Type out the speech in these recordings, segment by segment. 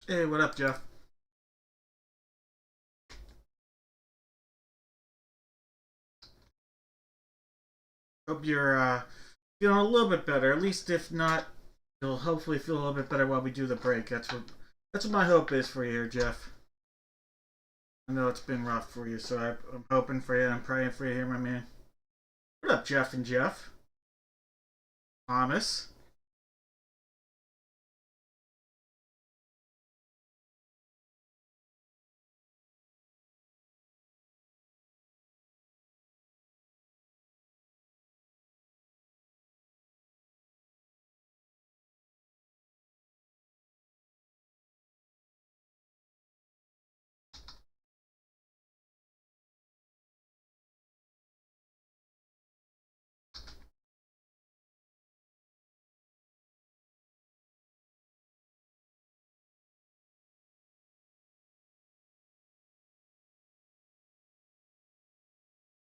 Hey, what up, Jeff? Hope you're feeling a little bit better. At least, if not, you'll hopefully feel a little bit better while we do the break. That's what my hope is for you, here, Jeff. I know it's been rough for you, so I'm hoping for you. I'm praying for you here, my man. What up, Jeff and Jeff? Thomas.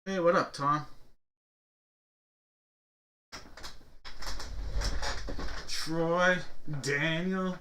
Hey, what up, Tom? Troy, Daniel.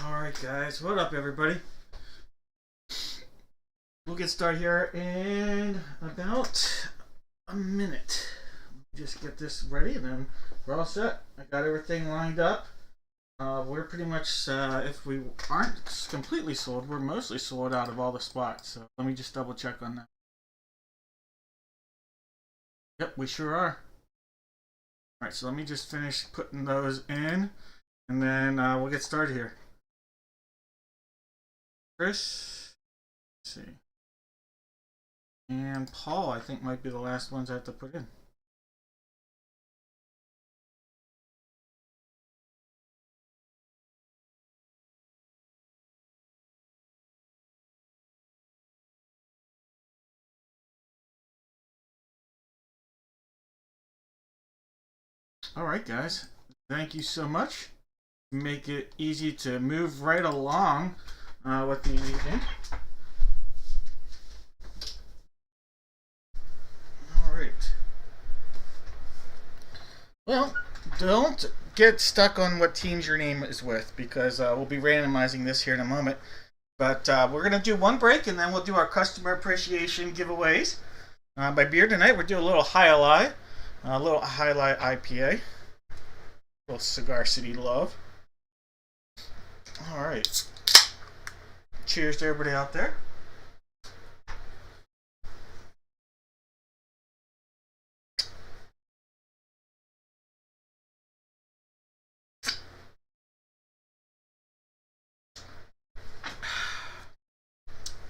All right, guys. What up, everybody? We'll get started here in about a minute. Just get this ready, and then we're all set. I got everything lined up. We're pretty much, if we aren't completely sold, we're mostly sold out of all the spots. So let me just double check on that. Yep, we sure are. All right, so let me just finish putting those in, and then we'll get started here. Chris, let's see, and Paul, I think might be the last ones I have to put in. All right, guys, thank you so much. Make it easy to move right along with the evening. All right. Well, don't get stuck on what teams your name is with, because we'll be randomizing this here in a moment. But we're going to do one break, and then we'll do our customer appreciation giveaways. By beer tonight, we're doing a little Highlight, IPA, a little Cigar City love. All right. Cheers to everybody out there.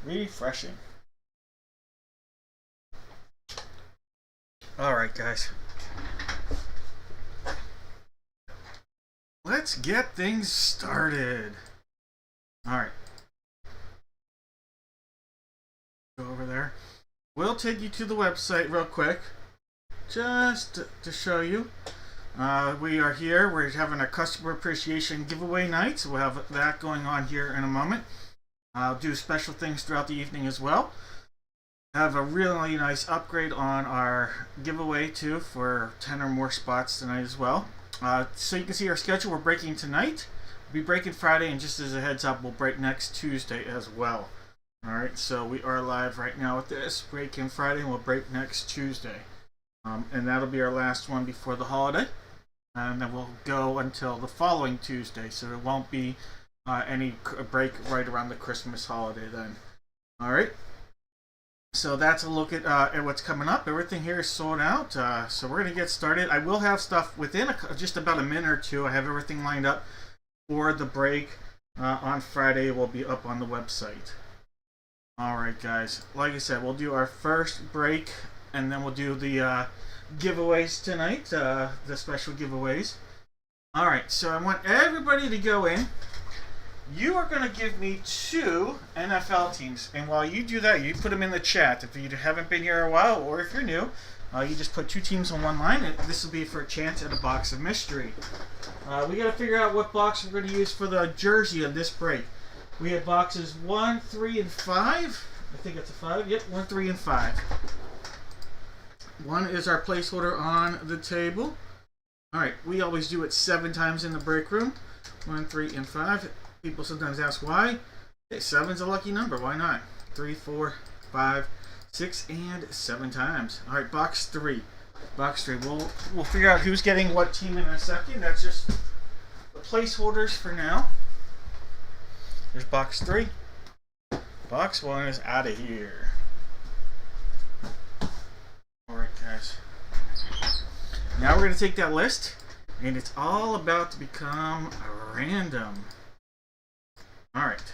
Refreshing. All right, guys. Let's get things started. All right. Go over there. We'll take you to the website real quick, just to show you. We are here. We're having a customer appreciation giveaway night, so we'll have that going on here in a moment. I'll do special things throughout the evening as well. Have a really nice upgrade on our giveaway too for 10 or more spots tonight as well. So you can see our schedule. We're breaking tonight. We'll be breaking Friday, and just as a heads up, we'll break next Tuesday as well. Alright, so we are live right now with this. Breaking Friday, and we'll break next Tuesday. And that'll be our last one before the holiday. and then we'll go until the following Tuesday, so there won't be any break right around the Christmas holiday then. All right. So that's a look at what's coming up. Everything here is sold out, so we're gonna get started. I will have stuff within just about a minute or two. I have everything lined up for the break on Friday. It will be up on the website. All right, guys. Like I said, we'll do our first break, and then we'll do the giveaways tonight, the special giveaways. All right. So I want everybody to go in. You are going to give me 2 NFL teams, and while you do that, you put them in the chat. If you haven't been here a while, or if you're new, you just put 2 teams on one line, and this will be for a chance at a box of mystery. We got to figure out what box we're going to use for the jersey on this break. We have boxes 1, 3, and 5. I think it's a 5. Yep, 1, 3, and 5. 1 is our placeholder on the table. All right, we always do it 7 times in the break room. 1, 3, and 5. People sometimes ask why. Hey, 7's a lucky number. Why not? 3, 4, 5, 6, and 7 times. All right, box 3. Box 3. We'll figure out who's getting what team in a second. That's just the placeholders for now. There's box 3. Box 1 is out of here. All right, guys. Now we're going to take that list, and it's all about to become random. All right.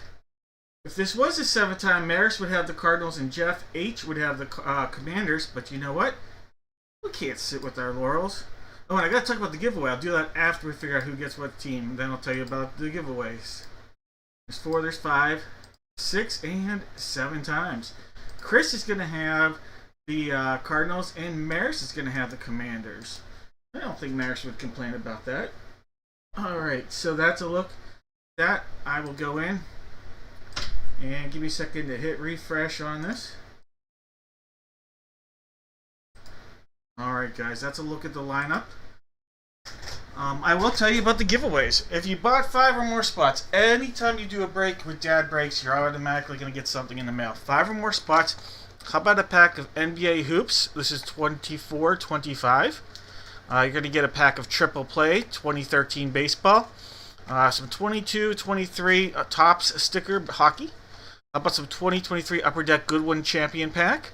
If this was a 7-time, Maris would have the Cardinals and Jeff H would have the Commanders. But you know what? We can't sit with our laurels. Oh, and I got to talk about the giveaway. I'll do that after we figure out who gets what team. Then I'll tell you about the giveaways. There's 4, there's 5, 6, and 7 times. Chris is going to have the Cardinals, and Maris is going to have the Commanders. I don't think Maris would complain about that. All right, so that's a look. That I will go in and give me a second to hit refresh on this. Alright guys, that's a look at the lineup. I will tell you about the giveaways. If you bought 5 or more spots, anytime you do a break with Dad Breaks, you're automatically going to get something in the mail. 5 or more spots. How about a pack of NBA hoops? This is 24-25. You're going to get a pack of Triple Play 2013 baseball. Some 22-23 Topps sticker hockey. How about some 2023 Upper Deck Goodwin Champion pack?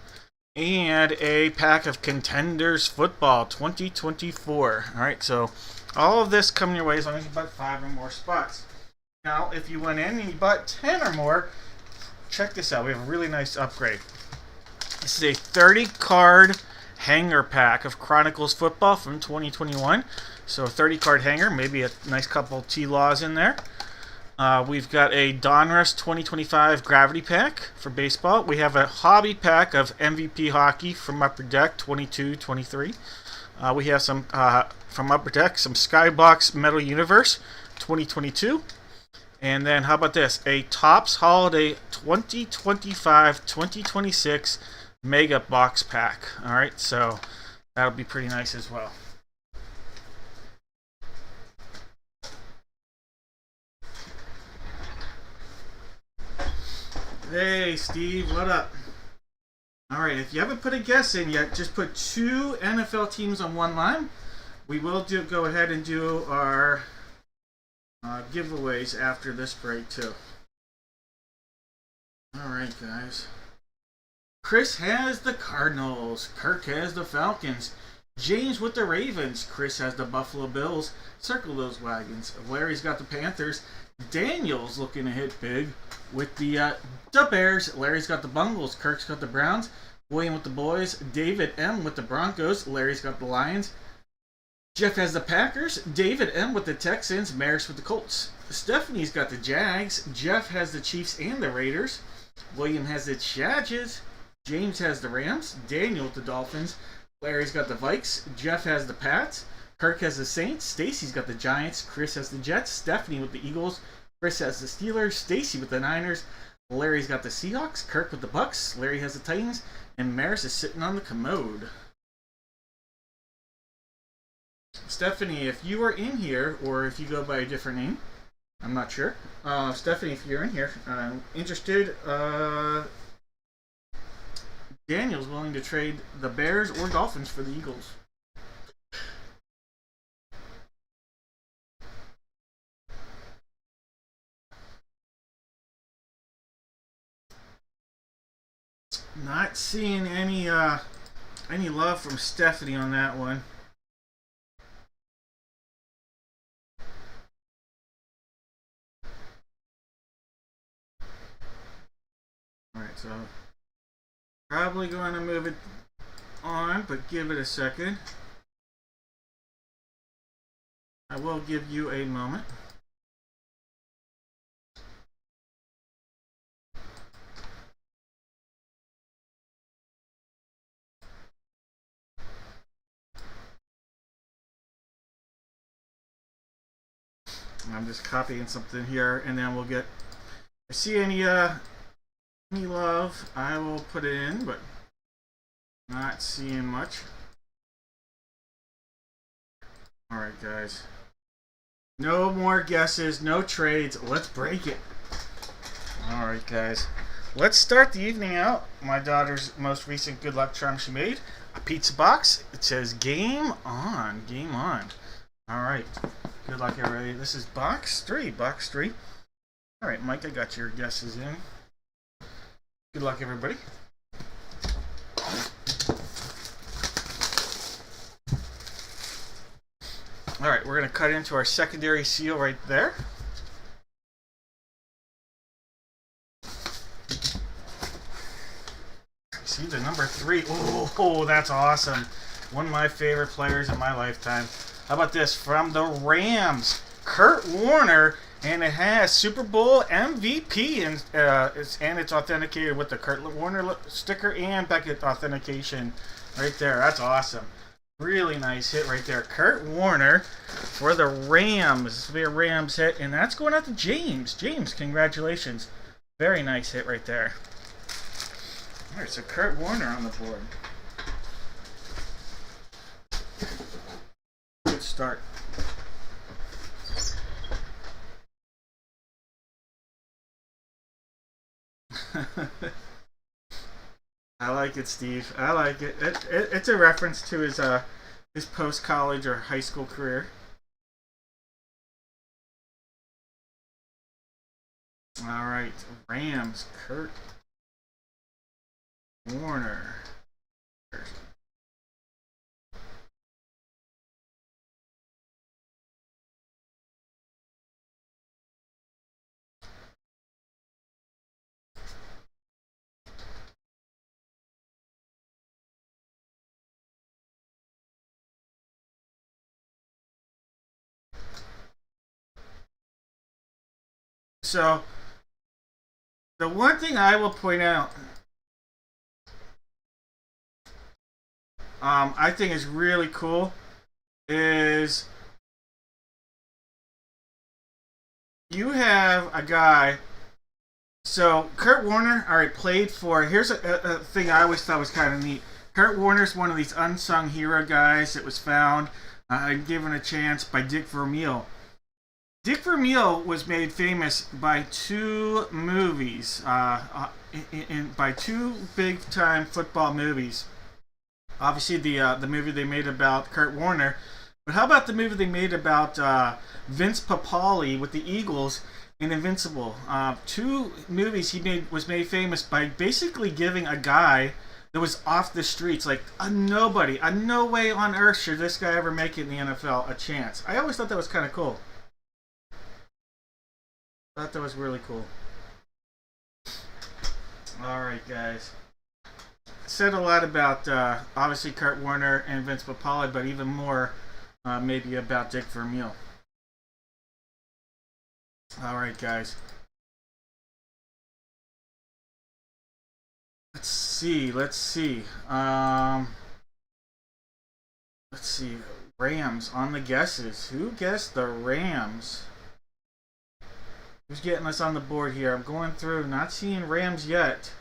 And a pack of Contenders Football 2024. Alright, so all of this coming your way as long as you bought 5 or more spots. Now, if you went in and you bought 10 or more, check this out. We have a really nice upgrade. This is a 30-card hanger pack of Chronicles Football from 2021. So a 30-card hanger, maybe a nice couple T-Laws in there. We've got a Donruss 2025 Gravity Pack for baseball. We have a hobby pack of MVP Hockey from Upper Deck 22-23. We have some from Upper Deck, some Skybox Metal Universe 2022. And then how about this? A Topps Holiday 2025-2026 Mega Box Pack. Alright, so that'll be pretty nice as well. Hey Steve, what up? Alright, if you haven't put a guess in yet, just put 2 NFL teams on one line. We will go ahead and do our giveaways after this break too. Alright guys. Chris has the Cardinals. Kirk has the Falcons. James with the Ravens. Chris has the Buffalo Bills. Circle those wagons. Larry's got the Panthers. Daniel's looking to hit big with the Bears. Larry's got the Bungles. Kirk's got the Browns. William with the Boys. David M with the Broncos. Larry's got the Lions. Jeff has the Packers. David M with the Texans. Maris with the Colts. Stephanie's got the Jags. Jeff has the Chiefs and the Raiders. William has the Chargers. James has the Rams. Daniel with the Dolphins. Larry's got the Vikes. Jeff has the Pats. Kirk has the Saints. Stacy's got the Giants. Chris has the Jets. Stephanie with the Eagles. Chris has the Steelers. Stacy with the Niners. Larry's got the Seahawks. Kirk with the Bucks. Larry has the Titans. And Maris is sitting on the commode. Stephanie, if you are in here, or if you go by a different name, I'm not sure. Stephanie, if you're in here, interested, Daniel's willing to trade the Bears or Dolphins for the Eagles. Not seeing any love from Stephanie on that one. Alright, so probably going to move it on, but give it a second. I will give you a moment. I'm just copying something here, and then we'll get. If I see any love, I will put it in, but not seeing much. All right, guys. No more guesses, no trades. Let's break it. All right, guys. Let's start the evening out. My daughter's most recent good luck charm she made. A pizza box. It says game on. Game on. All right. Good luck, everybody. This is box 3. Box 3. All right, Mike, I got your guesses in. Good luck, everybody. All right, we're going to cut into our secondary seal right there. See the number 3. Oh, that's awesome. One of my favorite players in my lifetime. How about this? From the Rams, Kurt Warner, and it has Super Bowl MVP, and it's authenticated with the Kurt Warner sticker and Beckett authentication right there. That's awesome. Really nice hit right there. Kurt Warner for the Rams. This will be a Rams hit, and that's going out to James. James, congratulations. Very nice hit right there. All right, so Kurt Warner on the board. Good start. I like it, Steve. I like it. It's a reference to his post-college or high school career. All right, Rams, Kurt Warner. So, the one thing I will point out, I think is really cool, is you have a guy. So Kurt Warner, all right, played for. Here's a thing I always thought was kind of neat. Kurt Warner's one of these unsung hero guys that was found and given a chance by Dick Vermeil. Dick Vermeil was made famous by 2 movies, by 2 big-time football movies. Obviously, the movie they made about Kurt Warner, but how about the movie they made about Vince Papale with the Eagles and Invincible? 2 movies was made famous by basically giving a guy that was off the streets, like a nobody, no way on earth should this guy ever make it in the NFL, a chance. I always thought that was kind of cool. I thought that was really cool. Alright, guys. Said a lot about, obviously, Kurt Warner and Vince Papale, but even more, maybe about Dick Vermeil. Alright, guys. Let's see. Let's see. Rams on the guesses. Who guessed the Rams? Who's getting us on the board here? I'm going through, not seeing Rams yet.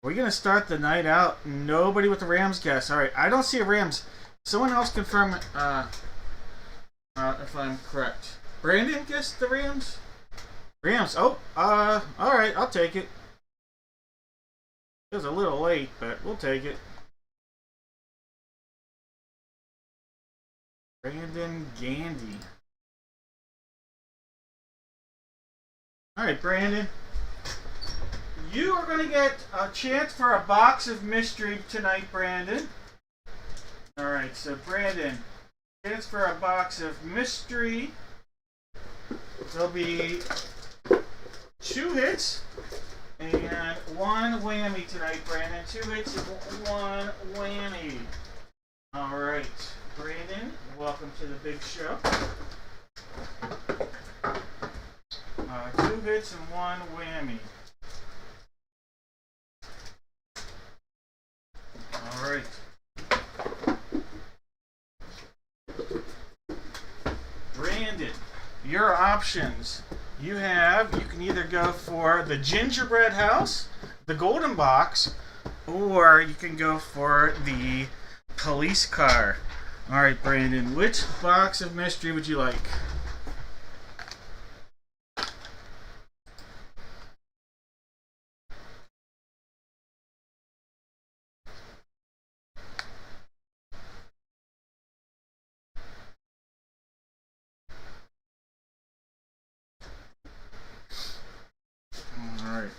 We're going to start the night out. Nobody with the Rams guess. All right, I don't see a Rams. Someone else confirm if I'm correct. Brandon guessed the Rams? Rams. Oh, all right, I'll take it. It was a little late, but we'll take it. Brandon Gandy. All right, Brandon. You are going to get a chance for a box of mystery tonight, Brandon. Alright, so Brandon, chance for a box of mystery. There'll be 2 hits and 1 whammy tonight, Brandon. 2 hits and 1 whammy. Alright, Brandon, welcome to the big show. 2 hits and 1 whammy. Alright. Brandon, your options. You can either go for the gingerbread house, the golden box, or you can go for the police car. Alright, Brandon, which box of mystery would you like? Alright.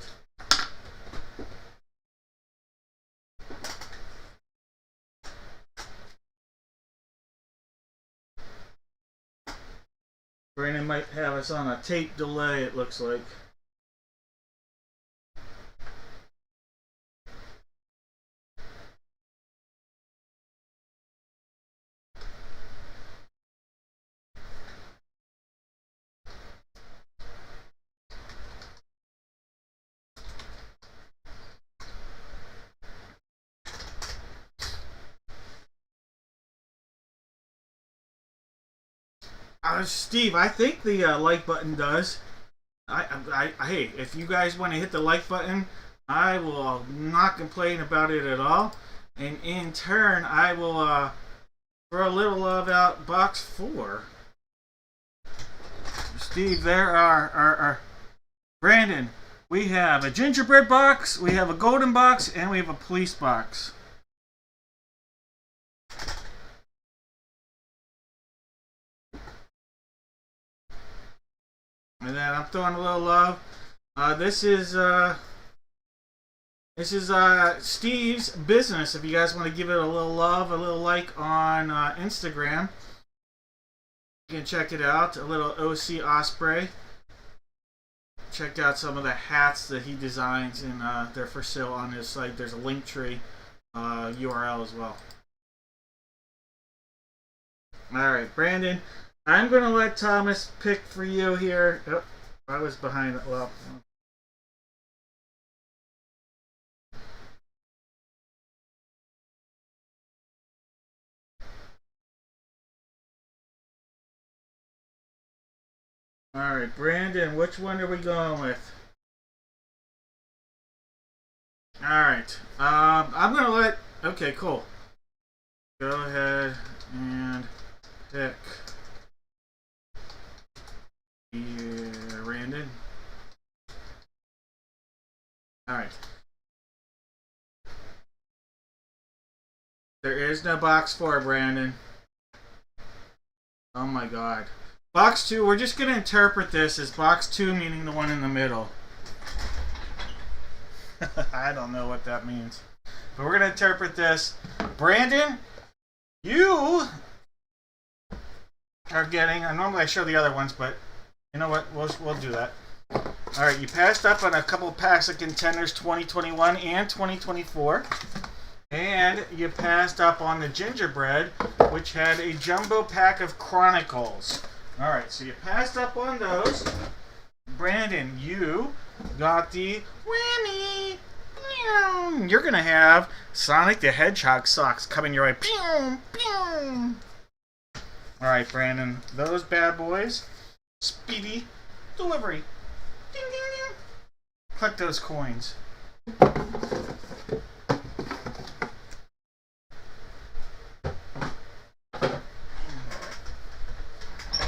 Brandon might have us on a tape delay, it looks like. Steve, I think the like button does. Hey, if you guys want to hit the like button, I will not complain about it at all. And in turn, I will throw a little love out box 4. Steve, there are Brandon. We have a gingerbread box, we have a golden box, and we have a police box. And then I'm throwing a little love. This is Steve's business. If you guys want to give it a little love, a little like on Instagram, you can check it out. A little OC Osprey. Checked out some of the hats that he designs, and they're for sale on his site. There's a Linktree URL as well. All right, Brandon. I'm going to let Thomas pick for you here. Oh, I was behind it. Well. All right, Brandon, which one are we going with? All right. I'm going to let... Okay, cool. Go ahead and pick... Brandon. Alright. There is no box 4, Brandon. Oh my god. Box 2, we're just going to interpret this as box 2 meaning the one in the middle. I don't know what that means. But we're going to interpret this. Brandon, you are getting... Normally I show the other ones, but... You know what? We'll do that. Alright, you passed up on a couple of packs of contenders 2021 and 2024. And you passed up on the gingerbread, which had a jumbo pack of Chronicles. Alright, so you passed up on those. Brandon, you got the whammy. You're going to have Sonic the Hedgehog socks coming your way. Alright, Brandon, those bad boys. Speedy delivery. Ding, ding, ding. Collect those coins.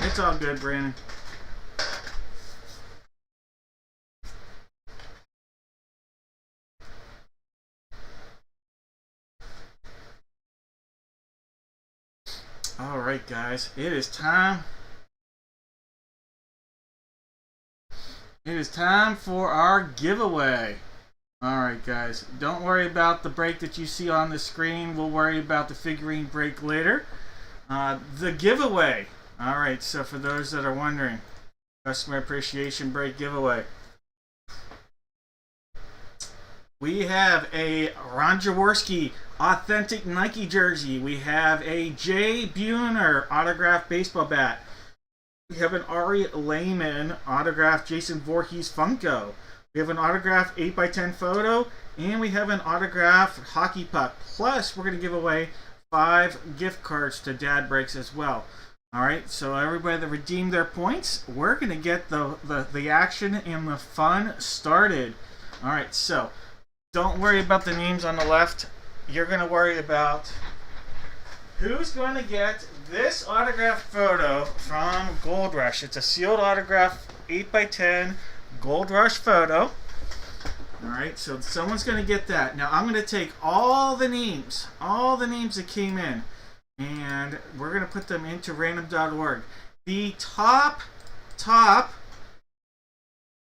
It's all good, Brandon. All right, guys, it is time. It is time for our giveaway. Alright guys, don't worry about the break that you see on the screen. We'll worry about the figurine break later. The giveaway. Alright, so for those that are wondering, customer appreciation break giveaway. We have a Ron Jaworski authentic Nike jersey. We have a Jay Buhner autographed baseball bat. We have an Ari Lehman autographed Jason Voorhees Funko. We have an autographed 8x10 photo, and we have an autographed hockey puck. Plus, we're going to give away 5 gift cards to Dad Breaks as well. Alright, so everybody that redeemed their points, we're going to get the action and the fun started. Alright, so don't worry about the names on the left. You're going to worry about who's going to get this autographed photo from Gold Rush. It's a sealed autograph 8x10 Gold Rush photo. Alright, so someone's going to get that. Now I'm going to take all the names that came in, and we're going to put them into random.org. The top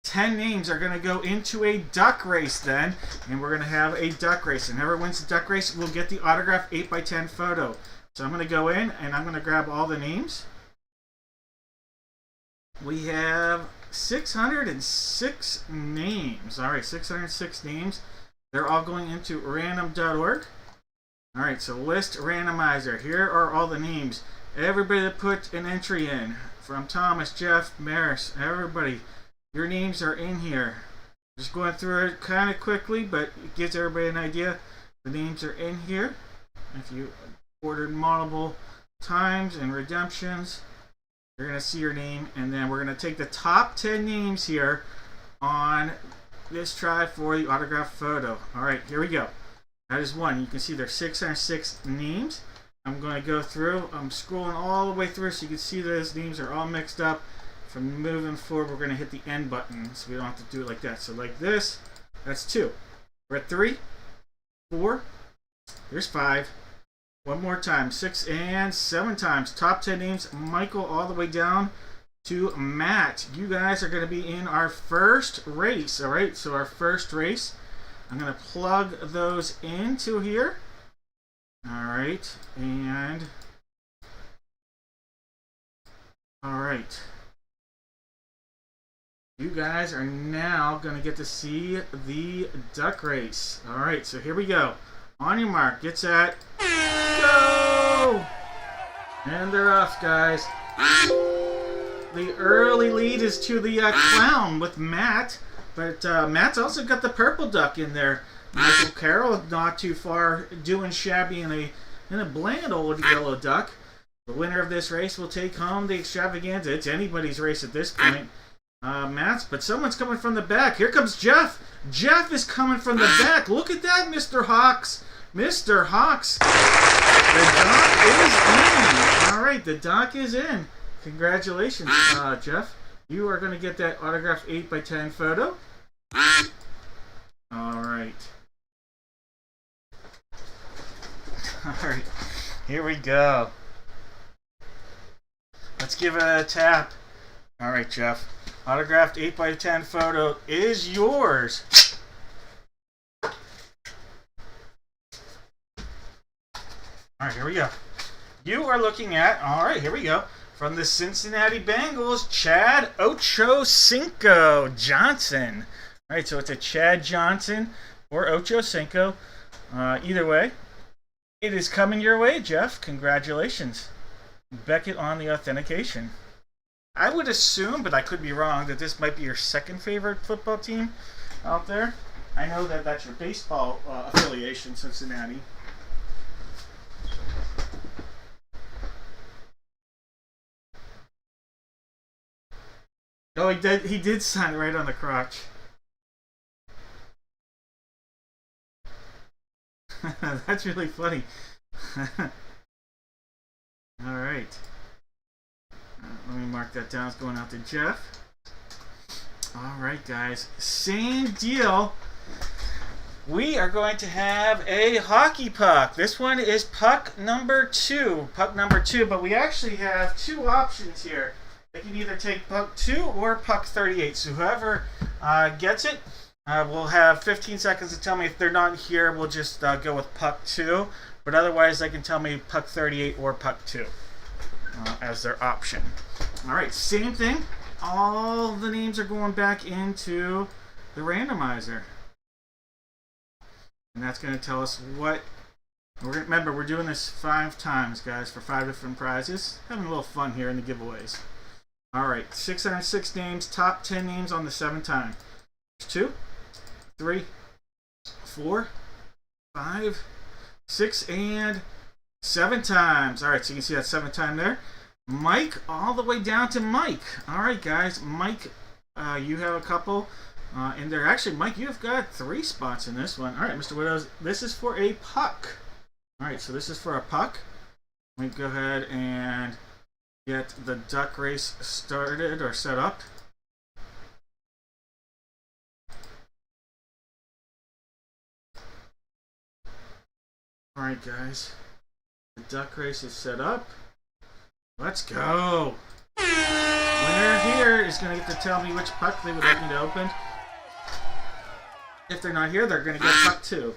10 names are going to go into a duck race then, and we're going to have a duck race, and whoever wins the duck race will get the autographed 8x10 photo. So I'm going to go in and I'm going to grab all the names. We have 606 names. Alright, 606 names. They're all going into random.org. Alright, so list randomizer. Here are all the names. Everybody that put an entry in, from Thomas, Jeff, Maris, everybody, your names are in here. Just going through it kind of quickly, but it gives everybody an idea. The names are in here. If you ordered multiple times and redemptions, you're going to see your name, and then we're going to take the top 10 names here on this try for the autographed photo. Alright, here we go. That is one. You can see there's 606 names. I'm going to go through. I'm scrolling all the way through so you can see those names are all mixed up. From moving forward, we're going to hit the end button so we don't have to do it like that. So like this, that's 2. We're at 3, 4, there's 5. One more time, 6 and 7 times. Top 10 names, Michael all the way down to Matt. You guys are going to be in our first race. All right, so our first race, I'm going to plug those into here. All right, and all right. You guys are now going to get to see the duck race. All right, so here we go. On your mark, get set, go! And they're off, guys. The early lead is to the clown with Matt, but Matt's also got the purple duck in there. Michael Carroll, not too far, doing shabby in a bland old yellow duck. The winner of this race will take home the extravaganza. It's anybody's race at this point. Matt's, but someone's coming from the back. Here comes Jeff. Jeff is coming from the back. Look at that, Mr. Hawks. Mr. Hawks. The dock is in. All right, the dock is in. Congratulations, Jeff. You are going to get that autographed 8x10 photo. All right. All right. Here we go. Let's give it a tap. All right, Jeff. Autographed 8x10 photo is yours. Alright, here we go. You are looking at, alright, here we go. From the Cincinnati Bengals, Chad Ochocinco Johnson. Alright, so it's a Chad Johnson or Ochocinco. Either way, it is coming your way, Jeff. Congratulations. Beckett on the authentication. I would assume, but I could be wrong, that this might be your second favorite football team out there. I know that that's your baseball affiliation, Cincinnati. Oh, he did sign right on the crotch. That's really funny. All right. Let me mark that down. It's going out to Jeff. All right, guys. Same deal. We are going to have a hockey puck. This one is puck number 2. Puck number 2, but we actually have 2 options here. They can either take puck 2 or puck 38. So whoever gets it, We'll have 15 seconds to tell me if they're not here. We'll just go with puck 2. But otherwise, they can tell me puck 38 or puck 2 as their option. Alright, same thing. All the names are going back into the randomizer. And that's going to tell us what... Remember, we're doing this 5 times, guys, for 5 different prizes. Having a little fun here in the giveaways. Alright, 606 names, top 10 names on the 7 time. 2, 3, 4, 5, 6, and 7 times. Alright, so you can see that 7th time there. Mike, all the way down to Mike. Alright, guys, Mike, you have a couple in there. Actually, Mike, you've got 3 spots in this one. Alright, Mr. Widows, this is for a puck. Alright, so this is for a puck. Let me go ahead and get the duck race started or set up. Alright, guys. The duck race is set up. Let's go! Winner here is going to get to tell me which puck they would like me to open. If they're not here, they're going to get puck 2.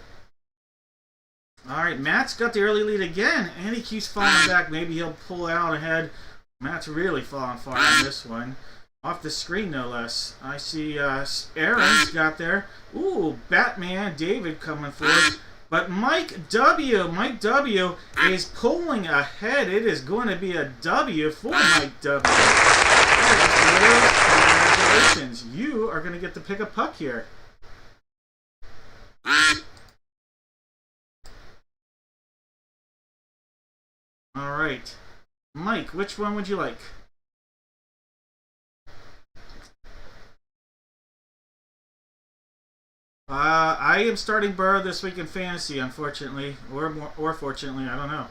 Alright, Matt's got the early lead again, and he keeps falling back. Maybe he'll pull out ahead. Matt's really falling far on this one. Off the screen, no less. I see Aaron's got there. Ooh, Batman David coming forward. But Mike W is pulling ahead. It is going to be a W for Mike W. Congratulations. You are going to get to pick a puck here. Alright. Mike, which one would you like? I am starting Burrow this week in fantasy, unfortunately, or fortunately, I don't know.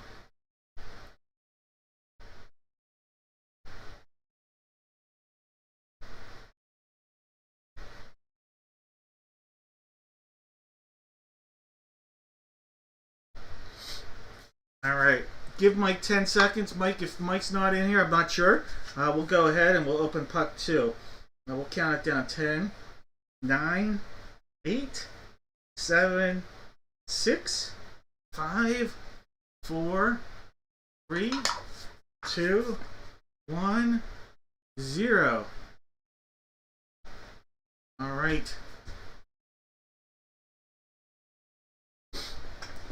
All right, give Mike 10 seconds. Mike, if Mike's not in here, I'm not sure. We'll go ahead and we'll open puck 2. Now we'll count it down: 10, 9, 8, 7, 6, 5, 4, 3, 2, 1, 0. All right.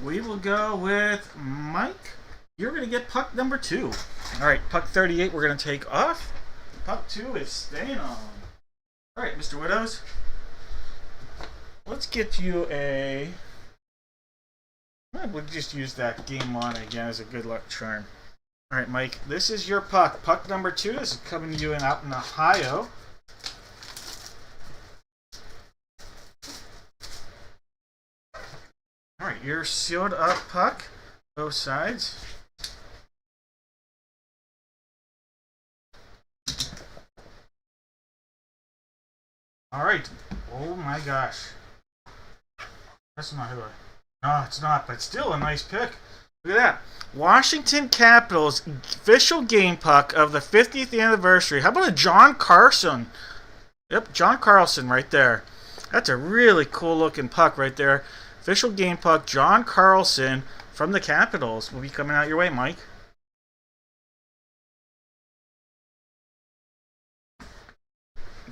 We will go with Mike. You're going to get puck number 2. All right, puck 38 we're going to take off. Puck 2 is staying on. All right, Mr. Widows. Let's get you a... We'll just use that game on again as a good luck charm. Alright, Mike, this is your puck. Puck number 2 is coming to you out in Ohio. Alright, your sealed up puck. Both sides. Alright. Oh my gosh. That's not who No, it's not, but still a nice pick. Look at that. Washington Capitals official game puck of the 50th anniversary. How about a John Carlson? Yep, John Carlson right there. That's a really cool looking puck right there. Official game puck, John Carlson from the Capitals. Will be coming out your way, Mike.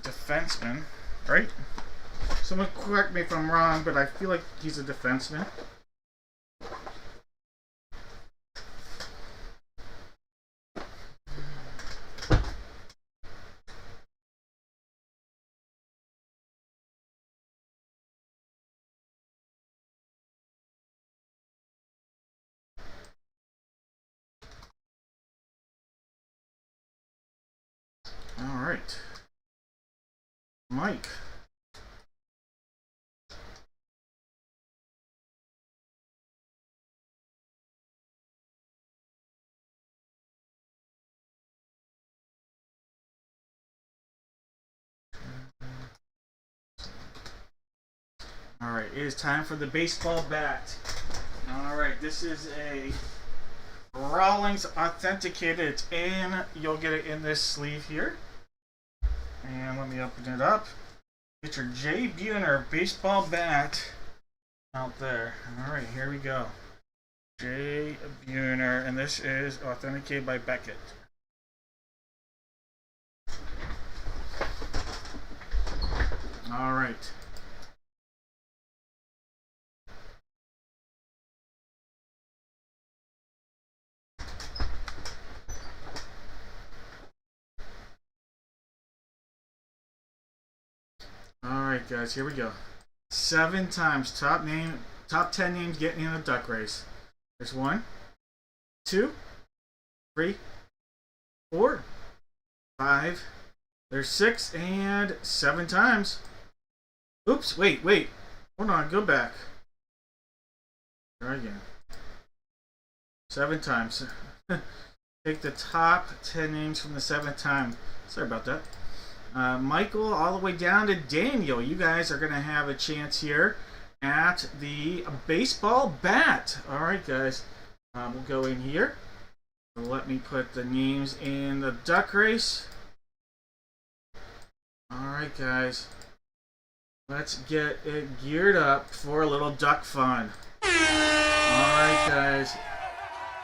Defenseman, right? Someone correct me if I'm wrong, but I feel like he's a defenseman. All right. Mike. Alright, it is time for the baseball bat. Alright, this is a Rawlings Authenticated. It's in, you'll get it in this sleeve here. And let me open it up. Get your J. Buhner baseball bat out there. Alright, here we go. J. Buhner, and this is authenticated by Beckett. Alright. Alright guys, here we go. 7 times top 10 names getting in a duck race. There's 1, 2, 3, 4, 5. There's 6 and 7 times. Oops, wait. Hold on, go back. Try again. 7 times. Take the top 10 names from the 7th time. Sorry about that. Michael, all the way down to Daniel. You guys are going to have a chance here at the baseball bat. Alright, guys. We'll go in here. Let me put the names in the duck race. Alright, guys. Let's get it geared up for a little duck fun. Alright, guys.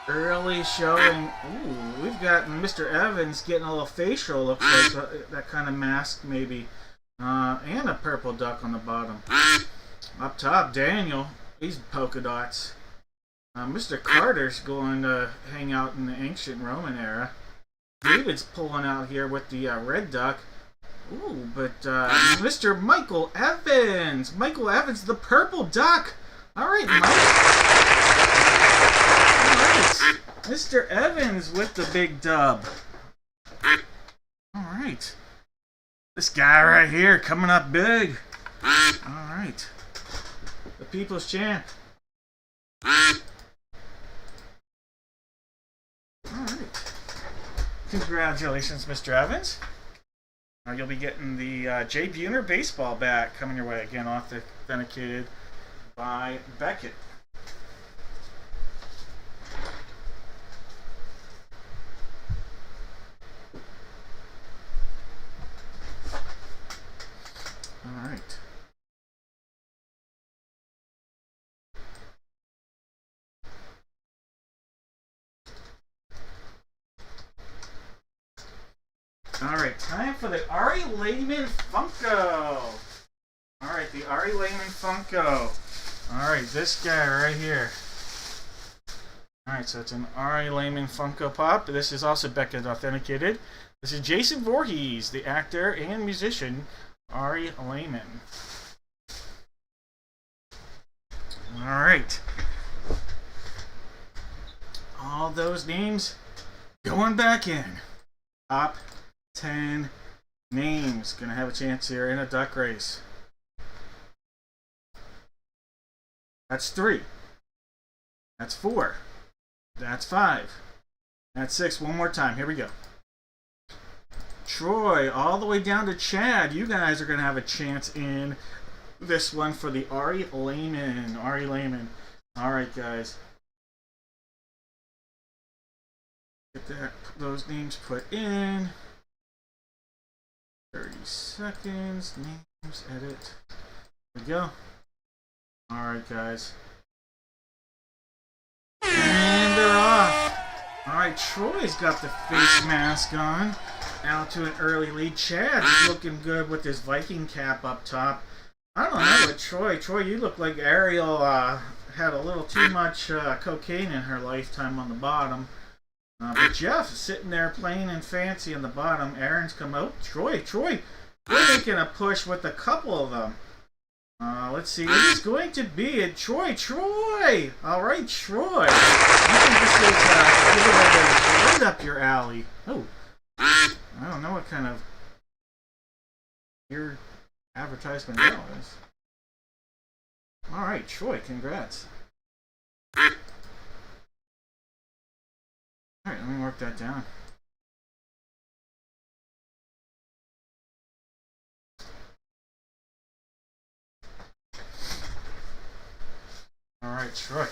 Early showing. Ooh, we've got Mr. Evans getting a little facial, looks like that kind of mask maybe. And a purple duck on the bottom. Up top, Daniel. He's polka dots. Mr. Carter's going to hang out in the ancient Roman era. David's pulling out here with the red duck. Ooh, but Mr. Michael Evans. Michael Evans, the purple duck. Alright, Mike. Alright, Mr. Evans with the big dub. Alright. This guy right here coming up big. Alright. The people's champ. Alright. Congratulations, Mr. Evans. You'll be getting the J. Buhner baseball bat coming your way. Again, authenticated by Beckett. Alright. Alright, time for the Ari Lehman Funko. Alright, the Ari Lehman Funko. Alright, this guy right here. Alright, so it's an Ari Lehman Funko Pop. This is also Beckett authenticated. This is Jason Voorhees, the actor and musician, Ari Lehman. Alright. All those names going back in. Top 10 names. Gonna have a chance here in a duck race. That's 3. That's 4. That's 5. That's 6. One more time. Here we go. Troy, all the way down to Chad. You guys are gonna have a chance in this one for the Ari Lehman. Ari Lehman. Alright, guys. Get those names put in. 30 seconds. Names, edit. There we go. Alright, guys. And they're off. Alright, Troy's got the face mask on. Out to an early lead. Chad's looking good with his Viking cap up top. I don't know, but Troy, you look like Ariel had a little too much cocaine in her lifetime on the bottom. But Jeff is sitting there plain and fancy on the bottom. Aaron's come out. Troy, we're making a push with a couple of them. Let's see. It is going to be a Troy. All right, Troy. I think this is giveaway right up your alley. Oh, I don't know what kind of weird advertisement that was. All right, Troy. Congrats. Alright, let me work that down. Alright, Troy.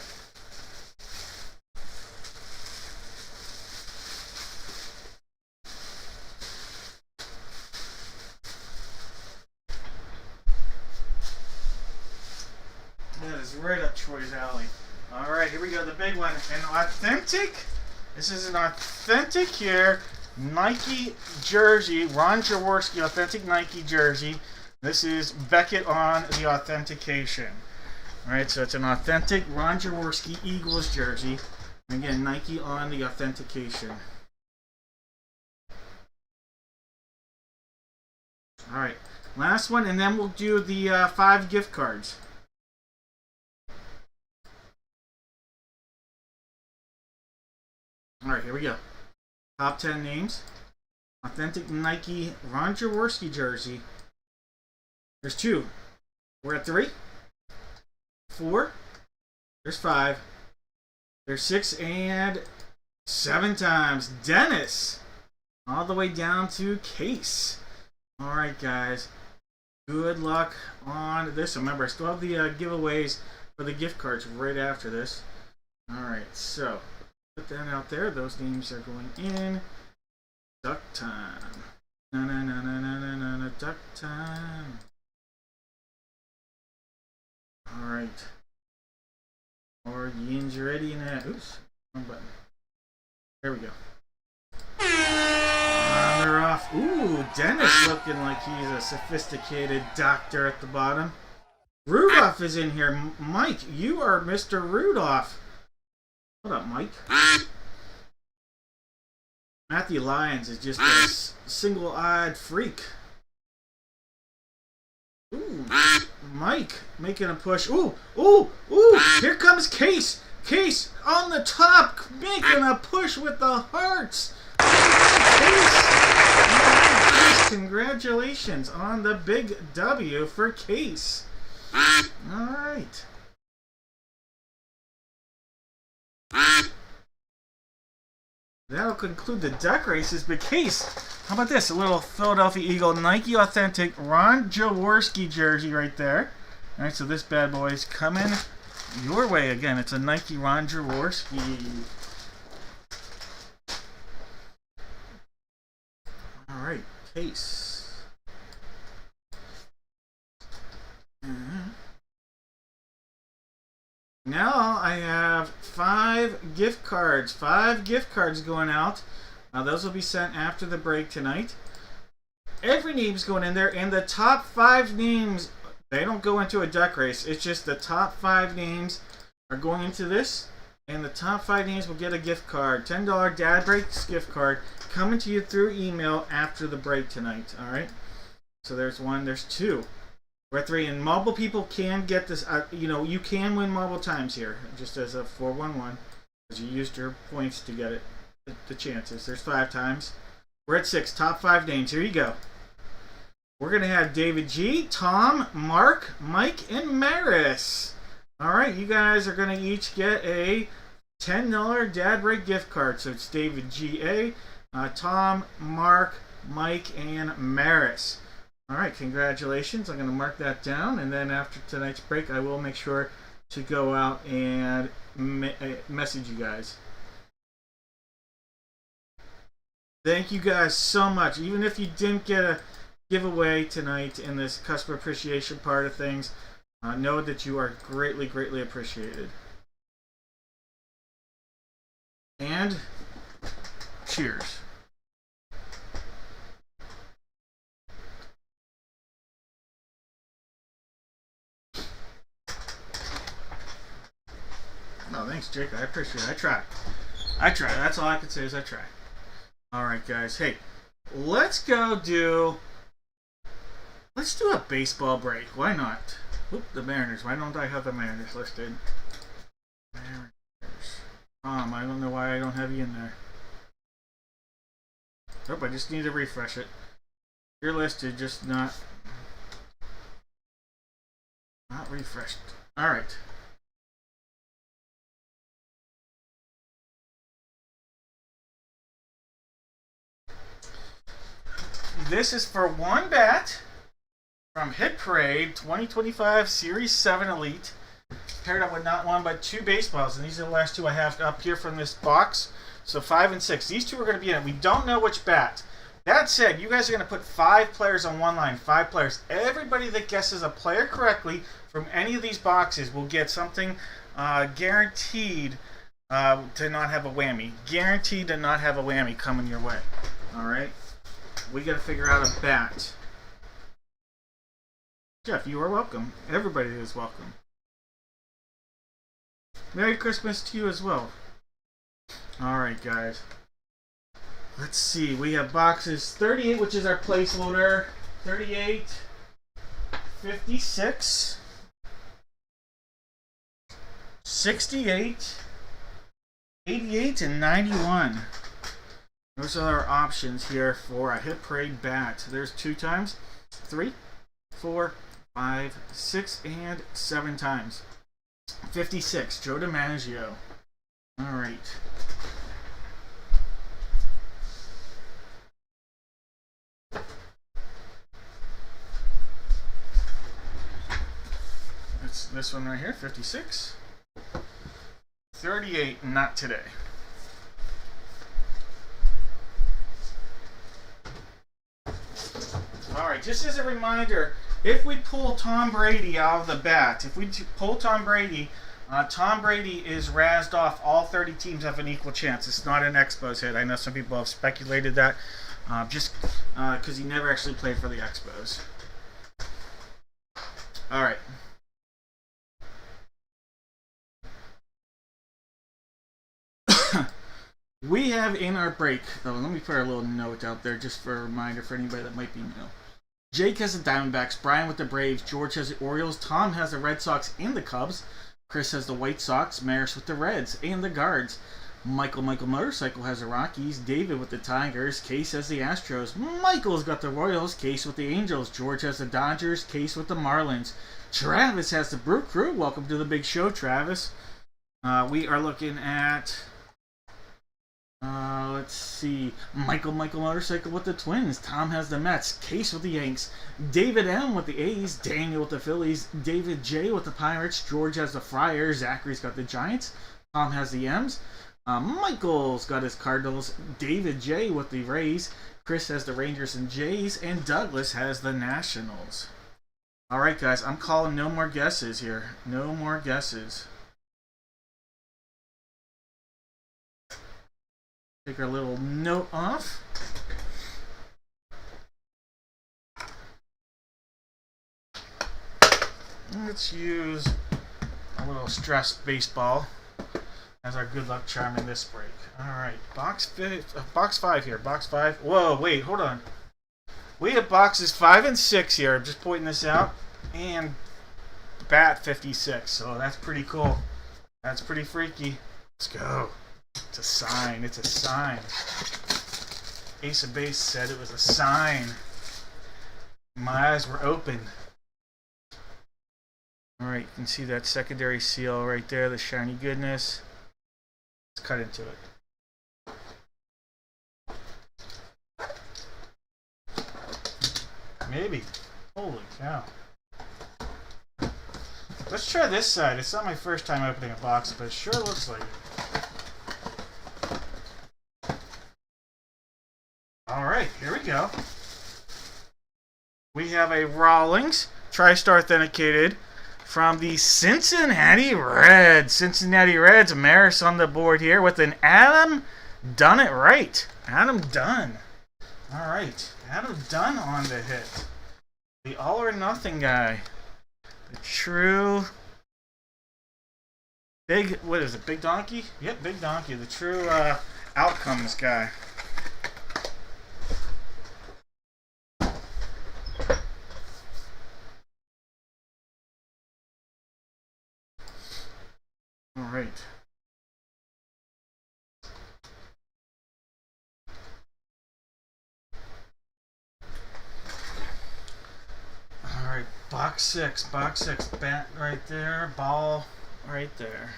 is right up Troy's alley. All right, here we go. The big one, an authentic. This is an authentic here Nike jersey, Ron Jaworski authentic Nike jersey. This is Beckett on the authentication. All right, so it's an authentic Ron Jaworski Eagles jersey. And again, Nike on the authentication. All right, last one, and then we'll do the 5 gift cards. All right, here we go. Top 10 names. Authentic Nike Ron Jaworski jersey. There's 2. We're at 3. 4. There's 5. There's 6 and 7 times. Dennis. All the way down to Case. All right, guys. Good luck on this. Remember, I still have the giveaways for the gift cards right after this. All right, so put that out there. Those names are going in. Duck time. Na na na na na na na na. Duck time. All right. Or Yin's ready now. Oops, wrong button. There we go. They're off. Ooh, Dennis looking like he's a sophisticated doctor at the bottom. Rudolph is in here. Mike, you are Mr. Rudolph. What up, Mike? Matthew Lyons is just a single-eyed freak. Ooh, Mike making a push. Ooh, ooh, ooh! Here comes Case. Case on the top, making a push with the hearts. Case. Congratulations on the big W for Case. All right. That'll conclude the duck races, but Case, how about this? A little Philadelphia Eagle Nike authentic Ron Jaworski jersey right there. All right, so this bad boy is coming your way again. It's a Nike Ron Jaworski. All right, Case. Now I have 5 gift cards. 5 gift cards going out. Those will be sent after the break tonight. Every name's going in there, and the top 5 names, they don't go into a duck race. It's just the top 5 names are going into this, and the top 5 names will get a gift card. $10 Dad Breaks gift card coming to you through email after the break tonight. All right. So there's 1. There's 2. We're at 3, and marble people can get this. You know, you can win marble times here, just as a 411, because you used your points to get it. The chances. There's 5 times. We're at 6. Top 5 names. Here you go. We're gonna have David G, Tom, Mark, Mike, and Maris. All right, you guys are gonna each get a $10 Dad Break gift card. So it's David G A, Tom, Mark, Mike, and Maris. All right, congratulations. I'm going to mark that down, and then after tonight's break, I will make sure to go out and message you guys. Thank you guys so much. Even if you didn't get a giveaway tonight in this customer appreciation part of things, know that you are greatly, greatly appreciated. And cheers. No, thanks, Jake. I appreciate it. I try. That's all I can say is I try. All right, guys. Hey, let's do a baseball break. Why not? Oop, the Mariners. Why don't I have the Mariners listed? Mariners. I don't know why I don't have you in there. Nope, I just need to refresh it. You're listed, just not refreshed. All right. This is for 1 bat from Hit Parade 2025 Series 7 Elite. Paired up with not 1 but 2 baseballs. And these are the last 2 I have up here from this box. So 5 and 6. These 2 are going to be in it. We don't know which bat. That said, you guys are going to put 5 players on one line. 5 players. Everybody that guesses a player correctly from any of these boxes will get something guaranteed to not have a whammy. Guaranteed to not have a whammy coming your way. Alright? We gotta figure out a bat. Jeff, you are welcome. Everybody is welcome. Merry Christmas to you as well. Alright, guys. Let's see. We have boxes 38, which is our placeholder. 38, 56, 68, 88, and 91. Those are our options here for a Hit Parade bat. There's 2 times, 3, 4, 5, 6, and 7 times. 56, Joe DiMaggio. Alright. It's this one right here, 56. 38, not today. Alright, just as a reminder, if we pull Tom Brady out of the bat, if we pull Tom Brady is razzed off. All 30 teams have an equal chance. It's not an Expos hit. I know some people have speculated that just because he never actually played for the Expos. Alright. We have in our break, let me put a little note out there just for a reminder for anybody that might be new. Jake has the Diamondbacks, Brian with the Braves, George has the Orioles, Tom has the Red Sox and the Cubs, Chris has the White Sox, Maris with the Reds and the Guards, Michael Motorcycle has the Rockies, David with the Tigers, Case has the Astros, Michael's got the Royals, Case with the Angels, George has the Dodgers, Case with the Marlins, Travis has the Brew Crew. Welcome to the big show, Travis. We are looking at... let's see. Michael Motorcycle with the Twins. Tom has the Mets. Case with the Yanks. David M with the A's. Daniel with the Phillies. David J with the Pirates. George has the Friars. Zachary's got the Giants. Tom has the M's. Michael's got his Cardinals. David J with the Rays. Chris has the Rangers and Jays. And Douglas has the Nationals. Alright, guys. I'm calling no more guesses here. No more guesses. Take our little note off. Let's use a little stress baseball as our good luck charm in this break. Alright, box 5 here. Box 5. Whoa, wait, hold on. We have boxes 5 and 6 here. I'm just pointing this out. And bat 56. So that's pretty cool. That's pretty freaky. Let's go. It's a sign. It's a sign. Ace of Base said it was a sign. My eyes were open. Alright, you can see that secondary seal right there, the shiny goodness. Let's cut into it. Maybe. Holy cow. Let's try this side. It's not my first time opening a box, but it sure looks like it. Alright, here we go. We have a Rawlings, TriStar authenticated, from the Cincinnati Reds. Cincinnati Reds, Maris on the board here with an Adam Done It Right. Adam Dunn. Alright, Adam Dunn on the hit. The all or nothing guy. The true... Big, what is it, Big Donkey? Yep, Big Donkey. The true outcomes guy. Alright. Alright, box 6. Box 6. Bat right there. Ball right there.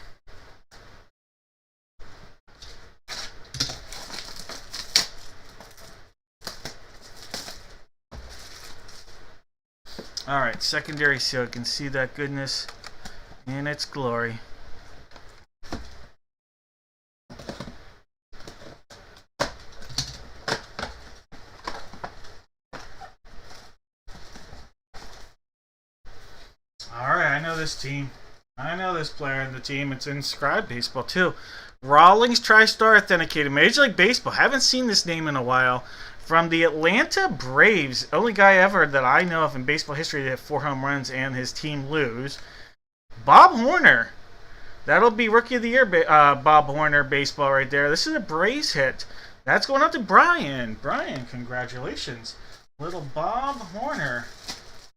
Alright, secondary seal. You can see that goodness in its glory. team. I know this player in the team. It's in Scribe Baseball, too. Rawlings TriStar Authenticated. Major League Baseball. Haven't seen this name in a while. From the Atlanta Braves. Only guy ever that I know of in baseball history to hit 4 home runs and his team lose. Bob Horner. That'll be Rookie of the Year, Bob Horner baseball right there. This is a Braves hit. That's going out to Brian. Brian, congratulations. Little Bob Horner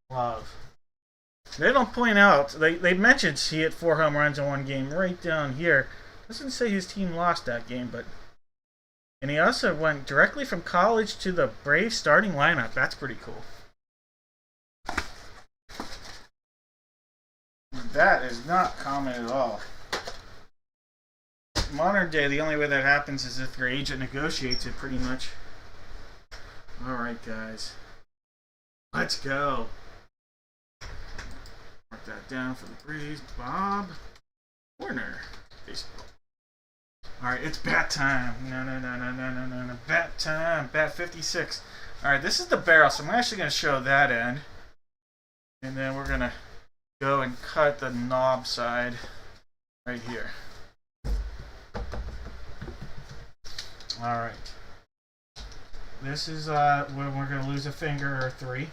love. They don't point out. They mentioned he hit 4 home runs in one game right down here. Doesn't say his team lost that game, but... And he also went directly from college to the Braves starting lineup. That's pretty cool. That is not common at all. Modern day, the only way that happens is if your agent negotiates it, pretty much. Alright, guys. Let's go. Mark that down for the Braves. Bob Horner. Baseball. Alright, it's bat time. No. Bat time. Bat 56. Alright, this is the barrel, so I'm actually going to show that end. And then we're going to go and cut the knob side right here. Alright. This is when we're going to lose a finger or 3.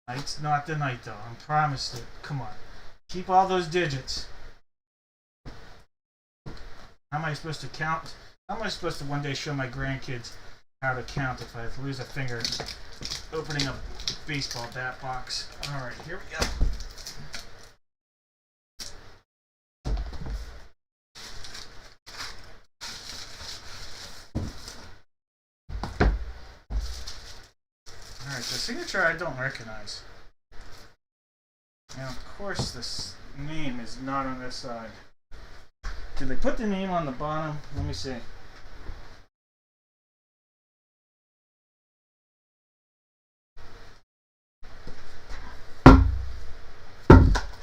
Night's not the night, though. I promised it. Come on. Keep all those digits. How am I supposed to count? How am I supposed to one day show my grandkids how to count if I lose a finger opening a baseball bat box? Alright, here we go. Alright, the signature I don't recognize. And of course this name is not on this side. Did they put the name on the bottom? Let me see.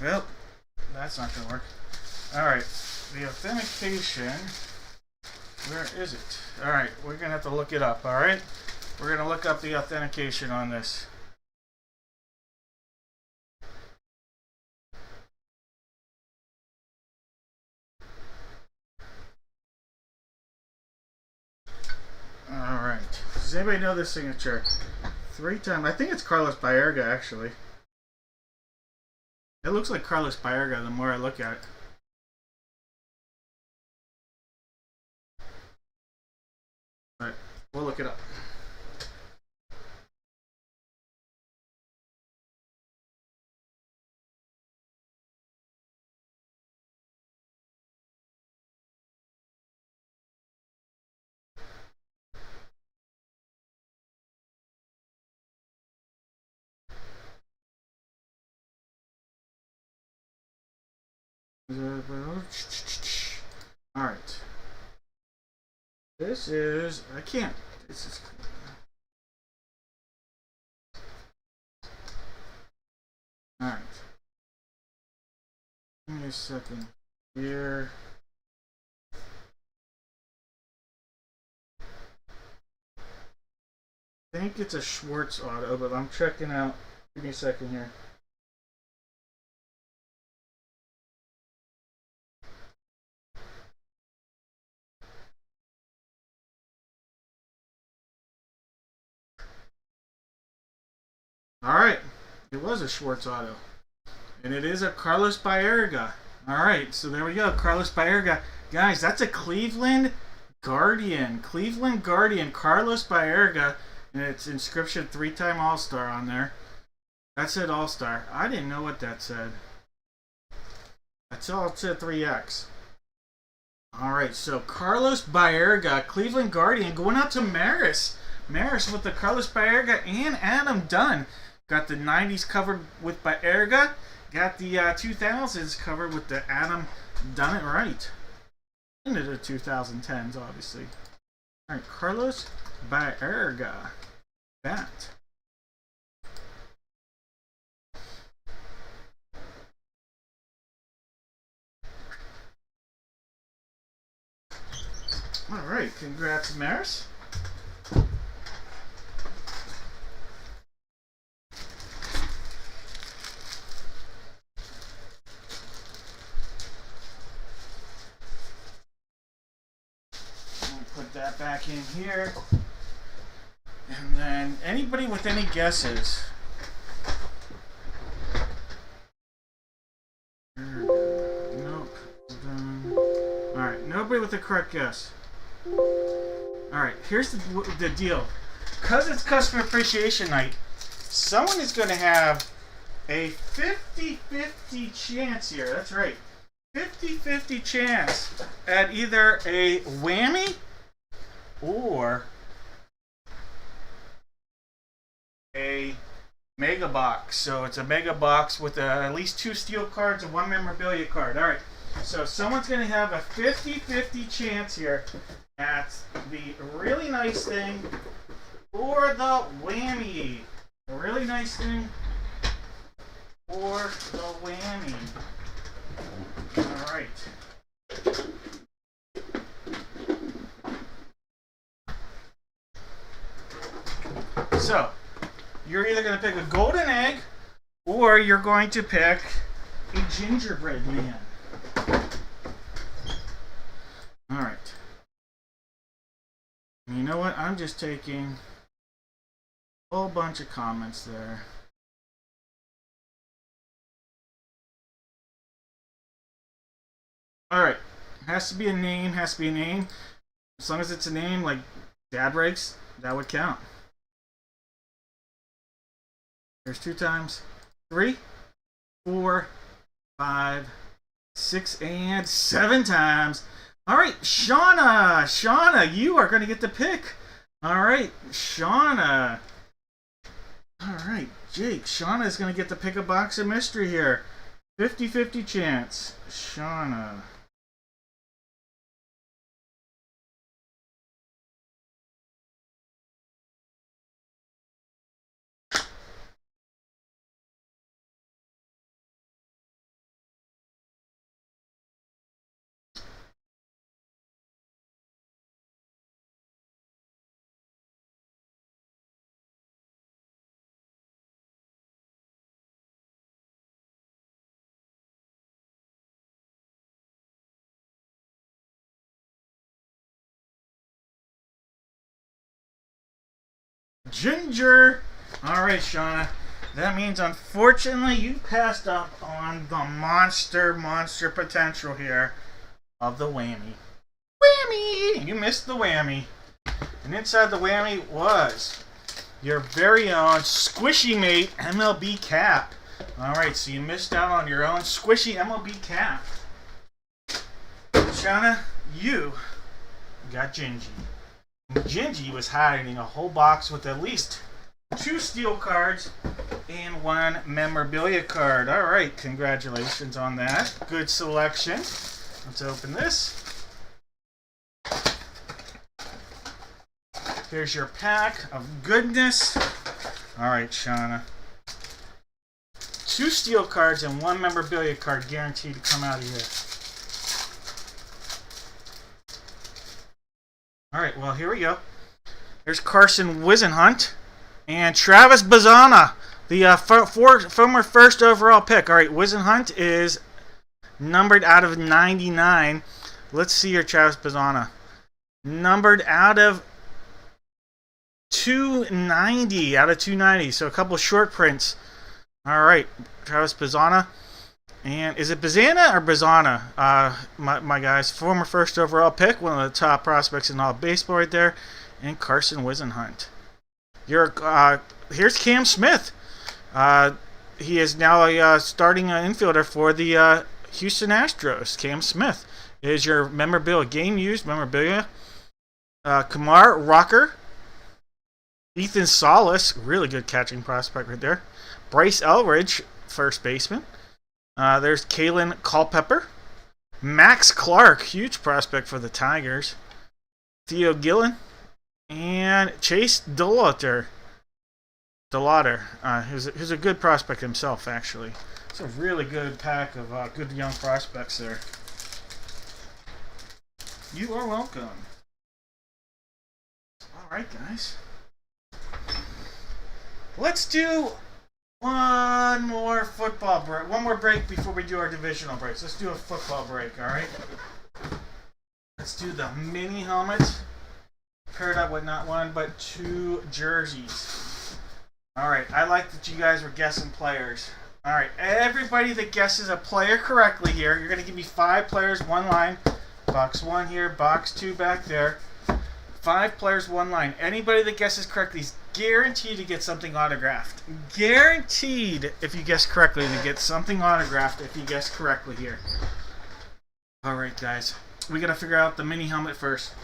Well, that's not going to work. Alright, the authentication. Where is it? Alright, we're going to have to look it up, alright? We're going to look up the authentication on this. Alright. Does anybody know this signature? 3 times. I think it's Carlos Baerga, actually. It looks like Carlos Baerga the more I look at it. Alright, we'll look it up. Alright. This is... I can't... This is... Alright. Give me a second here. I think it's a Schwartz auto, but I'm checking out. Give me a second here. Alright, it was a Schwartz auto. And it is a Carlos Baerga. Alright, so there we go. Carlos Baerga. Guys, that's a Cleveland Guardian. Cleveland Guardian, Carlos Baerga. And it's inscription 3-time All-Star on there. That said All-Star. I didn't know what that said. That's all it said 3X. Alright, so Carlos Baerga, Cleveland Guardian, going out to Maris. Maris with the Carlos Baerga and Adam Dunn. Got the 90s covered with Baerga. Got the 2000s covered with the Adam Done It Right. Into the 2010s, obviously. Alright, Carlos Baerga. Bat. Alright, congrats, Maris. that back in here. And then anybody with any guesses? Nope. Alright, nobody with a correct guess. Alright, here's the deal. Because it's Customer Appreciation Night, someone is going to have a 50-50 chance here. That's right. 50-50 chance at either a whammy or a mega box. So it's a mega box with at least 2 steel cards and 1 memorabilia card. Alright, so someone's going to have a 50-50 chance here at the really nice thing or the whammy. A really nice thing or the whammy. Alright. So, you're either going to pick a golden egg or you're going to pick a gingerbread man. Alright. You know what? I'm just taking a whole bunch of comments there. Alright. Has to be a name, has to be a name. As long as it's a name like Dad Breaks, that would count. There's 2 times. 3, 4, 5, 6, and 7 times. Alright, Shauna! Shauna, you are going to get the pick. Alright, Shauna. Alright, Jake. Shauna is going to get to pick a box of mystery here. 50-50 chance. Shauna. Ginger! Alright, Shauna. That means, unfortunately, you passed up on the monster potential here of the whammy. Whammy! You missed the whammy. And inside the whammy was your very own Squishy Mate MLB cap. Alright, so you missed out on your own Squishy MLB cap. Shauna, you got Gingy. Gingy was hiding a whole box with at least 2 steel cards and 1 memorabilia card. Alright, congratulations on that. Good selection. Let's open this. Here's your pack of goodness. Alright, Shauna. 2 steel cards and 1 memorabilia card guaranteed to come out of here. Alright, well, here we go. There's Carson Wisenhunt and Travis Bazzana, the former first overall pick. Alright, Wisenhunt is numbered out of 99. Let's see here, Travis Bazzana. Numbered out of 290. Out of 290. So a couple short prints. Alright, Travis Bazzana. And is it Bazzana or Bazzana? My guys, former first overall pick, one of the top prospects in all baseball right there, and Carson Wisenhunt. Here's Cam Smith. He is now a starting infielder for the Houston Astros. Cam Smith is your memorabilia, game used memorabilia. Kamar Rocker, Ethan Solis, really good catching prospect right there. Bryce Elridge, first baseman. There's Kalen Culpepper. Max Clark, huge prospect for the Tigers. Theo Gillen. And Chase DeLauter. Who's a good prospect himself, actually. It's a really good pack of good young prospects there. You are welcome. Alright, guys. Let's do one more football break. One more break before we do our divisional breaks. Let's do a football break, alright? Let's do the mini helmet paired up with not one but two jerseys. All right, I like that you guys were guessing players. All right, everybody that guesses a player correctly here, you're going to give me 5 players, 1 line. Box 1 here, box 2 back there. 5 players, 1 line. Anybody that guesses correctly is guaranteed to get something autographed. Guaranteed, if you guess correctly, to get something autographed if you guess correctly here. All right, guys. We got to figure out the mini helmet first.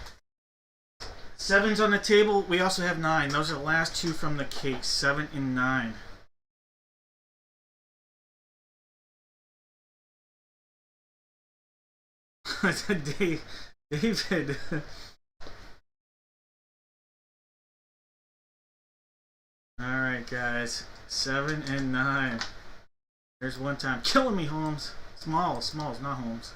7's on the table. We also have 9. Those are the last 2 from the case. 7 and 9. David. Alright, guys. 7 and 9. There's 1 time. Killing me, Holmes. Smalls, not Holmes.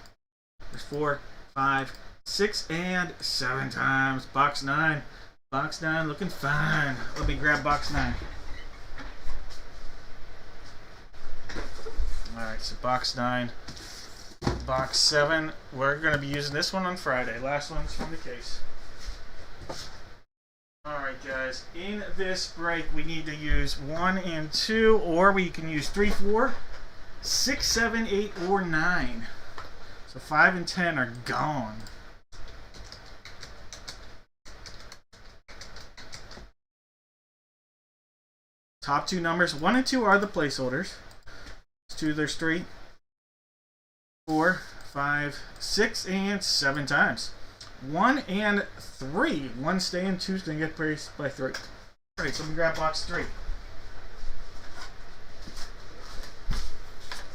There's 4, 5, 6, and 7 times. Box 9. Box 9 looking fine. Let me grab box 9. Alright, so box 9. Box 7. We're going to be using this one on Friday. Last one's from the case. Alright, guys. In this break, we need to use 1 and 2, or we can use 3, 4, 6, 7, 8, or 9. So 5 and 10 are gone. Top 2 numbers. 1 and 2 are the placeholders. There's 3, 4, 5, 6, and 7 times. 1 and 3. 1 staying, 2's going to get placed by 3. Alright, so let me grab box 3.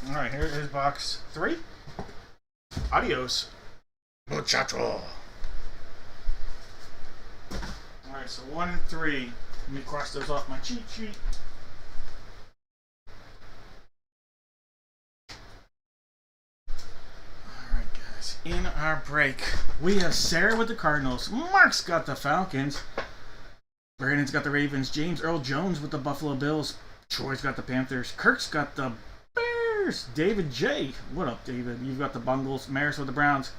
Alright, here is box 3. Adios, muchacho. Alright, so 1 and 3. Let me cross those off my cheat sheet. In our break, we have Sarah with the Cardinals. Mark's got the Falcons. Brandon's got the Ravens. James Earl Jones with the Buffalo Bills. Troy's got the Panthers. Kirk's got the Bears. David J. What up, David? You've got the Bungles. Maris with the Browns.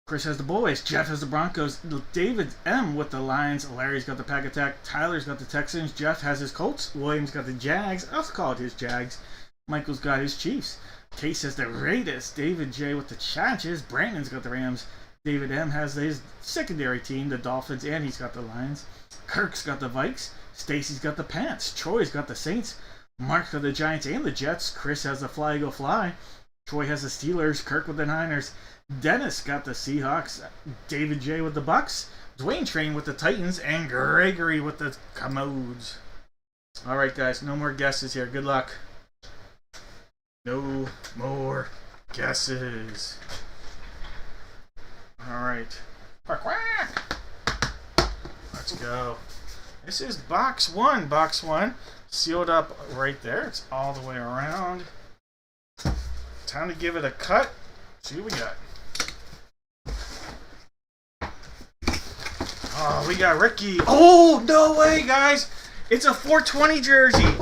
Chris has the Boys. Jeff has the Broncos. David M. with the Lions. Larry's got the Pack Attack. Tyler's got the Texans. Jeff has his Colts. William's got the Jags. I'll call it his Jags. Michael's got his Chiefs. Case has the Raiders. David J with the Chargers. Brandon's got the Rams. David M has his secondary team, the Dolphins, and he's got the Lions. Kirk's got the Vikes. Stacy's got the Pants. Troy's got the Saints. Mark's got the Giants and the Jets. Chris has the Fly Go Fly. Troy has the Steelers. Kirk with the Niners. Dennis got the Seahawks. David J with the Bucks. Dwayne Train with the Titans. And Gregory with the Commodes. Alright, guys. No more guesses here. Good luck. No more guesses. Alright. Quack, quack. Let's go. This is box 1. Box 1. Sealed up right there. It's all the way around. Time to give it a cut. See what we got. Oh, we got Ricky. Oh, no way, guys. It's a 420 jersey.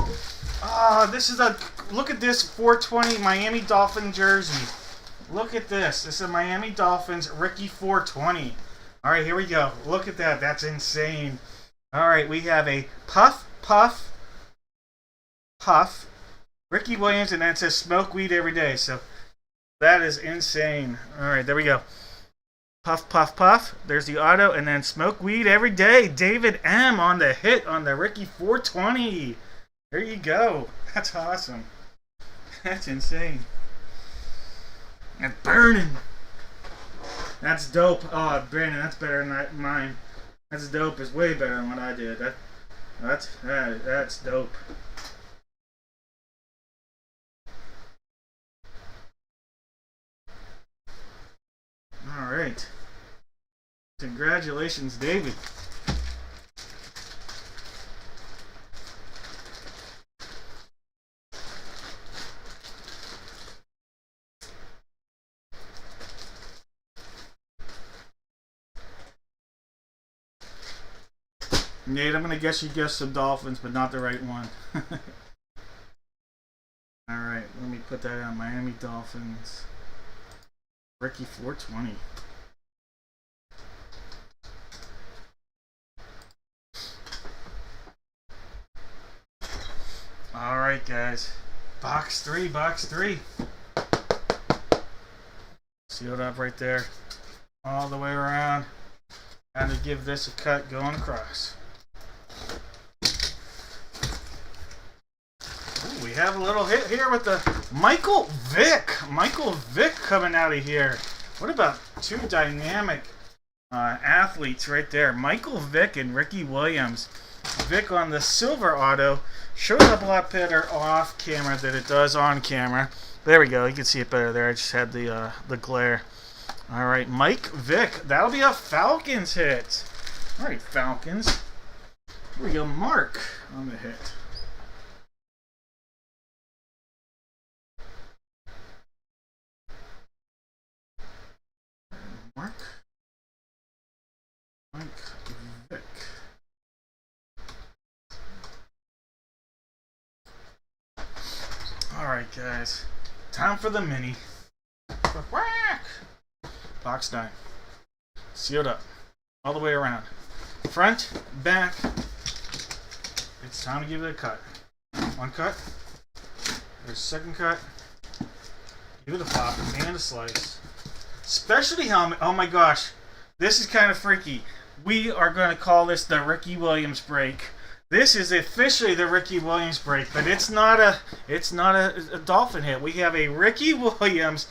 Ah, this is a... Look at this 420 Miami Dolphin jersey. Look at this. This is a Miami Dolphins Ricky 420. All right, here we go. Look at that. That's insane. All right, we have a puff, Ricky Williams, and then it says smoke weed every day. So that is insane. All right, there we go. Puff. There's the auto, and then smoke weed every day. David M on the hit on the Ricky 420. There you go. That's awesome. That's insane. That's burning. That's dope. Oh, Brandon, that's better than mine. That's dope. It's way better than what I did. That's dope. All right. Congratulations, David. Nate, I'm going to guess you guessed some Dolphins, but not the right one. Alright, let me put that on. Miami Dolphins. Ricky 420. Alright, guys. Box 3, box 3. Sealed up right there. All the way around. Time to give this a cut going across. Ooh, we have a little hit here with the Michael Vick. Michael Vick coming out of here. What about two dynamic athletes right there? Michael Vick and Ricky Williams. Vick on the silver auto. Shows up a lot better off camera than it does on camera. There we go. You can see it better there. I just had the glare. All right, Mike Vick. That'll be a Falcons hit. All right, Falcons. Here we go. Mark on the hit. Mark. Mike Vick. Alright, guys. Time for the mini. Whack! Box 9. Sealed up. All the way around. Front, back. It's time to give it a cut. One cut. There's a second cut. Give it a pop and a slice. Specialty helmet. Oh my gosh. This is kind of freaky. We are going to call this the Ricky Williams break. This is officially the Ricky Williams break, but it's not a Dolphin hit. We have a Ricky Williams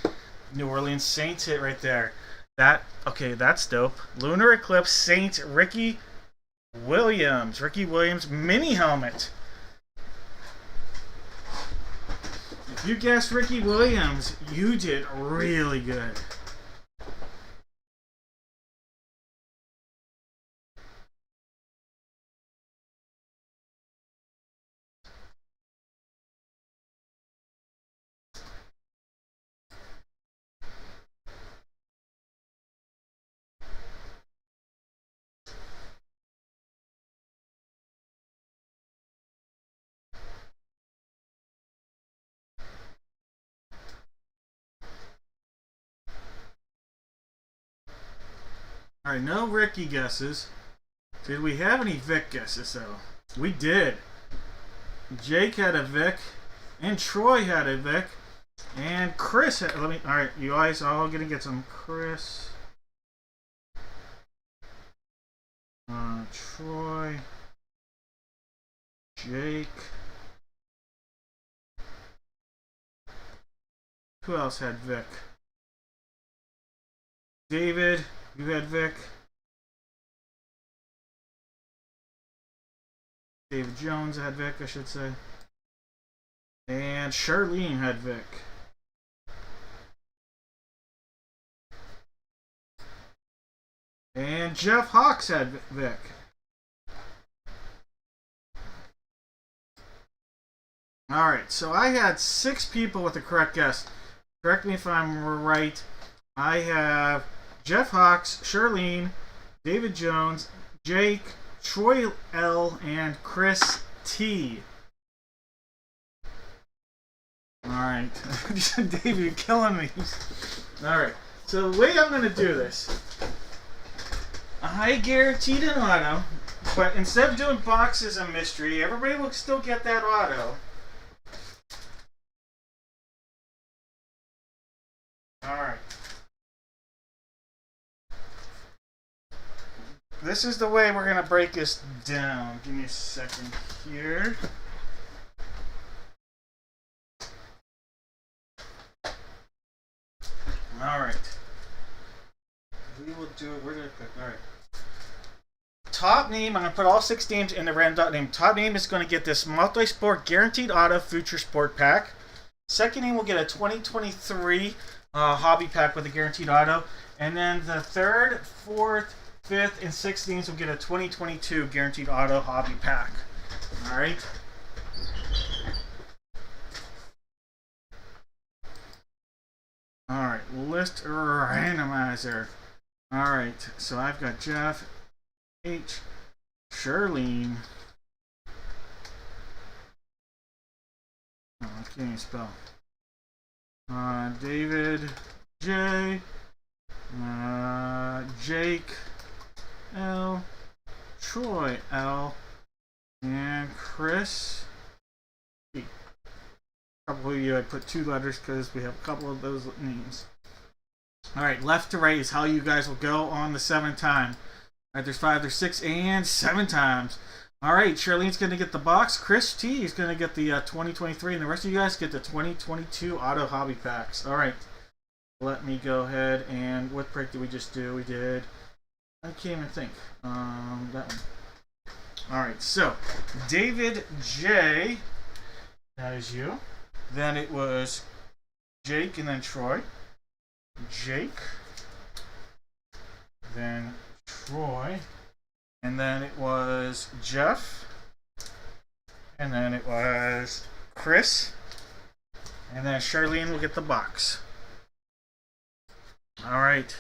New Orleans Saints hit right there. That's dope. Lunar Eclipse Saints Ricky Williams. Ricky Williams mini helmet. If you guessed Ricky Williams, you did really good. Alright, no Ricky guesses. Did we have any Vic guesses, though? We did. Jake had a Vic, and Troy had a Vic, and Chris had... Alright, you guys are all gonna get some Chris. Troy. Jake. Who else had Vic? David. You had Vic. David Jones had Vic, I should say. And Charlene had Vic. And Jeff Hawks had Vic. Alright, so I had 6 people with the correct guess. Correct me if I'm right. I have Jeff Hawks, Charlene, David Jones, Jake, Troy L, and Chris T. Alright. Dave, you're killing me. Alright. So the way I'm going to do this, I guaranteed an auto, but instead of doing boxes and mystery, everybody will still get that auto. Alright. This is the way we're going to break this down. Give me a second here. Alright. We will do it. Where did I put? Alright. Top name, I'm going to put all 6 names in the random name. Top name is going to get this multi-sport guaranteed auto future sport pack. Second name will get a 2023 hobby pack with a guaranteed auto. And then the third, fourth, 5th, and 6th names will get a 2022 guaranteed auto hobby pack. Alright. Alright, list randomizer. Alright, so I've got Jeff, H, Charlene. Oh, I can't even spell. David, J, Jake, L, Troy L, and Chris B. A couple of you I put 2 letters because we have a couple of those names. Alright, left to right is how you guys will go on the 7th time. Alright, there's 5, there's 6, and 7 times. Alright, Charlene's going to get the box. Chris T is going to get the 2023, and the rest of you guys get the 2022 Auto Hobby Packs. Alright, let me go ahead and... What break did we just do? We did... I can't even think. That one. Alright, so, David J. That is you. Then it was Jake and then Troy. Jake. Then Troy. And then it was Jeff. And then it was Chris. And then Charlene will get the box. Alright.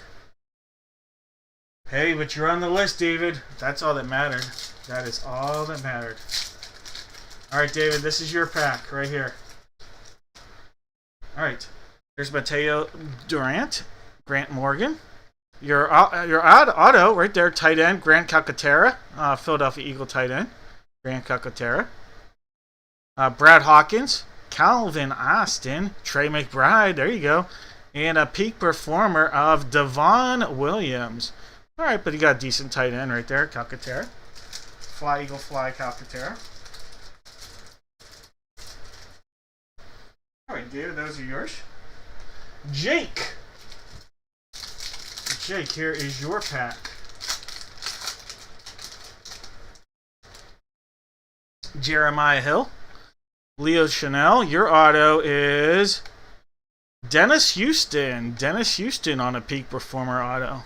Hey, but you're on the list, David. That's all that mattered. That is all that mattered. Alright, David, this is your pack right here. Alright. There's Mateo Durant, Grant Morgan. Your odd auto right there, tight end, Grant Calcaterra, Philadelphia Eagle tight end, Grant Calcaterra. Brad Hawkins, Calvin Austin, Trey McBride, there you go. And a peak performer of Devon Williams. Alright, but he got a decent tight end right there, Calcaterra. Fly, Eagle, fly, Calcaterra. Alright, David, those are yours. Jake. Jake, here is your pack. Jeremiah Hill. Leo Chanel. Your auto is Dennis Houston. Dennis Houston on a peak performer auto.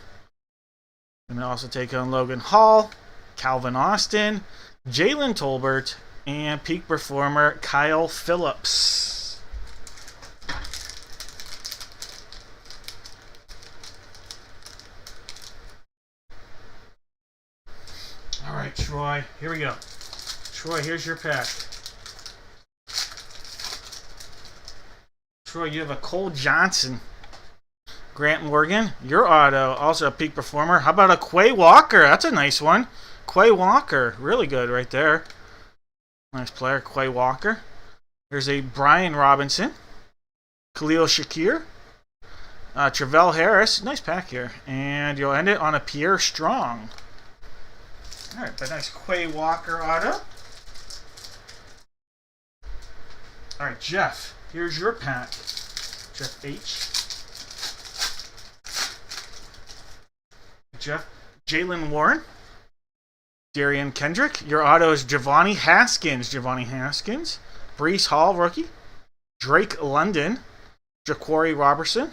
And then also take on Logan Hall, Calvin Austin, Jalen Tolbert, and peak performer Kyle Phillips. Alright, Troy, here we go. Troy, here's your pack. Troy, you have a Cole Johnson. Grant Morgan, your auto, also a peak performer. How about a Quay Walker? That's a nice one. Quay Walker, really good right there. Nice player, Quay Walker. There's a Brian Robinson. Khalil Shakir. Travell Harris, nice pack here. And you'll end it on a Pierre Strong. Alright, but nice Quay Walker auto. Alright, Jeff, here's your pack. Jeff H. Jeff. Jalen Warren. Darian Kendrick. Your auto is Giovanni Haskins. Giovanni Haskins. Breece Hall, rookie. Drake London. Jaquari Robertson.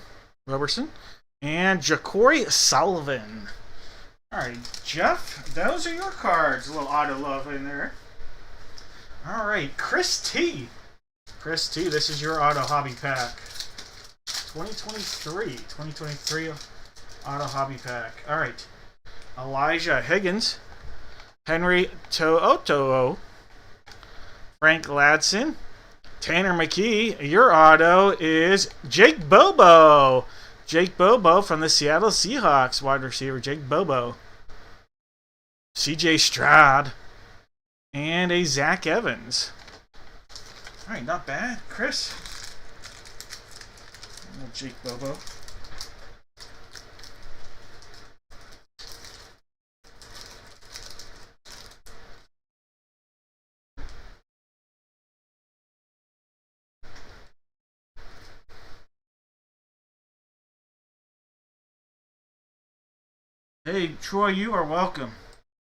And Jaquari Sullivan. Alright, Jeff, those are your cards. A little auto love in there. Alright, Chris T. Chris T, this is your auto hobby pack. 2023 auto hobby pack. Alright. Elijah Higgins. Henry To'o. Frank Ladson. Tanner McKee. Your auto is Jake Bobo. Jake Bobo from the Seattle Seahawks, wide receiver Jake Bobo. CJ Stroud. And a Zach Evans. Alright, not bad. Chris. Jake Bobo. Hey, Troy, you are welcome.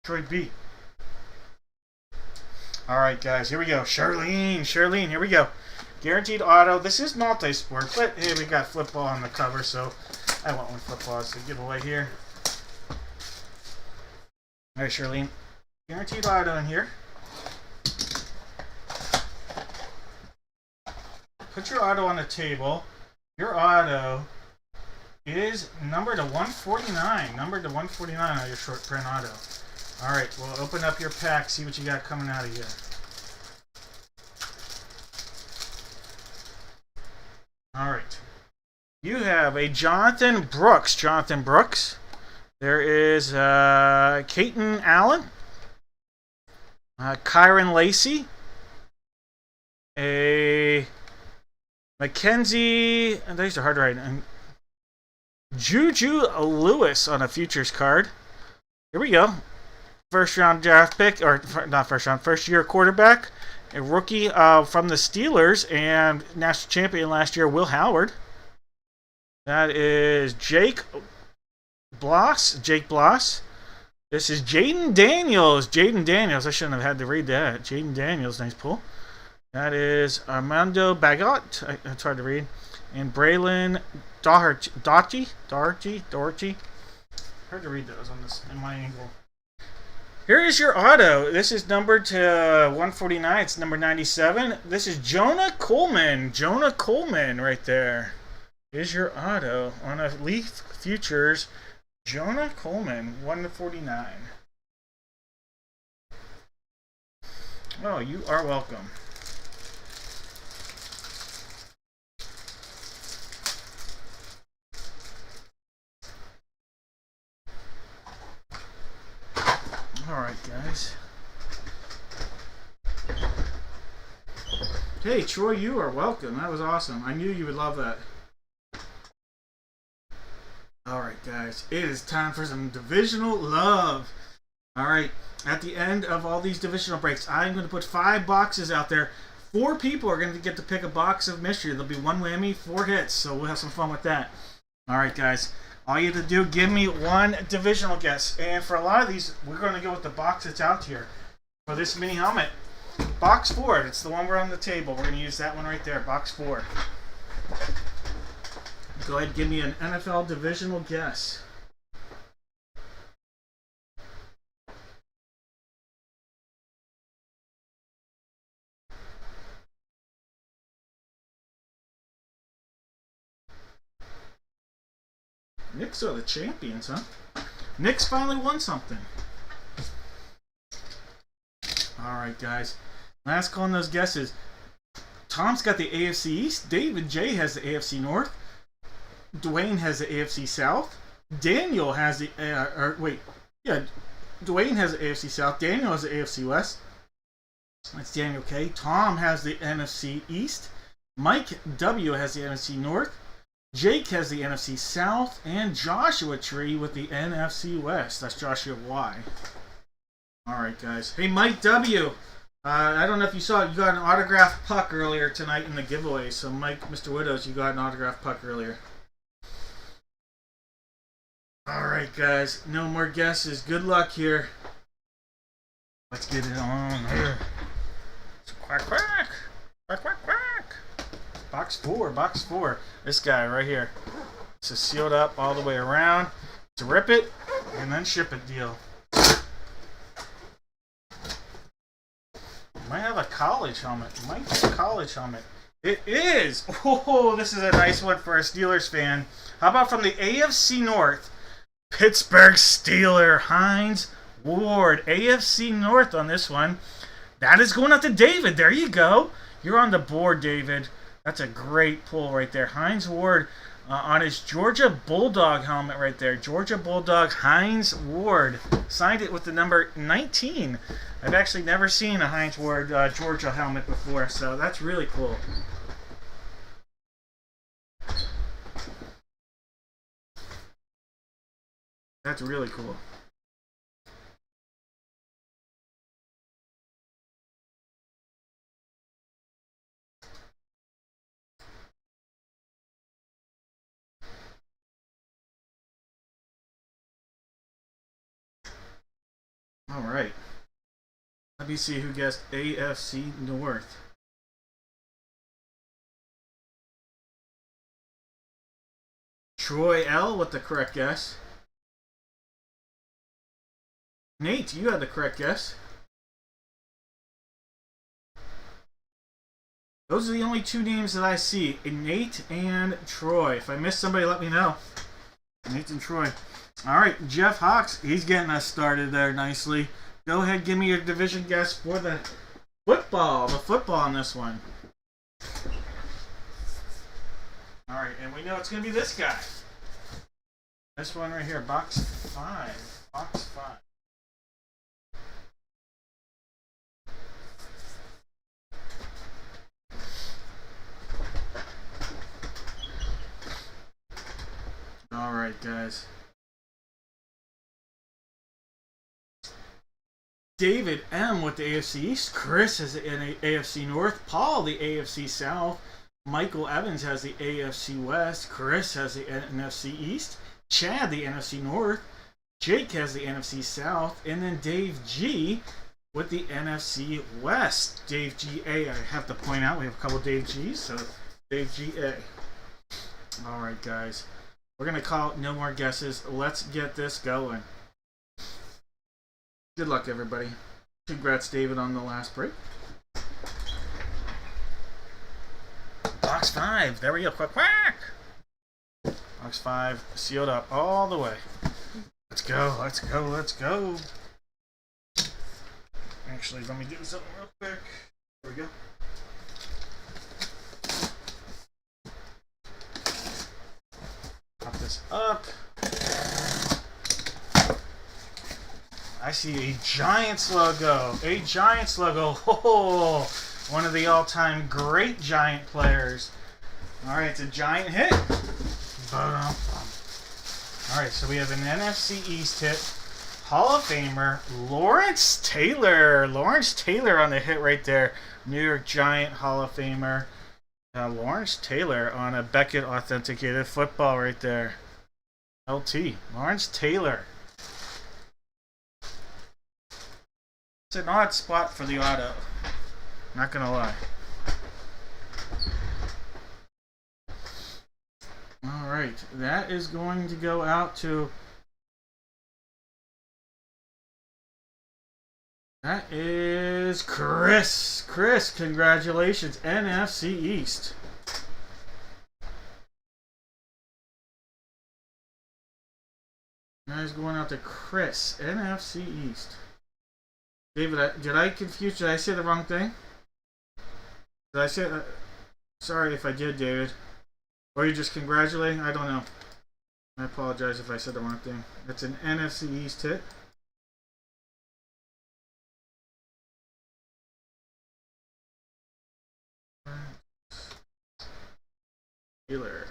Troy B. Alright, guys, here we go. Charlene, here we go. Guaranteed auto. This is multi-sport, but hey, we got football on the cover, so I want one football as a giveaway here. Alright, Charlene. Guaranteed auto in here. Put your auto on the table. Your auto is numbered to 149. Numbered to 149 on your short print auto. Alright, we'll open up your pack, see what you got coming out of here. Alright. You have a Jonathan Brooks. There is Caton Allen. Kyron Lacey. A Mackenzie, and these are hard to write. And Juju Lewis on a futures card. Here we go. First round draft pick, or not first round, first year quarterback. A rookie from the Steelers and national champion last year, Will Howard. That is Jake Bloss. This is Jaden Daniels. I shouldn't have had to read that. Jaden Daniels, nice pull. That is Armando Bagot. That's hard to read. And Braylon Doherty. Hard to read those on this in my angle. Here is your auto. This is numbered to 149. It's number 97. This is Jonah Coleman. Jonah Coleman right there. Here's your auto on a Leaf Futures. Jonah Coleman, 149. Oh, you are welcome. Alright, guys. Hey, Troy, you are welcome. That was awesome. I knew you would love that. Alright, guys. It is time for some divisional love. Alright, at the end of all these divisional breaks, I'm going to put 5 boxes out there. 4 people are going to get to pick a box of mystery. There'll be 1 whammy, 4 hits, so we'll have some fun with that. Alright, guys. All you have to do, give me 1 divisional guess. And for a lot of these, we're going to go with the box that's out here. For this mini helmet, box 4. It's the one we're on the table. We're going to use that one right there, box 4. Go ahead and give me an NFL divisional guess. Knicks are the champions, huh? Knicks finally won something. Alright, guys. Last call on those guesses. Tom's got the AFC East. David J has the AFC North. Dwayne has the AFC South. Daniel has the... Dwayne has the AFC South. Daniel has the AFC West. That's Daniel K. Tom has the NFC East. Mike W has the NFC North. Jake has the NFC South, and Joshua Tree with the NFC West. That's Joshua Y. Alright, guys. Hey, Mike W. I don't know if you saw it. You got an autographed puck earlier tonight in the giveaway. So, Mike, Mr. Widows, you got an autographed puck earlier. Alright, guys. No more guesses. Good luck here. Let's get it on here. Quack, quack. Quack, quack, quack. Box 4. This guy right here. It's a sealed up all the way around. To rip it and then ship it deal. Might have a college helmet. It is! Oh, this is a nice one for a Steelers fan. How about from the AFC North? Pittsburgh Steeler Hines Ward. AFC North on this one. That is going out to David. There you go. You're on the board, David. That's a great pull right there. Hines Ward on his Georgia Bulldog helmet right there. Georgia Bulldog Hines Ward. Signed it with the number 19. I've actually never seen a Hines Ward Georgia helmet before, so that's really cool. That's really cool. All right. Let me see who guessed AFC North. Troy L with the correct guess. Nate, you had the correct guess. Those are the only 2 names that I see. Nate and Troy. If I missed somebody, let me know. Nate and Troy. Alright, Jeff Hawks, he's getting us started there nicely. Go ahead, give me your division guess for the football on this one. Alright, and we know it's going to be this guy. This one right here, box 5. Box 5. guys. David M with the AFC East. Chris has the AFC North. Paul, the AFC South. Michael Evans has the AFC West. Chris has the NFC East. Chad, the NFC North. Jake has the NFC South. And then Dave G with the NFC West. Dave G.A. I have to point out we have a couple Dave G's. So Dave G.A. Alright, guys. We're going to call it no more guesses. Let's get this going. Good luck, everybody. Congrats, David, on the last break. Box 5. There we go. Quack, quack. Box 5 sealed up all the way. Let's go. Let's go. Let's go. Actually, let me do something real quick. There we go. Pop this up. I see a Giants logo. A Giants logo. Oh, one of the all-time great Giant players. All right, it's a Giant hit. All right, so we have an NFC East hit. Hall of Famer Lawrence Taylor. Lawrence Taylor on the hit right there. New York Giant Hall of Famer. Lawrence Taylor on a Beckett authenticated football right there. LT. Lawrence Taylor. It's an odd spot for the auto. Not gonna lie. Alright, that is going to go out to... That is Chris. Chris, congratulations. NFC East. That is going out to Chris. NFC East. David, did I confuse? Did I say the wrong thing? Did I say... sorry if I did, David. Or are you just congratulating? I don't know. I apologize if I said the wrong thing. It's an NFC East hit. Taylor.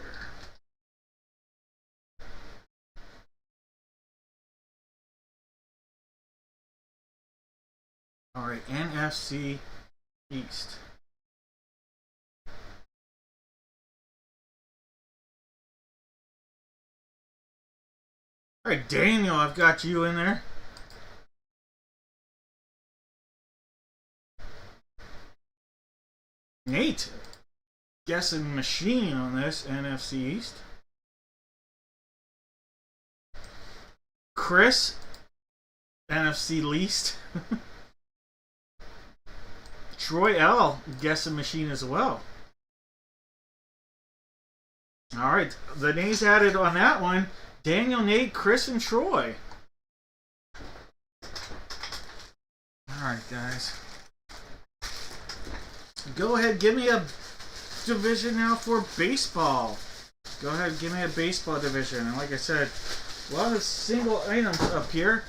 Alright, NFC East. Alright, Daniel, I've got you in there. Nate, guessing machine on this NFC East. Chris, NFC least. Troy L, guessing machine as well. Alright, the names added on that one. Daniel, Nate, Chris, and Troy. Alright, guys. Go ahead, give me a division now for baseball. Go ahead, give me a baseball division. And like I said, a lot of single items up here.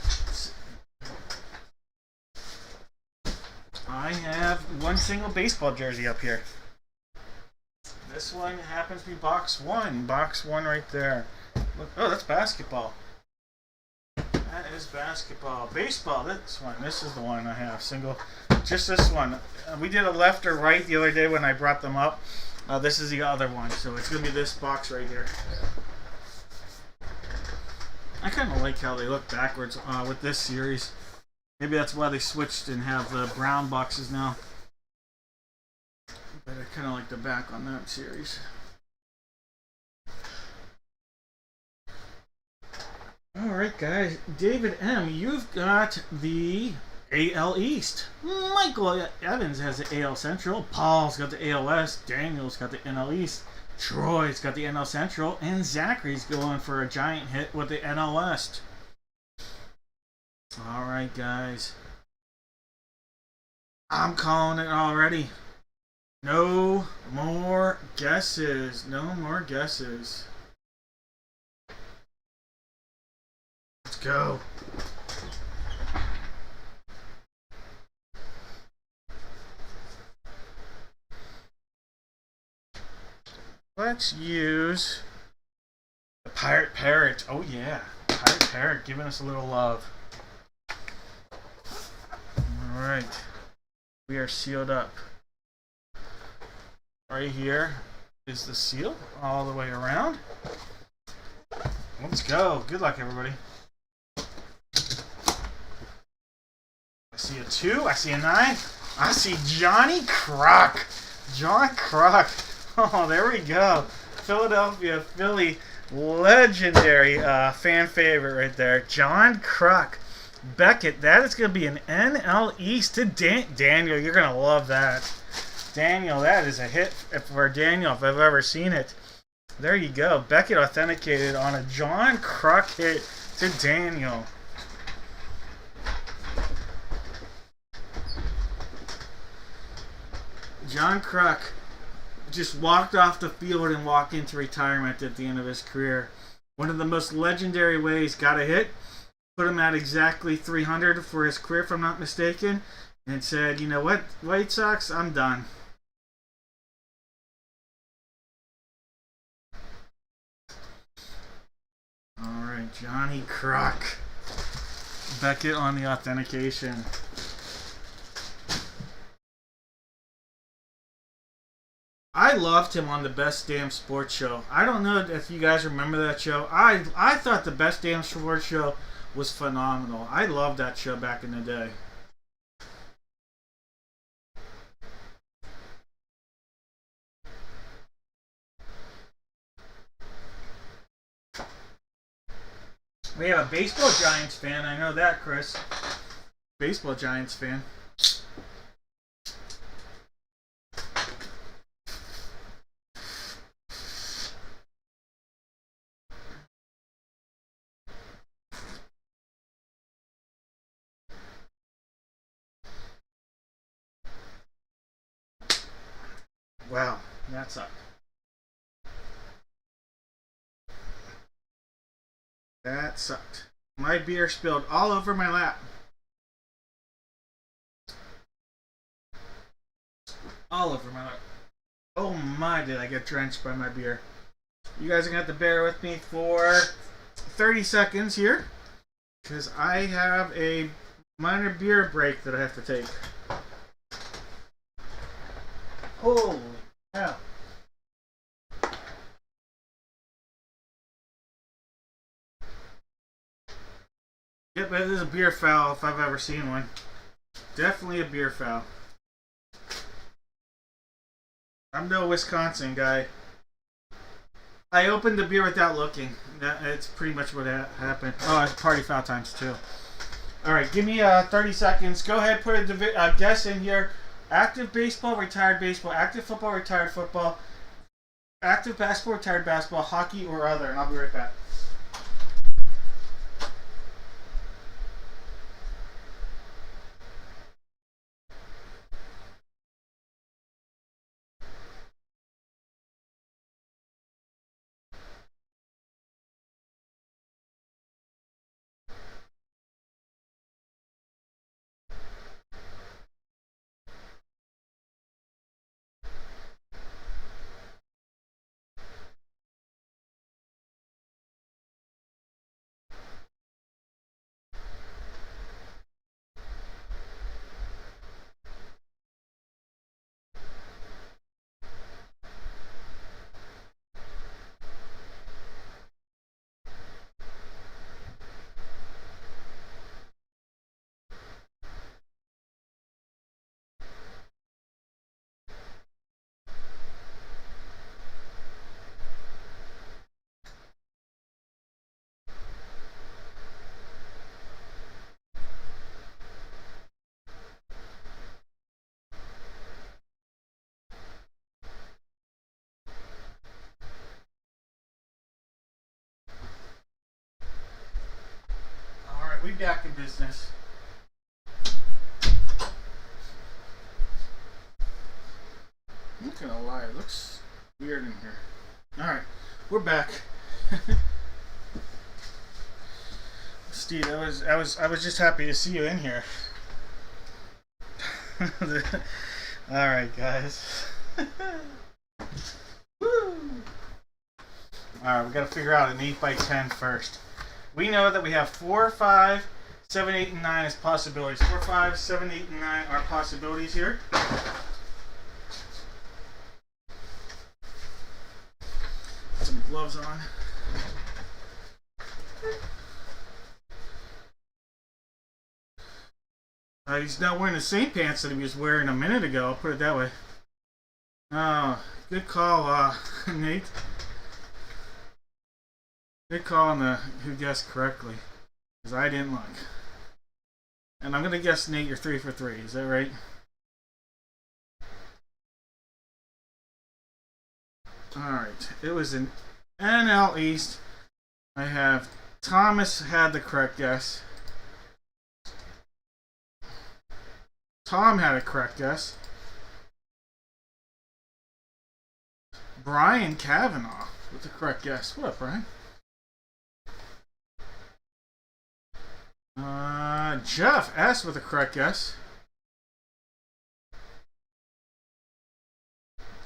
I have one single baseball jersey up here. This one happens to be box 1. Box 1 right there. Look, oh, that's basketball. That is basketball. Baseball, this one. This is the one I have. Single. Just this one. We did a left or right the other day when I brought them up. This is the other one. So it's going to be this box right here. I kind of like how they look backwards with this series. Maybe that's why they switched and have the brown boxes now. But I kind of like the back on that series. Alright, guys. David M., you've got the AL East. Michael Evans has the AL Central. Paul's got the AL West. Daniel's got the NL East. Troy's got the NL Central. And Zachary's going for a giant hit with the NL West. Alright, guys. I'm calling it already. No more guesses. No more guesses. Let's go. Let's use the Pirate Parrot. Oh yeah. Pirate Parrot giving us a little love. Alright. We are sealed up. Right here is the seal all the way around. Let's go. Good luck, everybody. I see a 2. I see a 9. I see Johnny Croc. John Croc. Oh, there we go. Philadelphia Philly legendary fan favorite right there. John Croc. Beckett. That is going to be an NL East to Daniel. You're going to love that. Daniel, that is a hit for Daniel if I've ever seen it. There you go. Beckett authenticated on a John Croc hit to Daniel. John Croc just walked off the field and walked into retirement at the end of his career. One of the most legendary ways. Got a hit, put him at exactly 300 for his career, if I'm not mistaken, and said, you know what, White Sox, I'm done. Alright, Johnny Croc. Beckett on the authentication. I loved him on the Best Damn Sports Show. I don't know if you guys remember that show. I thought the Best Damn Sports Show was phenomenal. I loved that show back in the day. We have a baseball Giants fan. I know that, Chris. Baseball Giants fan. Wow, that sucked. That sucked. My beer spilled all over my lap. All over my lap. Oh my, did I get drenched by my beer. You guys are going to have to bear with me for 30 seconds here, because I have a minor beer break that I have to take. Holy cow. Yep, it is a beer foul if I've ever seen one. Definitely a beer foul. I'm no Wisconsin guy. I opened the beer without looking. That's pretty much what happened. Oh, it's party foul times too. Alright, give me 30 seconds. Go ahead, put a guess in here. Active baseball, retired baseball. Active football, retired football. Active basketball, retired basketball. Hockey or other. And I'll be right back. We back in business. I'm not gonna lie, it looks weird in here. Alright, we're back. Steve, I was just happy to see you in here. Alright, guys. Woo! Alright, we got to figure out an 8 by 10 first. We know that we have 4, 5, 7, 8, and 9 as possibilities. 4, 5, 7, 8, and 9 are possibilities here. Put some gloves on. He's not wearing the same pants that he was wearing a minute ago, I'll put it that way. Oh, good call, Nate. Good call on the who guessed correctly, because I didn't look. And I'm gonna guess, Nate, you're 3 for 3. Is that right? All right. It was an NL East. I have Thomas had the correct guess. Tom had a correct guess. Brian Kavanaugh with the correct guess. What up, Brian? Jeff S with the correct guess.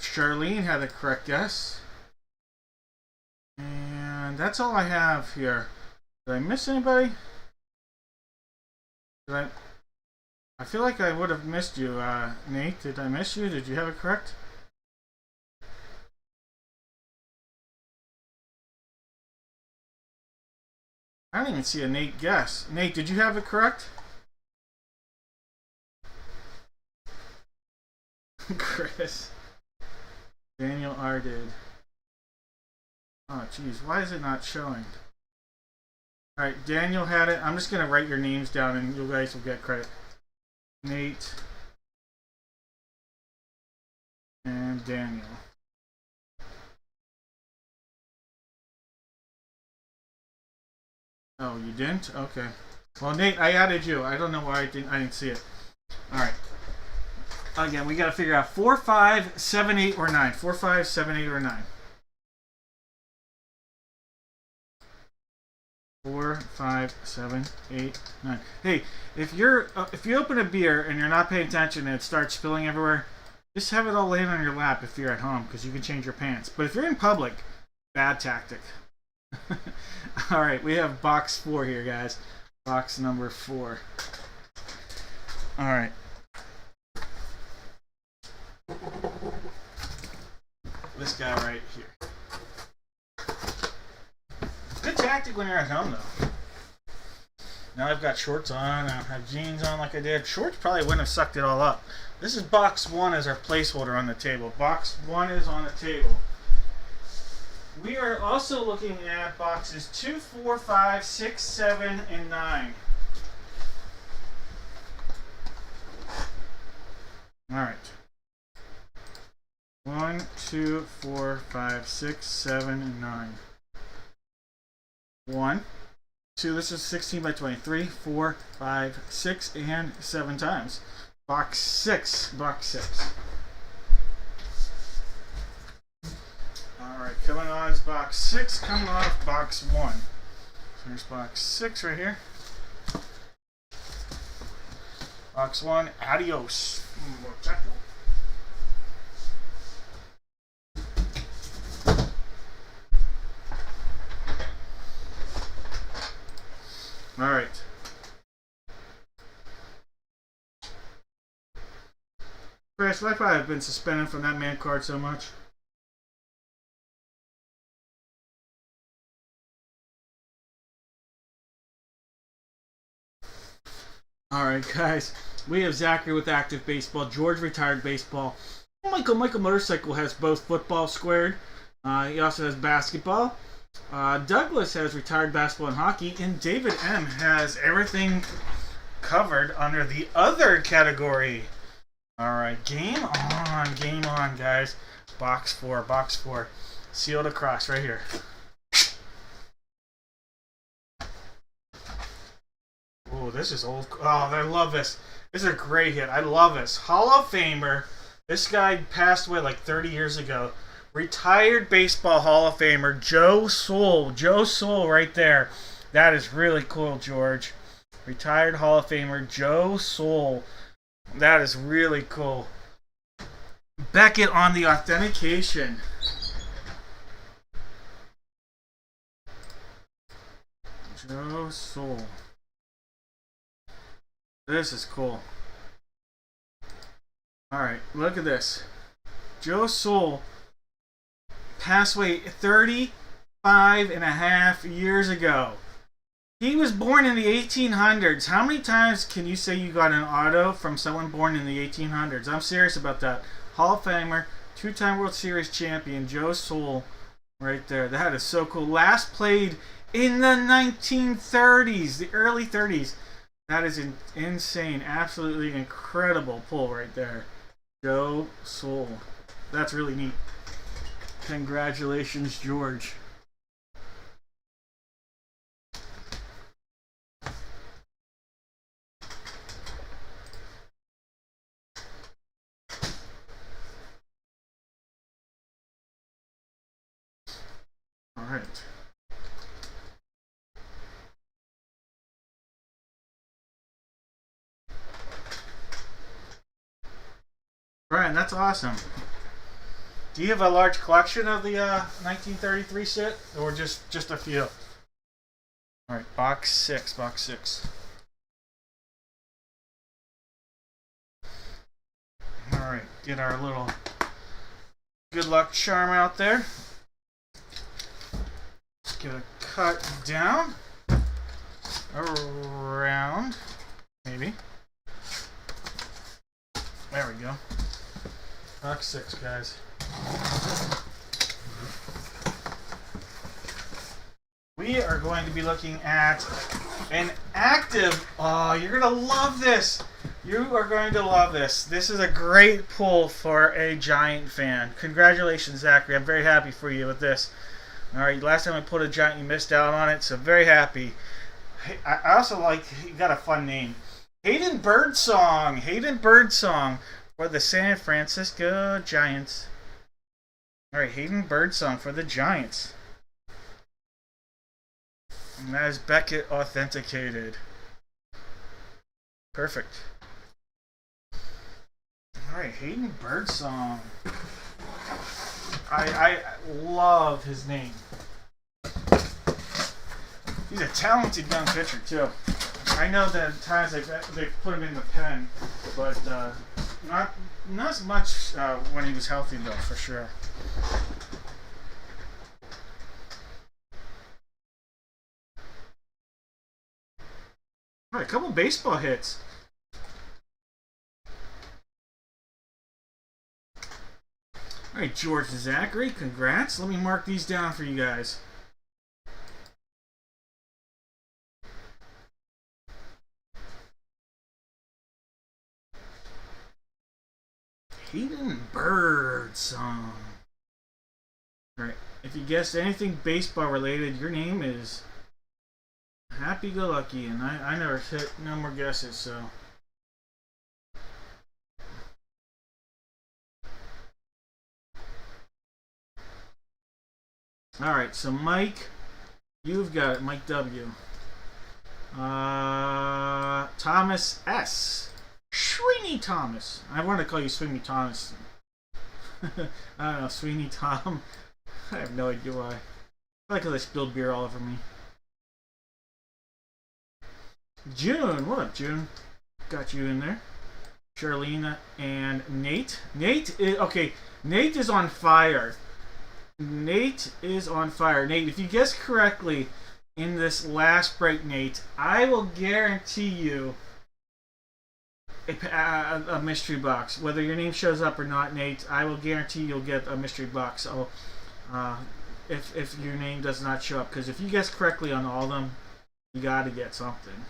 Charlene had the correct guess. And that's all I have here. Did I miss anybody? I feel like I would have missed you, Nate. Did I miss you? Did you have it correct? I don't even see a Nate guess. Nate, did you have it correct? Chris. Daniel R. did. Oh, jeez. Why is it not showing? Alright, Daniel had it. I'm just going to write your names down and you guys will get credit. Nate. And Daniel. Oh, you didn't? Okay. Well, Nate, I added you. I don't know why I didn't see it. Alright. Again, we got to figure out 4, 5, 7, 8, or 9. 4, 5, 7, 8, or 9. 4, 5, 7, 8, 9. Hey, if you open a beer and you're not paying attention and it starts spilling everywhere, just have it all laying on your lap if you're at home, because you can change your pants. But if you're in public, bad tactic. Alright, we have box 4 here, guys. Box number 4. Alright. This guy right here. Good tactic when you're at home, though. Now I've got shorts on, I have jeans on like I did. Shorts probably wouldn't have sucked it all up. This is box 1 as our placeholder on the table. Box 1 is on the table. We are also looking at boxes 2, 4, 5, 6, 7, and 9. Alright. 1, 2, 4, 5, 6, 7, and 9. 1, 2, this is 16 by 20. 3, 4, 5, 6, and 7 times. Box 6. Box 6. Alright, coming on is box 6, coming off box 1. So here's box 6 right here. Box 1, adios. Alright. Chris, why have been suspended from that man card so much? Alright, guys. We have Zachary with active baseball. George retired baseball. Michael Motorcycle has both football squared. He also has basketball. Douglas has retired basketball and hockey. And David M has everything covered under the other category. Alright, game on, guys. Box 4, box 4. Sealed across right here. Oh, this is old. Oh, I love this. This is a great hit. I love this. Hall of Famer. This guy passed away like 30 years ago. Retired baseball Hall of Famer Joe Soule. Joe Soule right there. That is really cool, George. Retired Hall of Famer Joe Soule. That is really cool. Beckett on the authentication. Joe Soul. This is cool. Alright, look at this. Joe Soul passed away 35 and a half years ago. He was born in the 1800s. How many times can you say you got an auto from someone born in the 1800s? I'm serious about that. Hall of Famer, two-time World Series champion, Joe Soul, right there. That is so cool. Last played in the 1930s, the early 30s. That is insane. Absolutely incredible pull right there. Joe Soul. That's really neat. Congratulations, George. All right. Brian, that's awesome. Do you have a large collection of the 1933 set, or just a few? All right, box 6, box 6. All right, get our little good luck charm out there. Let's get a cut down, around, maybe. There we go. Box 6, guys. We are going to be looking at an active. Oh, you're going to love this. You are going to love this. This is a great pull for a Giant fan. Congratulations, Zachary. I'm very happy for you with this. All right, last time I pulled a Giant, you missed out on it, so very happy. I also like, you got a fun name. Hayden Birdsong. Hayden Birdsong for the San Francisco Giants. All right, Hayden Birdsong for the Giants. And that is Beckett authenticated. Perfect. All right, Hayden Birdsong. I love his name. He's a talented young pitcher too. I know that at times they put him in the pen, but not as much when he was healthy though, for sure. All right, a couple baseball hits. All right, George and Zachary, congrats. Let me mark these down for you guys. Hayden Birdsong. All right, if you guessed anything baseball related, your name is happy-go-lucky, and I never hit no more guesses, so. All right, so Mike, you've got it, Mike W. Thomas S. Sweeney Thomas. I want to call you Sweeney Thomas. I don't know, Sweeney Tom. I have no idea why. I like how they spilled beer all over me. June, what up, June? Got you in there. Charlene and Nate. Nate is on fire. Nate is on fire. Nate, if you guess correctly in this last break, Nate, I will guarantee you a mystery box. Whether your name shows up or not, Nate, I will guarantee you'll get a mystery box. So, if your name does not show up, because if you guess correctly on all of them, you got to get something.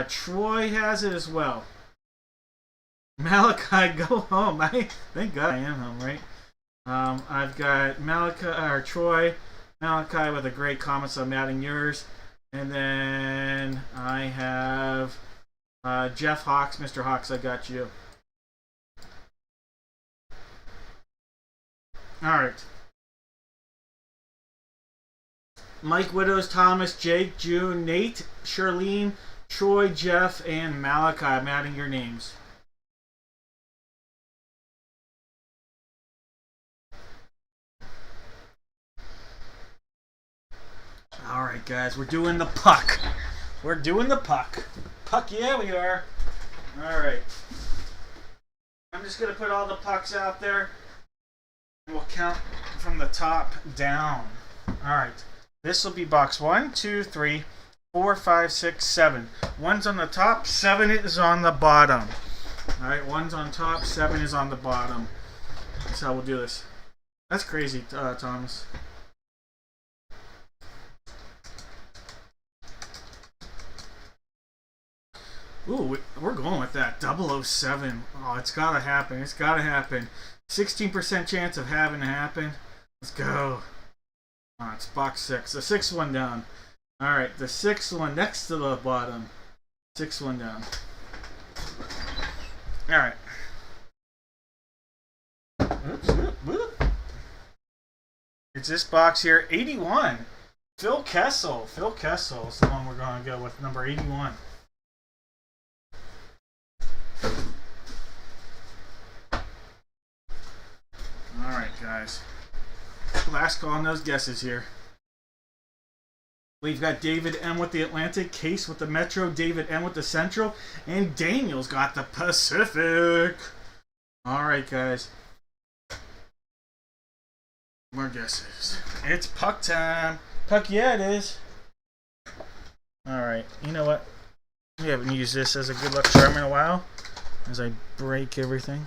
Troy has it as well. Malachi, go home. Thank God I am home, right? I've got Troy, Malachi with a great comment, so I'm adding yours. And then I have Jeff Hawks, Mr. Hawks, I got you. Alright. Mike, Widows, Thomas, Jake, June, Nate, Charlene, Troy, Jeff, and Malachi. I'm adding your names. guys, we're doing the puck. We're doing the puck. Puck, yeah, we are. All right. I'm just gonna put all the pucks out there. We'll count from the top down. All right. This will be box 1, 2, 3, 4, 5, 6, 7. 1's on the top, 7 is on the bottom. All right, 1's on top, 7 is on the bottom. That's how we'll do this. That's crazy, Thomas. Ooh, we're going with that 007. Oh, it's gotta happen. It's gotta happen. 16% chance of having to happen. Let's go. Oh, it's box 6. The 6th one down. All right, the 6th one next to the bottom. 6th one down. All right. It's this box here, 81. Phil Kessel. Phil Kessel is the one we're going to go with, number 81. Alright, guys. Last call on those guesses here. We've got David M with the Atlantic, Case with the Metro, David M with the Central, and Daniel's got the Pacific. Alright, guys. More guesses. It's puck time. Puck, yeah, it is. Alright, you know what? We haven't used this as a good luck charm in a while. As I break everything.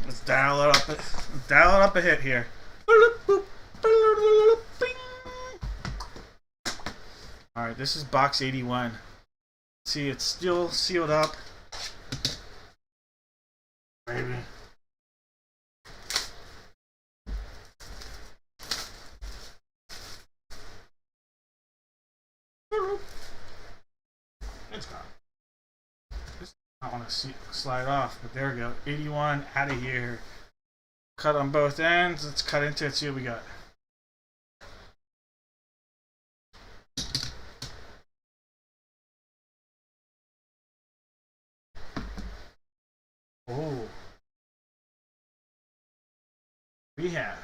Let's dial it up. Dial it up a hit here. Alright, this is box 81. See, it's still sealed up. Maybe. It's gone. I want to slide off, but there we go. 81 out of here. Cut on both ends. Let's cut into it. See what we got. Oh. We have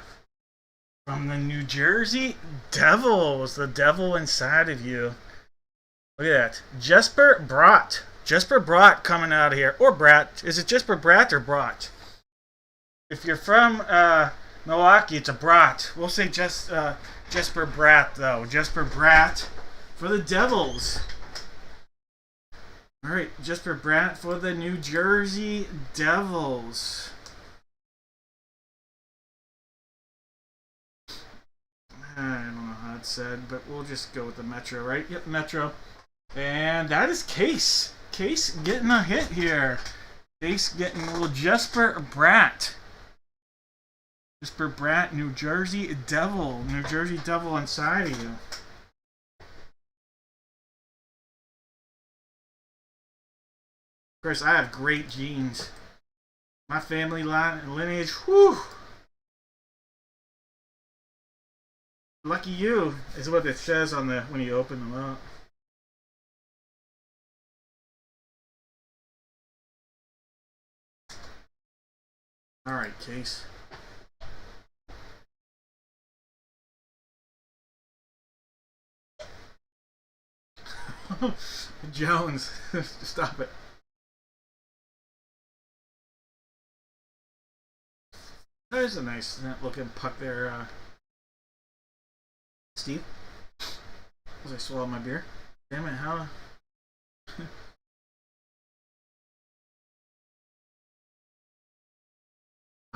from the New Jersey Devils, the devil inside of you. Look at that. Jesper Bratt. Jesper Bratt coming out of here. Or Bratt. Is it Jesper Bratt or Bratt? If you're from Milwaukee, it's a Bratt. We'll say Jesper Bratt, though. Jesper Bratt for the Devils. All right, Jesper Bratt for the New Jersey Devils. I don't know how it's said, but we'll just go with the Metro, right? Yep, Metro. And that is Case. Case getting a hit here. Case getting a little Jesper Bratt. Jesper Bratt, New Jersey Devil. New Jersey Devil inside of you. Of course, I have great genes. My family line and lineage, whew. Lucky you is what it says on the when you open them up. All right, Case. Jones, stop it. There's a nice looking puck there, Steve. As I swallow my beer. Damn it, how?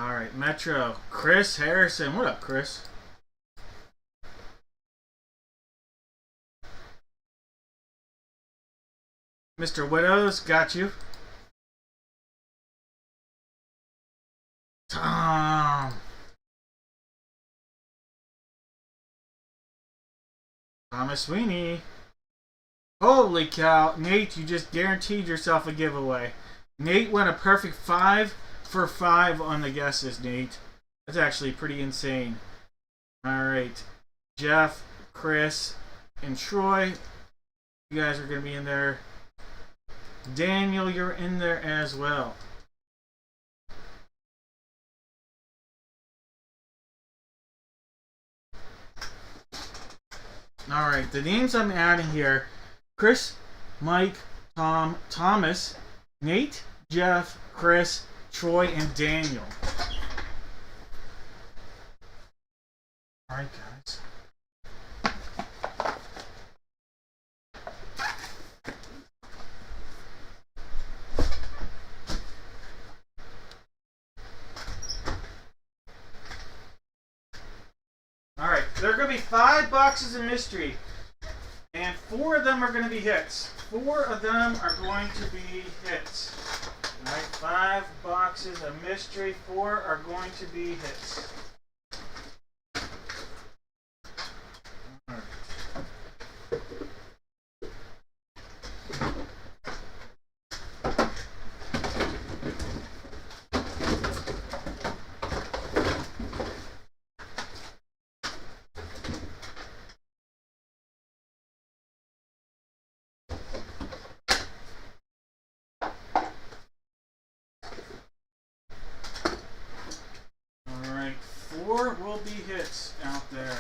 Alright, Metro. Chris Harrison. What up, Chris? Mr. Widows, got you. Tom. Thomas Sweeney. Holy cow. Nate, you just guaranteed yourself a giveaway. Nate went a perfect 5 for 5 on the guesses, Nate. That's actually pretty insane. Alright. Jeff, Chris, and Troy. You guys are going to be in there. Daniel, you're in there as well. Alright, the names I'm adding here: Chris, Mike, Tom, Thomas, Nate, Jeff, Chris, Troy, and Daniel. Alright, guys. Alright, there are going to be 5 boxes of mystery, and 4 of them are going to be hits. 4 of them are going to be hits. Alright, 5 boxes of mystery, 4 are going to be hits. Alright, 4 will be hits out there.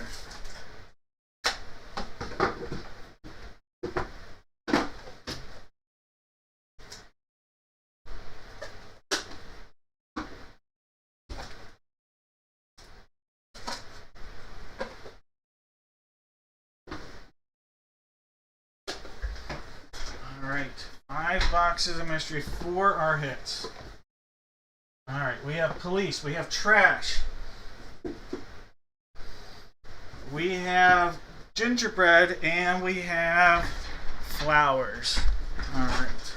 Alright, 5 boxes of mystery, 4 are hits. Alright, we have police, we have trash, we have gingerbread, and we have flowers. Alright.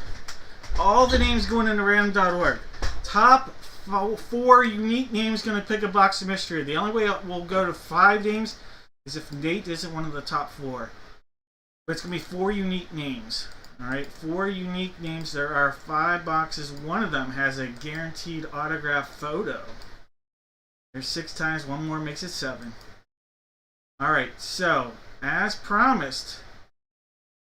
All the names going into random.org. Top 4 unique names going to pick a box of mystery. The only way we'll go to 5 names is if Nate isn't one of the top 4. But it's going to be 4 unique names. Alright, 4 unique names. There are 5 boxes. One of them has a guaranteed autograph photo. There's 6 times. 1 more makes it 7. Alright, so, as promised,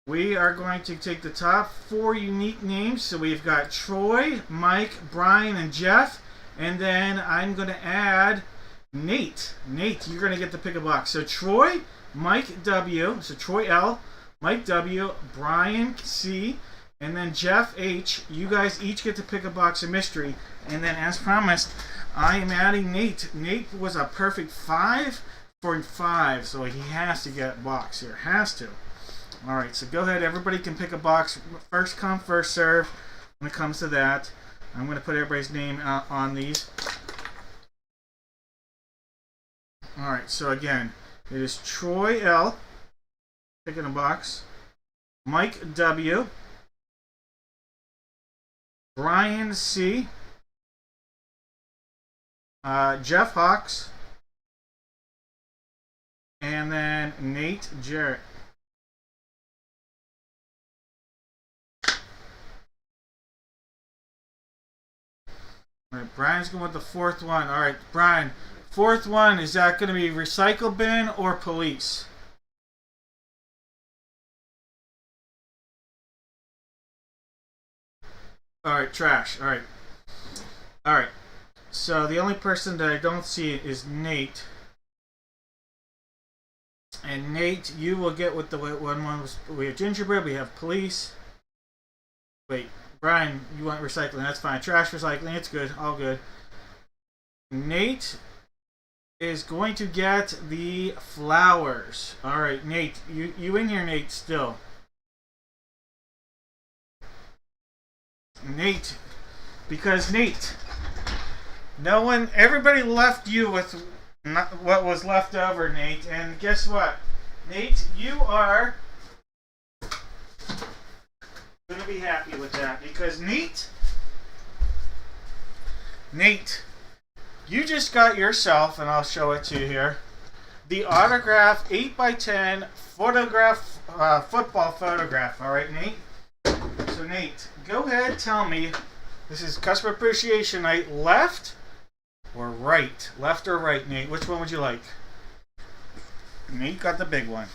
we are going to take the top 4 unique names. So we've got Troy, Mike, Brian, and Jeff. And then I'm going to add Nate. Nate, you're going to get to pick a box. So Troy, Mike W. So Troy L, Mike W, Brian C, and then Jeff H. You guys each get to pick a box of mystery. And then, as promised, I am adding Nate. Nate was a perfect 5 for 5, so he has to get a box here. Has to. Alright, so go ahead. Everybody can pick a box. First come, first serve when it comes to that. I'm going to put everybody's name on these. Alright, so again, it is Troy L. Picking a box. Mike W. Brian C. Jeff Hawks. And then Nate Jarrett. Alright, Brian's going with the 4th one. Alright, Brian, 4th one, is that going to be recycle bin or police? Alright, trash. Alright. Alright. So the only person that I don't see is Nate. And Nate, you will get with the one. We have gingerbread, we have police. Wait, Brian, you want recycling? That's fine. Trash, recycling, it's good. All good. Nate is going to get the flowers. Alright, Nate. You in here, Nate, still. Nate. Because Nate, everybody left you with what was left over, Nate. And guess what? Nate, you are going to be happy with that. Because Nate, you just got yourself, and I'll show it to you here, the autograph 8x10 photograph, football photograph. Alright, Nate? So Nate, go ahead, tell me, this is Customer Appreciation Night, left or right? Left or right, Nate? Which one would you like? Nate got the big one.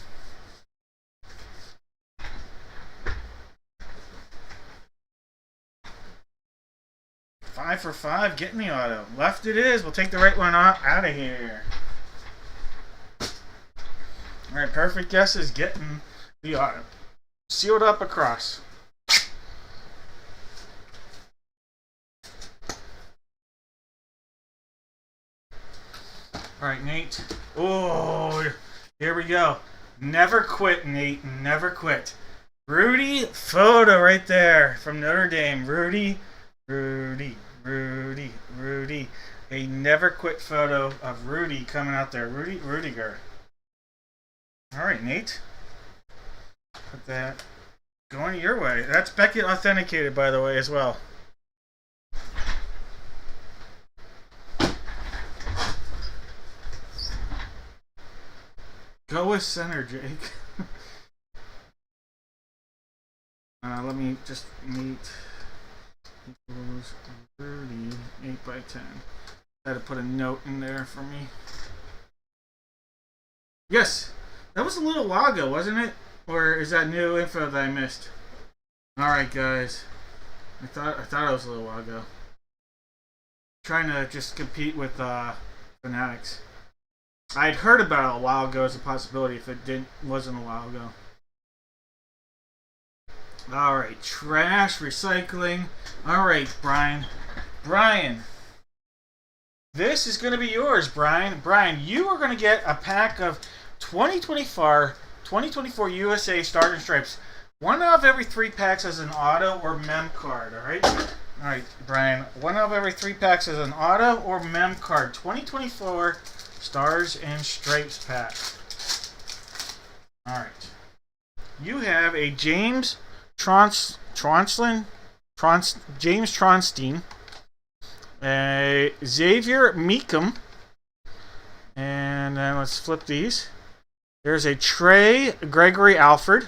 Five for 5, getting the auto. Left it is. We'll take the right one out of here. All right, perfect guess is getting the auto sealed up across. All right, Nate. Oh, here we go. Never quit, Nate. Never quit. Rudy photo right there from Notre Dame. Rudy. A never quit photo of Rudy coming out there. Rudiger. All right, Nate. Put that going your way. That's Beckett authenticated, by the way, as well. Go with center, Jake. Let me just meet equals 30, 8 by 10. I had to put a note in there for me. Yes, that was a little while ago, wasn't it? Or is that new info that I missed? All right, guys. I thought it was a little while ago. Trying to just compete with Fanatics. I'd heard about it a while ago as a possibility if it wasn't a while ago. All right, trash, recycling. All right, Brian. This is going to be yours, Brian. Brian, you are going to get a pack of 2024 USA Stars and Stripes. One of every 3 packs is an auto or mem card, all right? All right, Brian. One of every 3 packs is an auto or mem card. 2024 Stars and Stripes pack. All right. You have a James Tronstein, a Xavier Meekum, and then let's flip these. There's a Trey Gregory Alford,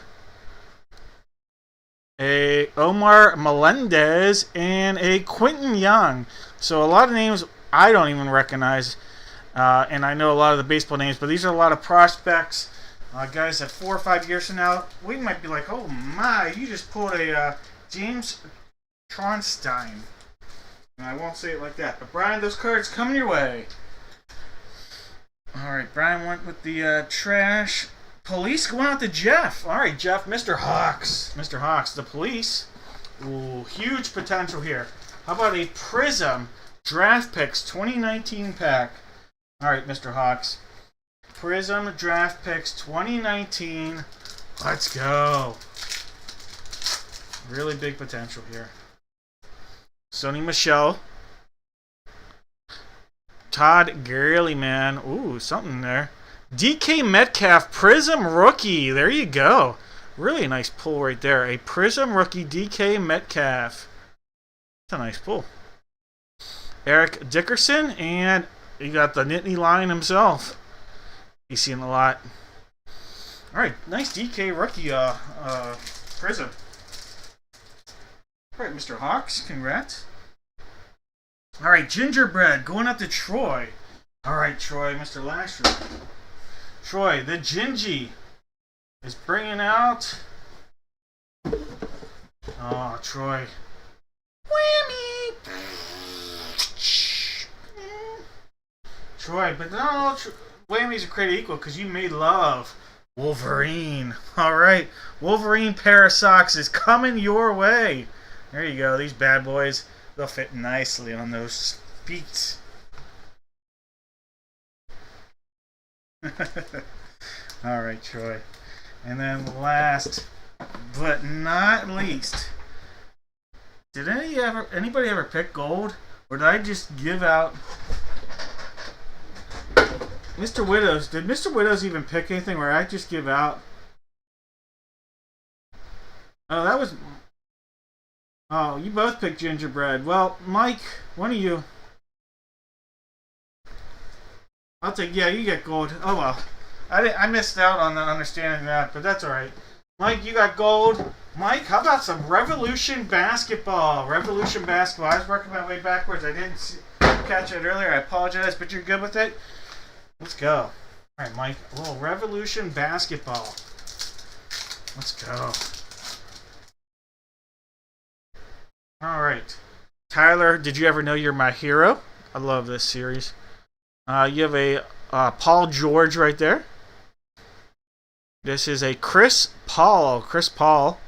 a Omar Melendez, and a Quentin Young. So a lot of names I don't even recognize, and I know a lot of the baseball names, but these are a lot of prospects. Guys that 4 or 5 years from now, we might be like, oh my, you just pulled a James Tronstein. And I won't say it like that. But Brian, those cards coming your way. Alright, Brian went with the trash. Police going out to Jeff. Alright, Jeff, Mr. Hawks. Mr. Hawks, the police. Ooh, huge potential here. How about a Prism Draft Picks 2019 pack? Alright, Mr. Hawks. Prism Draft Picks 2019. Let's go. Really big potential here. Sony Michelle. Todd Gurley, man. Ooh, something there. DK Metcalf Prism Rookie. There you go. Really nice pull right there. A Prism Rookie DK Metcalf. That's a nice pull. Eric Dickerson. And you got the Nittany Lion himself. He's seen a lot. Alright, nice DK rookie Prism. Alright, Mr. Hawks, congrats. Alright, Gingerbread going up to Troy. Alright, Troy, Mr. Lashley. Troy, the Gingy is bringing out. Oh, Troy. Whammy! Troy, but not all Whammies are created equal because you made love. Wolverine. Alright. Wolverine pair of socks is coming your way. There you go. These bad boys, they'll fit nicely on those feet. Alright, Troy. And then last but not least, did anybody ever pick gold? Or did I just give out Mr. Widows? Did Mr. Widows even pick anything where I just give out? Oh, that was... Oh, you both picked Gingerbread. Well, Mike, one of you... I'll take... Yeah, you get gold. Oh, well. I missed out on the understanding that, but that's alright. Mike, you got gold. Mike, how about some Revolution Basketball? Revolution Basketball. I was working my way backwards. I didn't catch it earlier. I apologize, but you're good with it? Let's go. Alright, Mike. A little Revolution Basketball. Let's go. Alright. Tyler, did you ever know you're my hero? I love this series. You have a Paul George right there. This is a Chris Paul. Chris Paul.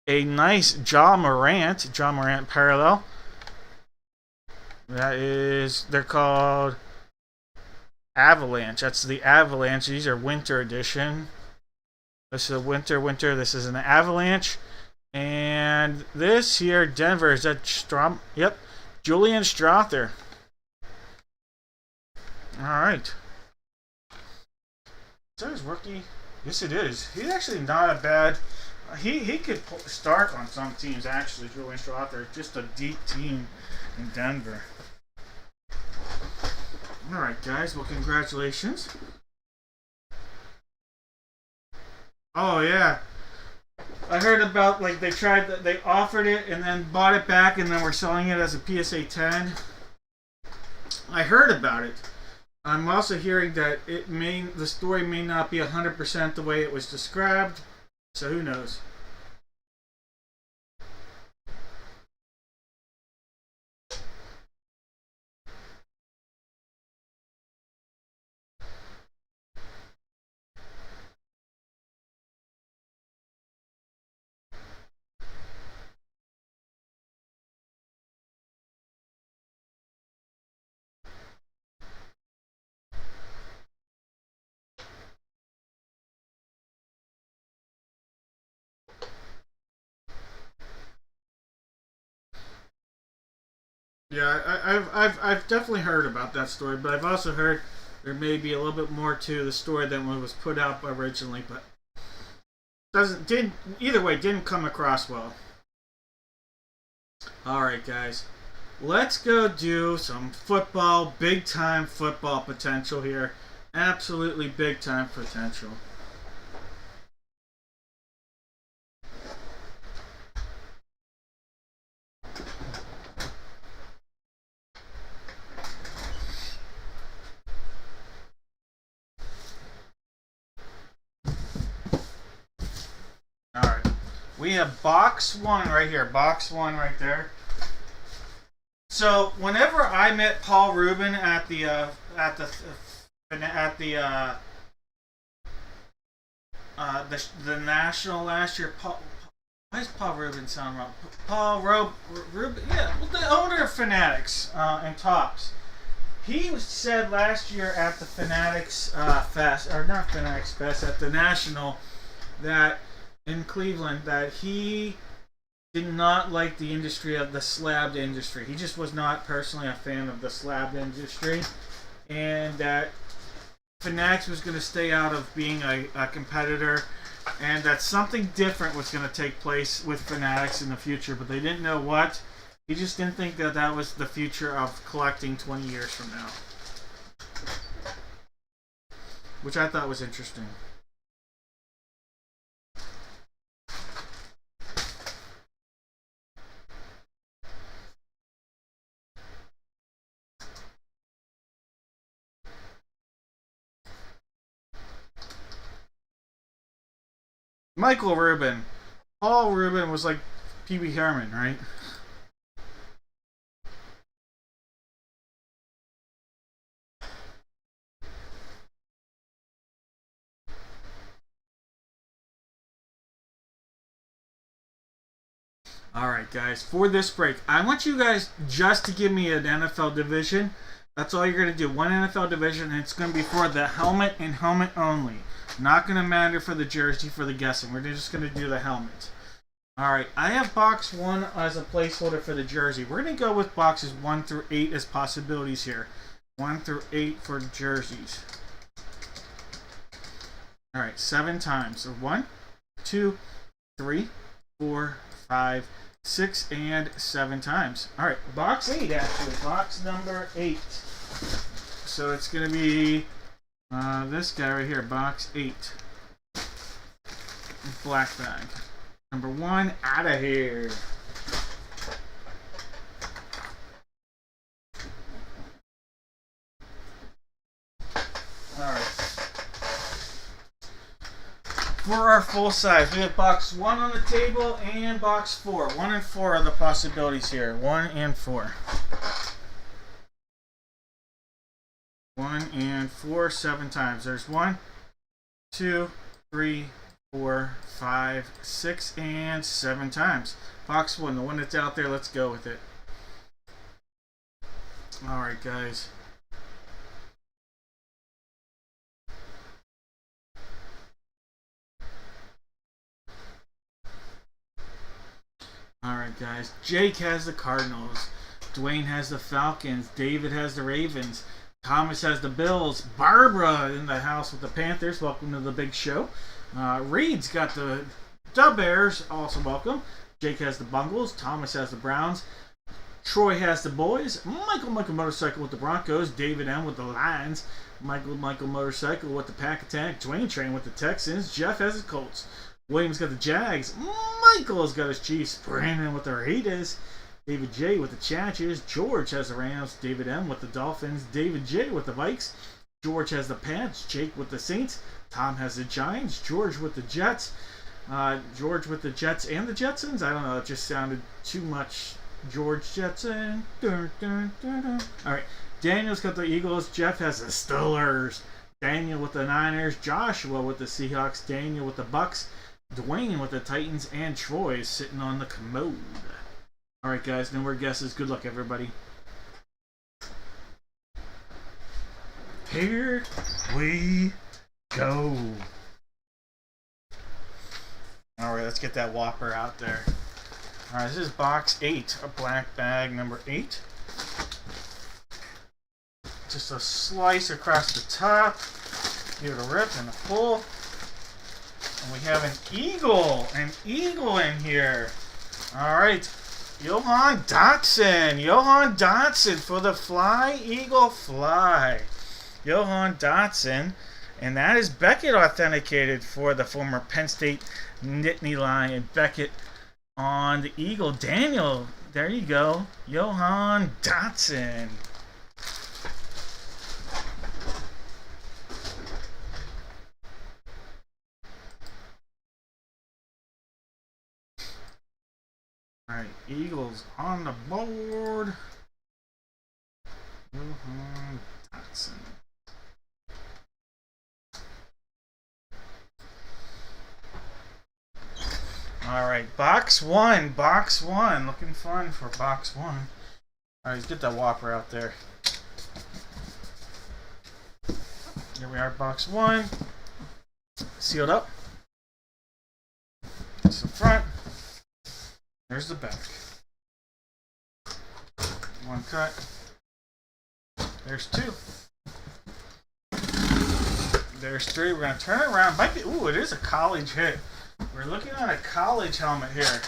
A nice Ja Morant. Ja Morant parallel. That is, they're called Avalanche. That's the Avalanche. These are winter edition. This is a winter. This is an Avalanche. And this here, Denver, is that Strom? Yep. Julian Strother. Alright. Is that his rookie? Yes, it is. He's actually not a bad... He could start on some teams, actually, Julian Strother. Just a deep team in Denver. Alright, guys. Well, congratulations. Oh, yeah. I heard about, like, they offered it and then bought it back and then we're selling it as a PSA 10. I heard about it. I'm also hearing that the story may not be 100% the way it was described, so who knows. Yeah, I've definitely heard about that story, but I've also heard there may be a little bit more to the story than what was put out originally, but either way didn't come across well. Alright, guys. Let's go do some football, big time football potential here. Absolutely big time potential. Alright. We have box one right here. Box one right there. So whenever I met Paul Rubin at the national last year, why is Paul Rubin sound wrong? Rubin, yeah, the owner of Fanatics and Tops. He said last year at the Fanatics Fest, or not Fanatics Fest, at the National, that in Cleveland, that he did not like the industry of the slabbed industry. He just was not personally a fan of the slabbed industry, and that Fanatics was going to stay out of being a competitor, and that something different was going to take place with Fanatics in the future, but they didn't know what. He just didn't think that that was the future of collecting 20 years from now, which I thought was interesting. Michael Rubin. Paul Rubin was like Pee-wee Herman, right? Alright, guys, for this break, I want you guys just to give me an NFL division. That's all you're going to do. One NFL division, and it's going to be for the helmet and helmet only. Not going to matter for the jersey for the guessing. We're just going to do the helmet. Alright, I have box 1 as a placeholder for the jersey. We're going to go with boxes 1 through 8 as possibilities here. 1 through 8 for jerseys. Alright, 7 times. So 1, 2, 3, 4, 5, 6, and 7 times. Alright, box 8 actually. Box number 8. So it's going to be this guy right here, box 8. Black bag. Number 1, out of here. Alright. For our full size, we have box 1 on the table and box 4. 1 and 4 are the possibilities here. 1 and 4. 1 and 4, 7 times. There's 1, 2, 3, 4, 5, 6, and 7 times. Box 1, the one that's out there, let's go with it. Alright, guys. Alright, guys. Jake has the Cardinals. Dwayne has the Falcons. David has the Ravens. Thomas has the Bills. Barbara in the house with the Panthers. Welcome to the big show. Reed's got the Bears. Also welcome. Jake has the Bungles. Thomas has the Browns. Troy has the Boys. Michael Motorcycle with the Broncos. David M with the Lions. Michael Motorcycle with the Pack Attack. Dwayne Train with the Texans. Jeff has the Colts. William's got the Jags. Michael's got his Chiefs. Brandon with the Raiders. David J with the Chargers. George has the Rams. David M with the Dolphins. David J with the Vikes. George has the Pats. Jake with the Saints. Tom has the Giants. George with the Jets. George with the Jets and the Jetsons. I don't know. It just sounded too much. George Jetson. Dun, dun, dun, dun. All right. Daniel's got the Eagles. Jeff has the Steelers. Daniel with the Niners. Joshua with the Seahawks. Daniel with the Bucks. Dwayne with the Titans. And Troy is sitting on the commode. Alright, guys. No more guesses. Good luck, everybody. Here we go. Alright, let's get that Whopper out there. Alright, this is box 8. A black bag number 8. Just a slice across the top. Give it a rip and a pull. And we have an eagle in here. Alright, Johan Dotson for the Fly Eagle Fly. Johan Dotson. And that is Beckett authenticated for the former Penn State Nittany Lion. Beckett on the Eagle. Daniel, there you go. Johan Dotson. Alright, Eagles on the board. Dotson. Alright, box one. Looking fun for box 1. Alright, let's get that Whopper out there. Here we are, box 1. Sealed up. That's the front. There's the back. One cut. There's 2. There's 3. We're going to turn it around. Might be, ooh, it is a college hit. We're looking at a college helmet here.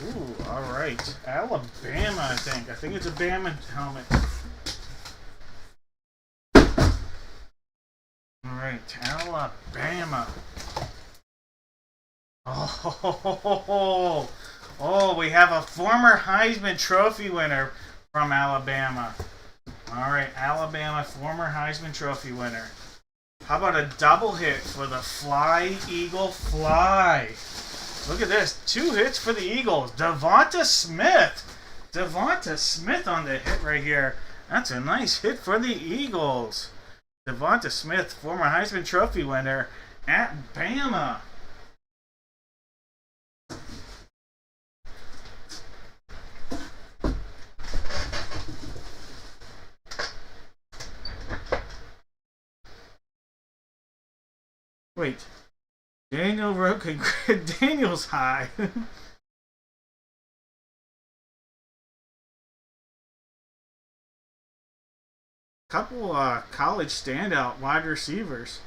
Ooh, alright. Alabama, I think. I think it's a Bama helmet. Alright, Alabama. Oh, we have a former Heisman Trophy winner from Alabama. Alright, Alabama, former Heisman Trophy winner. How about a double hit for the Fly Eagle Fly? Look at this. 2 hits for the Eagles. Devonta Smith on the hit right here. That's a nice hit for the Eagles. Devonta Smith, former Heisman Trophy winner at Bama. Wait, Daniel wrote, Daniel's high. Couple college standout wide receivers.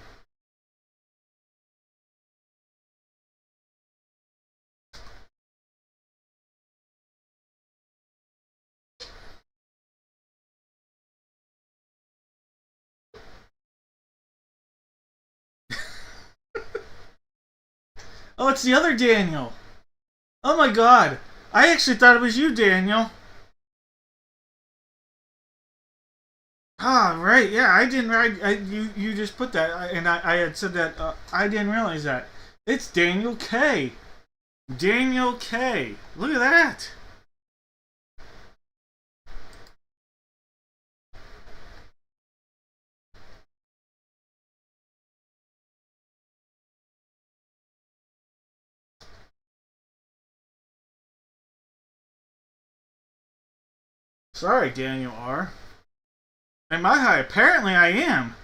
Oh, it's the other Daniel. Oh my God. I actually thought it was you, Daniel. Ah, right. Yeah, I didn't. You just put that, and I had said that. I didn't realize that. It's Daniel K. Daniel K. Look at that. Sorry, Daniel R. Am I high? Apparently I am.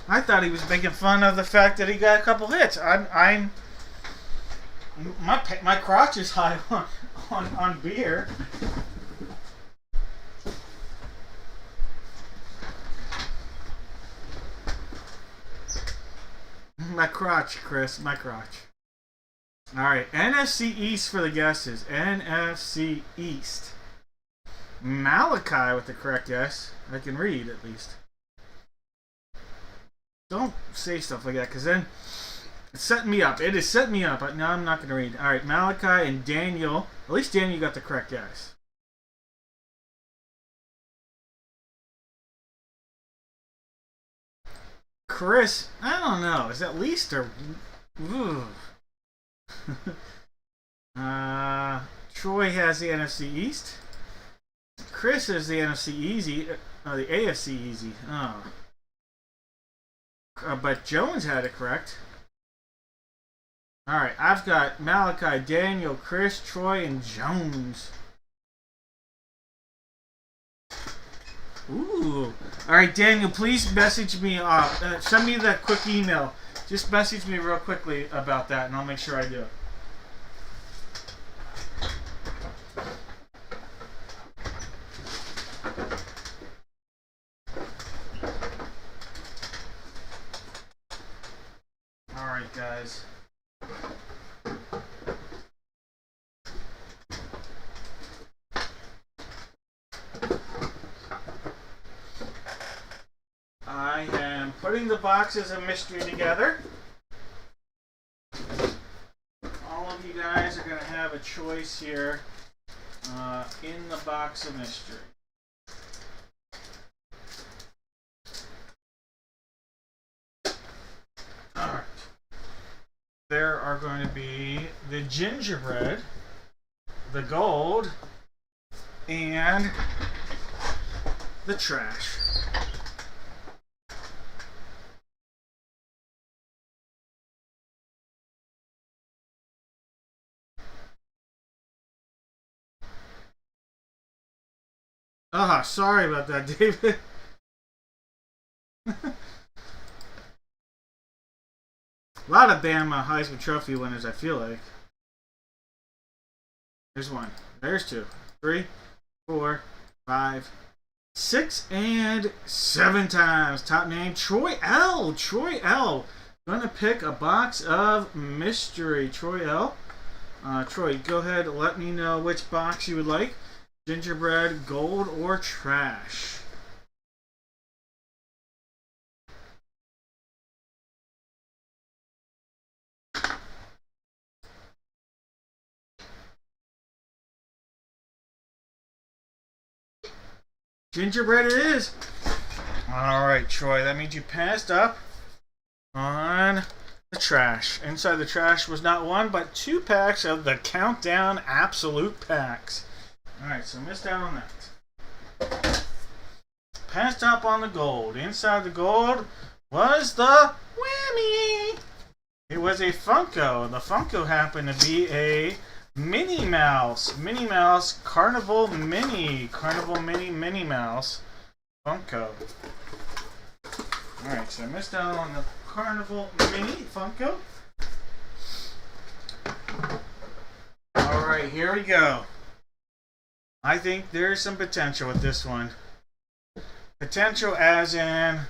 I thought he was making fun of the fact that he got a couple hits. My crotch is high on beer. My crotch, Chris. My crotch. Alright, NFC East for the guesses. NFC East. Malachi with the correct guess. I can read, at least. Don't say stuff like that, because then it's setting me up. It is setting me up. No, I'm not going to read. Alright, Malachi and Daniel. At least Daniel got the correct guess. Chris, I don't know. Is that least or... Troy has the NFC East. Chris has the NFC Easy. The AFC Easy. Oh. But Jones had it correct. Alright, I've got Malachi, Daniel, Chris, Troy, and Jones. Ooh. Alright, Daniel, please message me. Send me that quick email. Just message me real quickly about that, and I'll make sure I do it. Alright, guys. I am putting the boxes of mystery together. All of you guys are going to have a choice here in the box of mystery. Alright. There are going to be the gingerbread, the gold, and the trash. Sorry about that, David. A lot of Bama Heisman Trophy winners, I feel like. There's one. There's two. 3, 4, 5, 6, and 7 times. Top name, Troy L. Troy L. Gonna pick a box of mystery. Troy L. Troy, go ahead and let me know which box you would like. Gingerbread, gold, or trash. Gingerbread it is. Alright, Troy, that means you passed up on the trash. Inside the trash was not 1, but 2 packs of the Countdown Absolute Packs. Alright, so missed out on that. Passed up on the gold. Inside the gold was the whammy. It was a Funko. The Funko happened to be a Minnie Mouse. Minnie Mouse Carnival Mini. Carnival Mini Minnie Mouse Funko. Alright, so I missed out on the Carnival Mini Funko. Alright, here we go. I think there's some potential with this one. Potential as in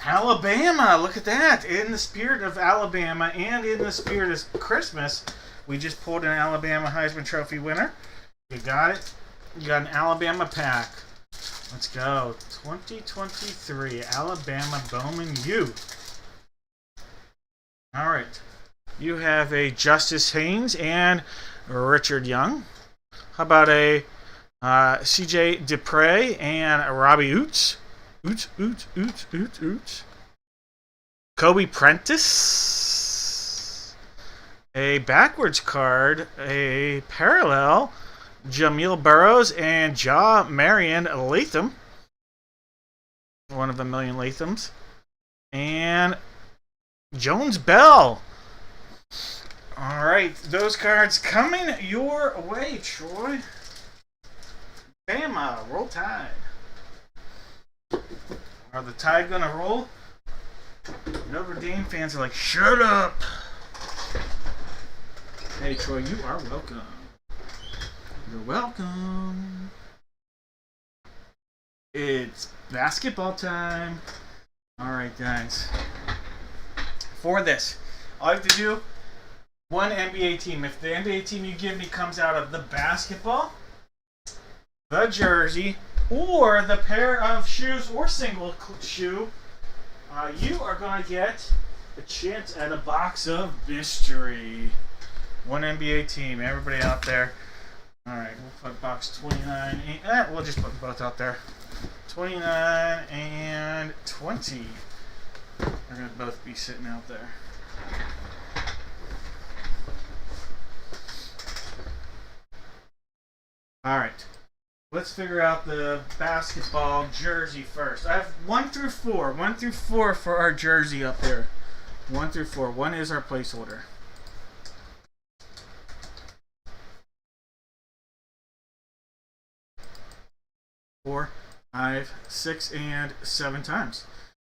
Alabama. Look at that. In the spirit of Alabama and in the spirit of Christmas, we just pulled an Alabama Heisman Trophy winner. You got it. You got an Alabama pack. Let's go. 2023 Alabama Bowman U. All right. You have a Justice Haynes and Richard Young. How about a C.J. Dupre and Robbie Oots. Oots. Kobe Prentice. A backwards card. A parallel. Jamil Burrows and Ja Marion Latham. One of a million Lathams. And Jones Bell. Alright, those cards coming your way, Troy. Bama, roll Tide. Are the Tide gonna roll? Notre Dame fans are like, shut up. Hey Troy, you are welcome. You're welcome. It's basketball time. Alright guys. For this, all I have to do, one NBA team. If the NBA team you give me comes out of the basketball, the jersey, or the pair of shoes or single shoe, you are going to get a chance at a box of mystery. One NBA team. Everybody out there. Alright, we'll put box 29. We'll just put them both out there. 29 and 20. They're going to both be sitting out there. Alright. Let's figure out the basketball jersey first. I have 1 through 4. 1 through 4 for our jersey up there. 1 through 4. 1 is our placeholder. Four, 5, 6, and 7 times.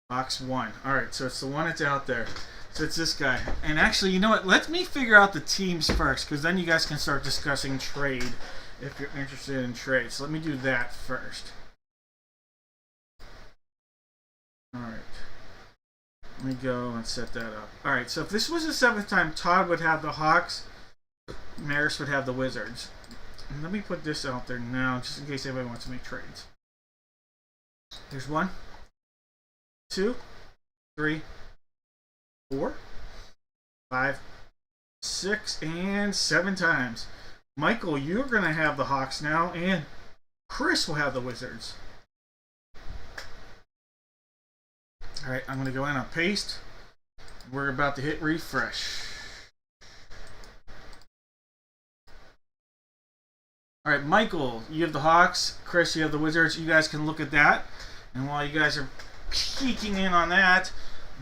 Box 1. Alright, so it's the one that's out there. So it's this guy. And actually, you know what? Let me figure out the teams first, because then you guys can start discussing trade if you're interested in trade. So let me do that first. Alright. Let me go and set that up. Alright, so if this was the 7th time, Todd would have the Hawks, Maris would have the Wizards. And let me put this out there now, just in case anybody wants to make trades. There's 1, 2, 3, 4, 5, 6, and 7 times. Michael, you're going to have the Hawks now, and Chris will have the Wizards. Alright, I'm going to go in and paste. We're about to hit refresh. Alright, Michael, you have the Hawks. Chris, you have the Wizards. You guys can look at that. And while you guys are peeking in on that,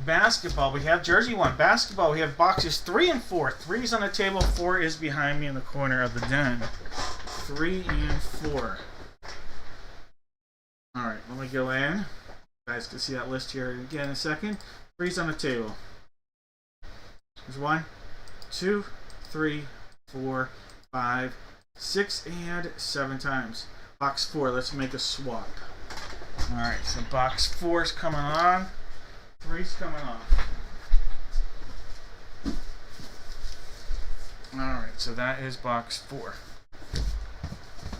basketball, we have jersey 1. Basketball, we have boxes 3 and 4. 3's on the table, 4 is behind me in the corner of the den. 3 and 4. Alright, let me go in. You guys can see that list here again in a second. 3's on the table. There's 1, 2, 3, 4, 5, 6, and 7 times. Box 4, let's make a swap. Alright, so box 4 is coming on. 3's coming off. Alright, so that is box 4.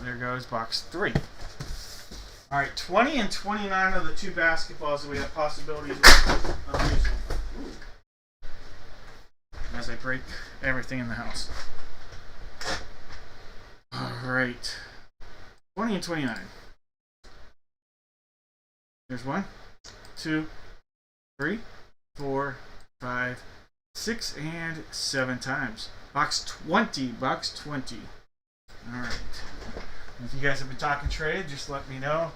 There goes box 3. Alright, 20 and 29 are the 2 basketballs that we have possibilities of using. As I break everything in the house. Alright. 20 and 29. There's 1, 2, 3, 4, 5, 6, and 7 times. Box 20. Box 20. Alright. If you guys have been talking trade, just let me know.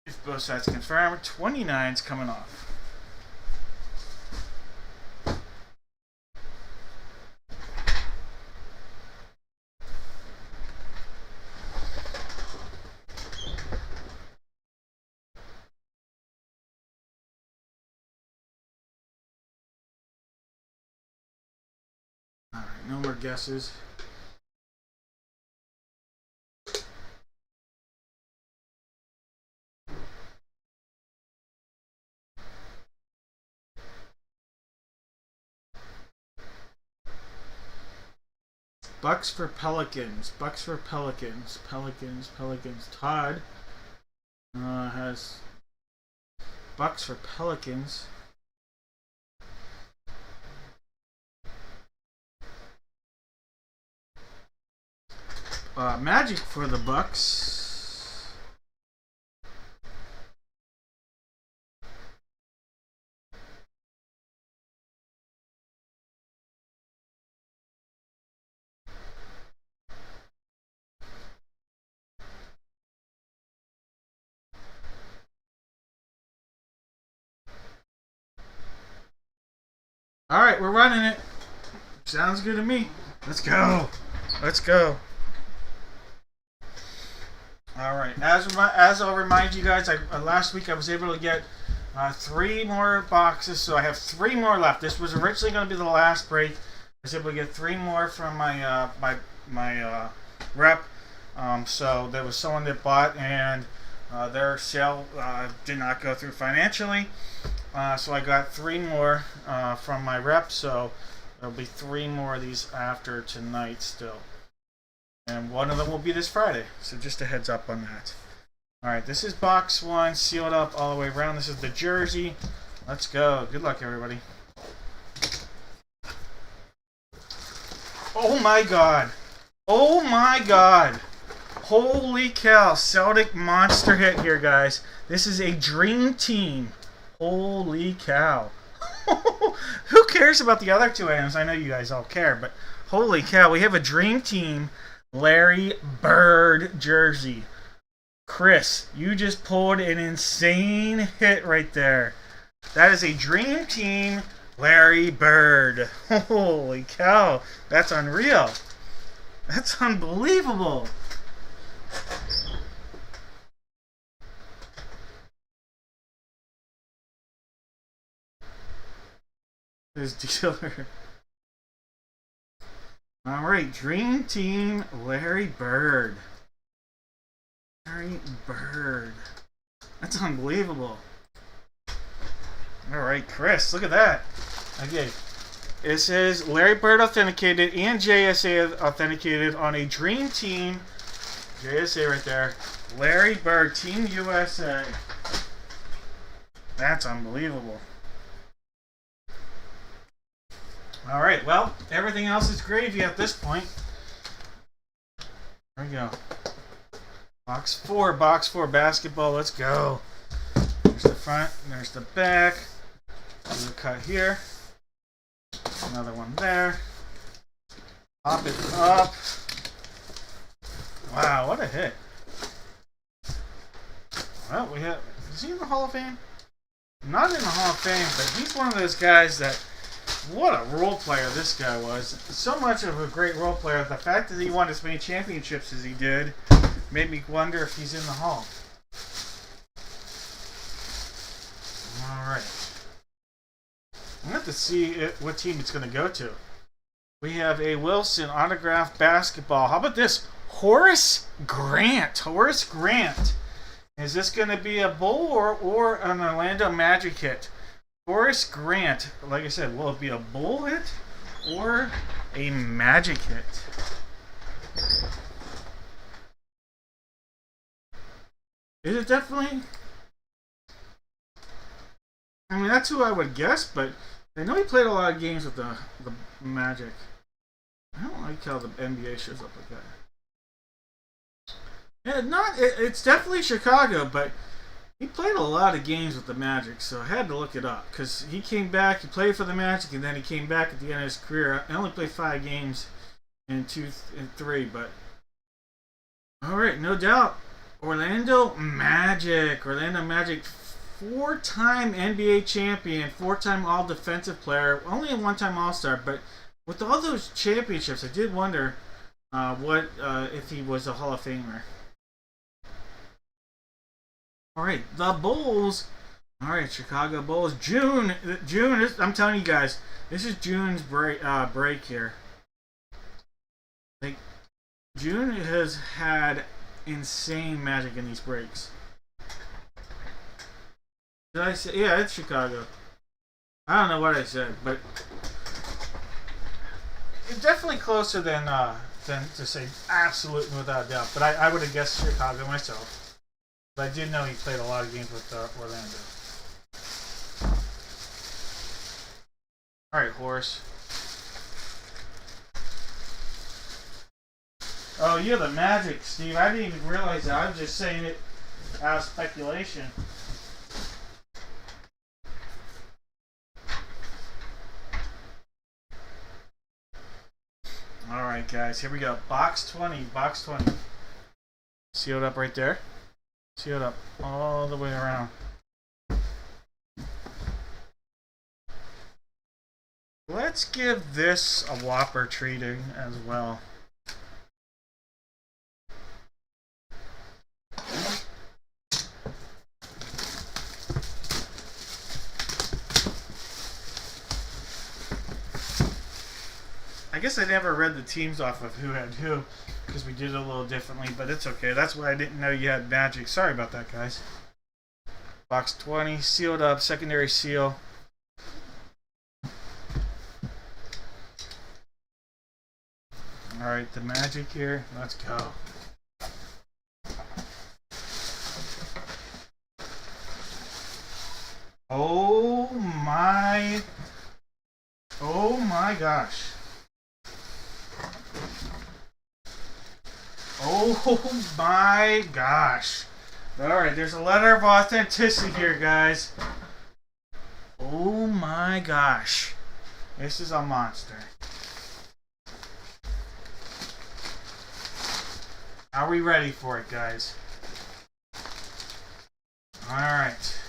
If both sides confirm, 29's coming off. Alright, no more guesses. Bucks for Pelicans. Bucks for Pelicans. Pelicans. Todd has Bucks for Pelicans. Magic for the Bucks. All right, we're running it. Sounds good to me. Let's go. Let's go. All right. As I'll remind you guys, last week I was able to get 3 more boxes, so I have 3 more left. This was originally going to be the last break. I was able to get 3 more from my my rep. So there was someone that bought, and their sale did not go through financially. So I got 3 more from my rep. So there'll be 3 more of these after tonight still. And one of them will be this Friday. So just a heads up on that. Alright, this is box 1, sealed up all the way around. This is the jersey. Let's go. Good luck, everybody. Oh my god. Oh my god. Holy cow. Celtic monster hit here, guys. This is a dream team. Holy cow. Who cares about the other 2 items? I know you guys all care, but holy cow. We have a dream team Larry Bird jersey. Chris, you just pulled an insane hit right there. That is a dream team Larry Bird. Holy cow. That's unreal. That's unbelievable. This dealer. Alright, Dream Team Larry Bird. Larry Bird. That's unbelievable. Alright, Chris, look at that. Okay. It says Larry Bird authenticated and JSA authenticated on a Dream Team. JSA right there. Larry Bird, Team USA. That's unbelievable. Alright, well, everything else is gravy at this point. There we go. Box 4, basketball, let's go. There's the front, and there's the back. There's a cut here. Another one there. Pop it up. Wow, what a hit. Well, we have... Is he in the Hall of Fame? Not in the Hall of Fame, but he's one of those guys that... What a role player this guy was. So much of a great role player. The fact that he won as many championships as he did made me wonder if he's in the Hall. Alright. I'm going to have to see what team it's going to go to. We have a Wilson autographed basketball. How about this? Horace Grant. Horace Grant. Is this going to be a Bull or an Orlando Magic hit? Horace Grant, like I said, will it be a Bull hit or a Magic hit? Is it definitely? I mean, that's who I would guess, but I know he played a lot of games with the Magic. I don't like how the NBA shows up like that. Yeah, it's definitely Chicago, but he played a lot of games with the Magic, so I had to look it up. Because he came back, he played for the Magic, and then he came back at the end of his career. I only played 5 games in 2 and 3, but... Alright, no doubt. Orlando Magic. 4-time NBA champion, 4-time All-Defensive player, only a 1-time All-Star, but with all those championships, I did wonder if he was a Hall of Famer. Alright, the Bulls. Alright, Chicago Bulls. June, I'm telling you guys, this is June's break here. Like, June has had insane magic in these breaks. Did I say? Yeah, it's Chicago. I don't know what I said, but it's definitely closer than to say absolutely without a doubt. But I would have guessed Chicago myself. But I did know he played a lot of games with Orlando. Alright, Horace. Oh, you're the Magic, Steve. I didn't even realize that. I was just saying it out of speculation. Alright, guys. Here we go. Box 20. Sealed up right there. Sealed up all the way around. Let's give this a whopper treating as well. guess I never read the teams off of who had who because we did it a little differently, but it's okay. That's why I didn't know you had magic. Sorry about that, guys. Box 20, sealed up, secondary seal. Alright, the magic here. Let's go. Oh my gosh. Oh my gosh. Alright, there's a letter of authenticity here, guys. Oh my gosh. This is a monster. Are we ready for it, guys? Alright.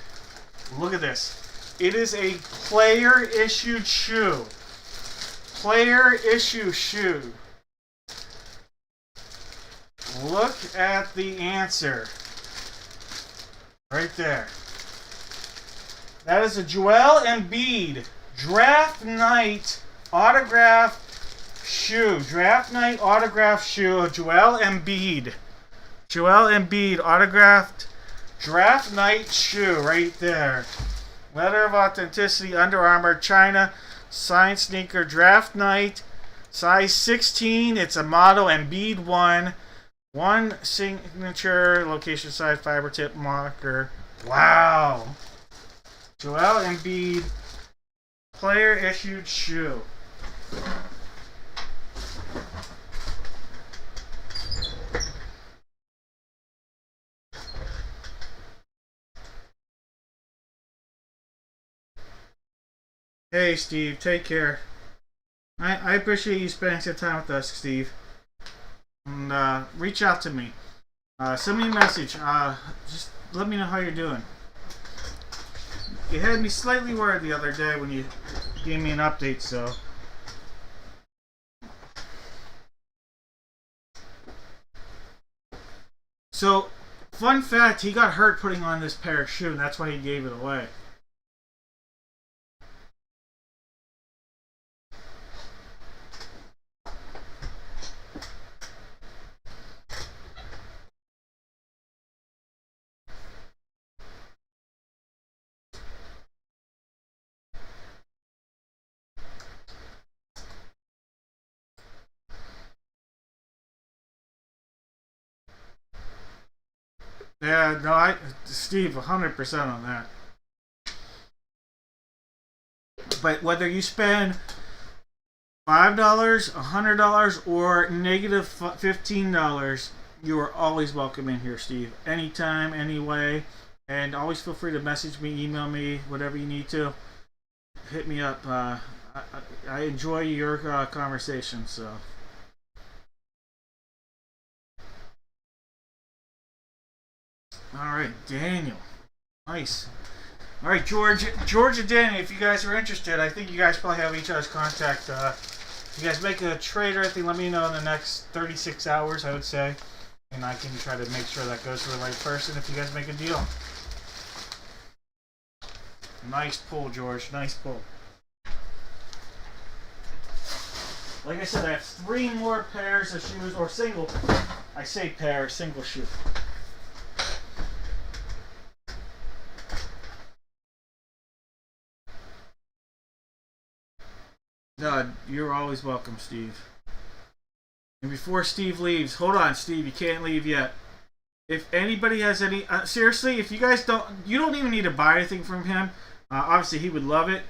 Look at this. It is a player-issued shoe. Player-issue shoe. Look at the answer. Right there. That is a Joel Embiid Draft Night autograph shoe. Draft Night autograph shoe of Joel Embiid. Joel Embiid autographed Draft Night shoe right there. Letter of authenticity, Under Armour, China. Signed sneaker, Draft Night. Size 16. It's a model Embiid 1. One signature, location size, fiber tip marker. Wow. Joel Embiid player issued shoe. Hey Steve, take care. I appreciate you spending some time with us, Steve. And reach out to me. Send me a message. Just let me know how you're doing. You had me slightly worried the other day when you gave me an update, so. So, fun fact, he got hurt putting on this pair of shoes, and that's why he gave it away. Yeah, no, Steve, 100% on that. But whether you spend $5, $100, or negative $15, you are always welcome in here, Steve. Anytime, anyway. And always feel free to message me, email me, whatever you need to. Hit me up. I enjoy your conversation, so. Alright, Daniel. Nice. Alright, George and Danny, if you guys are interested, I think you guys probably have each other's contact. If you guys make a trade or anything, let me know in the next 36 hours, I would say. And I can try to make sure that goes to the right person if you guys make a deal. Nice pull, George. Nice pull. Like I said, I have 3 more pairs of shoes, or single. I say pair, single shoe. No, you're always welcome, Steve. And before Steve leaves, hold on, Steve, you can't leave yet. If anybody has any, seriously, if you guys you don't even need to buy anything from him. Obviously, he would love it.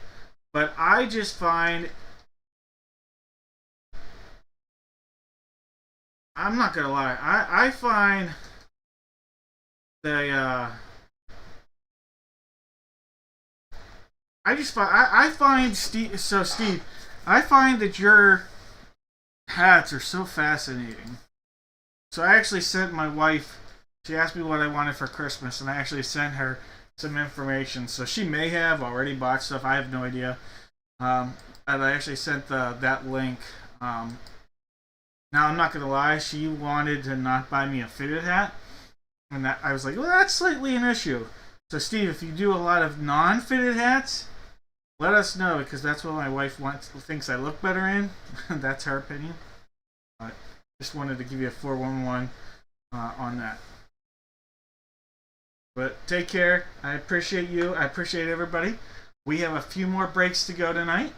But I just find, I'm not gonna lie, I find the, I find Steve, so Steve, I find that your hats are so fascinating. So I actually sent my wife, she asked me what I wanted for Christmas, and I actually sent her some information. So she may have already bought stuff, I have no idea. And I actually sent that link. Now I'm not gonna lie, she wanted to not buy me a fitted hat. And that, I was like, well, that's slightly an issue. So Steve, if you do a lot of non-fitted hats, Let us know, because that's what my wife thinks I look better in. That's her opinion. But just wanted to give you a 411 on that. But take care. I appreciate you. I appreciate everybody. We have a few more breaks to go tonight.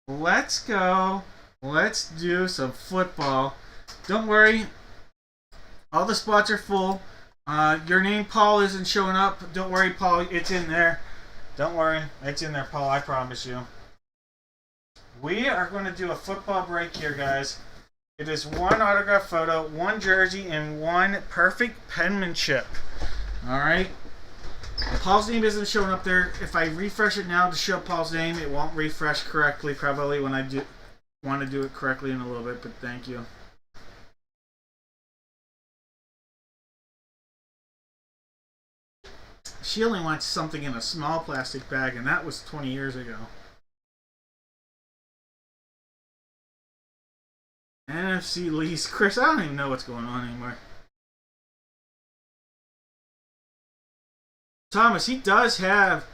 Let's go. Let's do some football. Don't worry. All the spots are full. Your name, Paul, isn't showing up. Don't worry, Paul. It's in there. Don't worry. It's in there, Paul. I promise you. We are going to do a football break here, guys. It is one autograph photo, one jersey, and one perfect penmanship. Alright? Paul's name isn't showing up there. If I refresh it now to show Paul's name, it won't refresh correctly, probably when I want to do it correctly in a little bit, but thank you. She only wants something in a small plastic bag, and that was 20 years ago. NFC lease. Chris, I don't even know what's going on anymore. Thomas, he does have,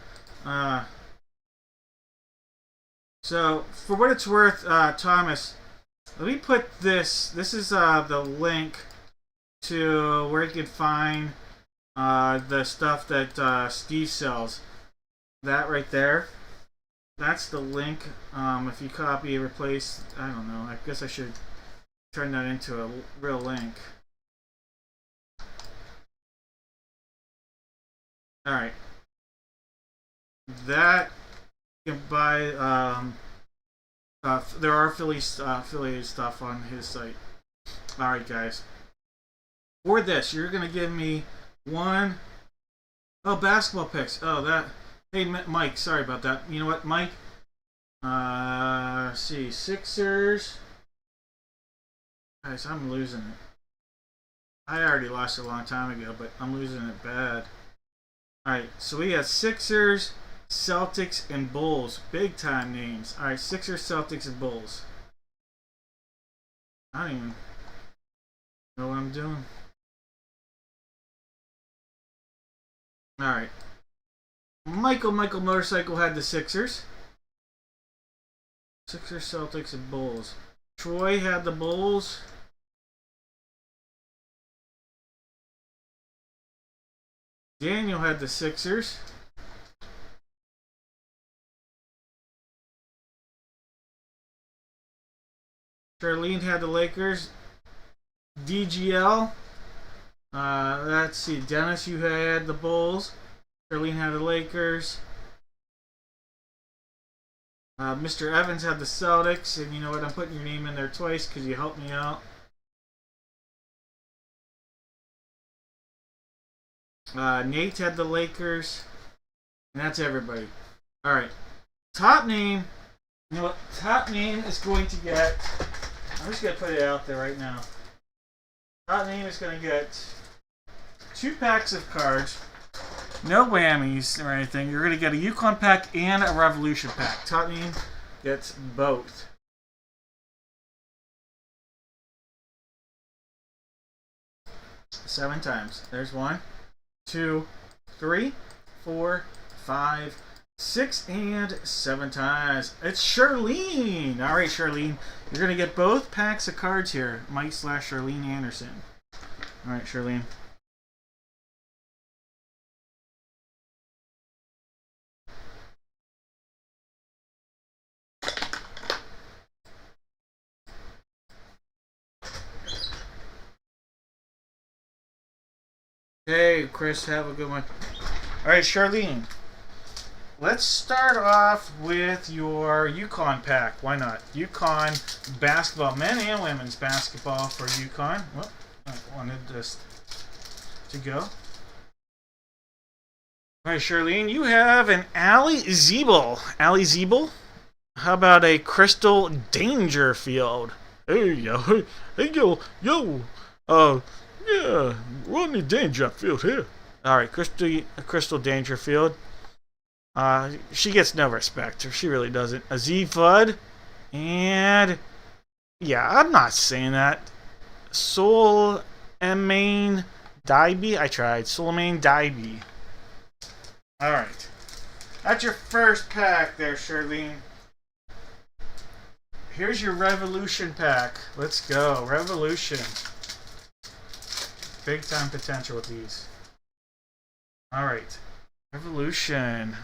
so for what it's worth, Thomas, let me put this is the link to where you can find the stuff that Steve sells. That right there, that's the link. If you copy and replace, I don't know, I guess I should turn that into a real link. Alright. That you can buy, there are affiliated stuff on his site. Alright, guys. For this, you're going to give me one. Oh, basketball picks. Oh, that. Hey, Mike, sorry about that. You know what, Mike? Let's see. Sixers. Guys, I'm losing it. I already lost it a long time ago, but I'm losing it bad. Alright, so we got Sixers, Celtics, and Bulls. Big time names. Alright, Sixers, Celtics, and Bulls. I don't even know what I'm doing. Alright. Michael Motorcycle had the Sixers. Sixers, Celtics, and Bulls. Troy had the Bulls. Daniel had the Sixers. Charlene had the Lakers. DGL. Let's see. Dennis, you had the Bulls. Charlene had the Lakers. Mr. Evans had the Celtics. And you know what? I'm putting your name in there twice because you helped me out. Nate had the Lakers. And that's everybody. Alright. Top name. You know what? Top name is going to get... I'm just going to put it out there right now. Top name is going to get 2 packs of cards. No whammies or anything. You're going to get a Yukon pack and a Revolution pack. Top name gets both. Seven times. There's 1, 2, 3, 4, 5, 6, and 7 times. It's Charlene. All right, Charlene. You're going to get both packs of cards here. Mike/Charlene Anderson. All right, Charlene. Hey, Chris, have a good one. All right, Charlene. Let's start off with your Yukon pack. Why not? Yukon basketball, men and women's basketball for Yukon. Well, I wanted this to go. All right, Charlene, you have an Ali Zeeble. Ali Zeeble? How about a Crystal Dangerfield? Hey, yo, yeah, Rodney Dangerfield here. All right, Crystal Dangerfield. She gets no respect. She really doesn't. Aziz Fudd. And... yeah, I'm not saying that. Solomane Daibi. I tried. Solomane Daibi. Alright. That's your first pack there, Charlene. Here's your Revolution pack. Let's go. Revolution. Big time potential with these. Alright. Revolution.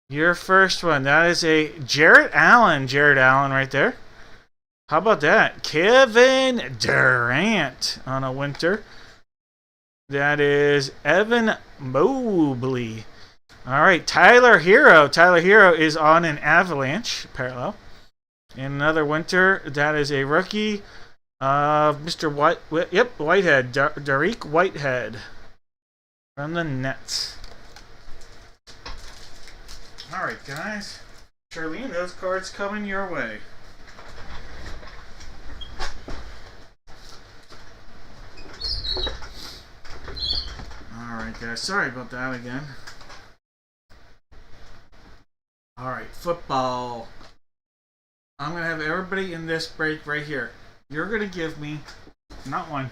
Your first one. That is a Jarrett Allen. Jarrett Allen right there. How about that? Kevin Durant on a winter. That is Evan Mobley. Alright, Tyler Hero. Tyler Hero is on an Avalanche parallel. And another winter. That is a rookie. Mr. Whitehead. Dariq Whitehead. From the Nets. Alright, guys. Charlene, those cards coming your way. Alright, guys. Sorry about that again. Alright, football. I'm going to have everybody in this break right here. You're going to give me, not one.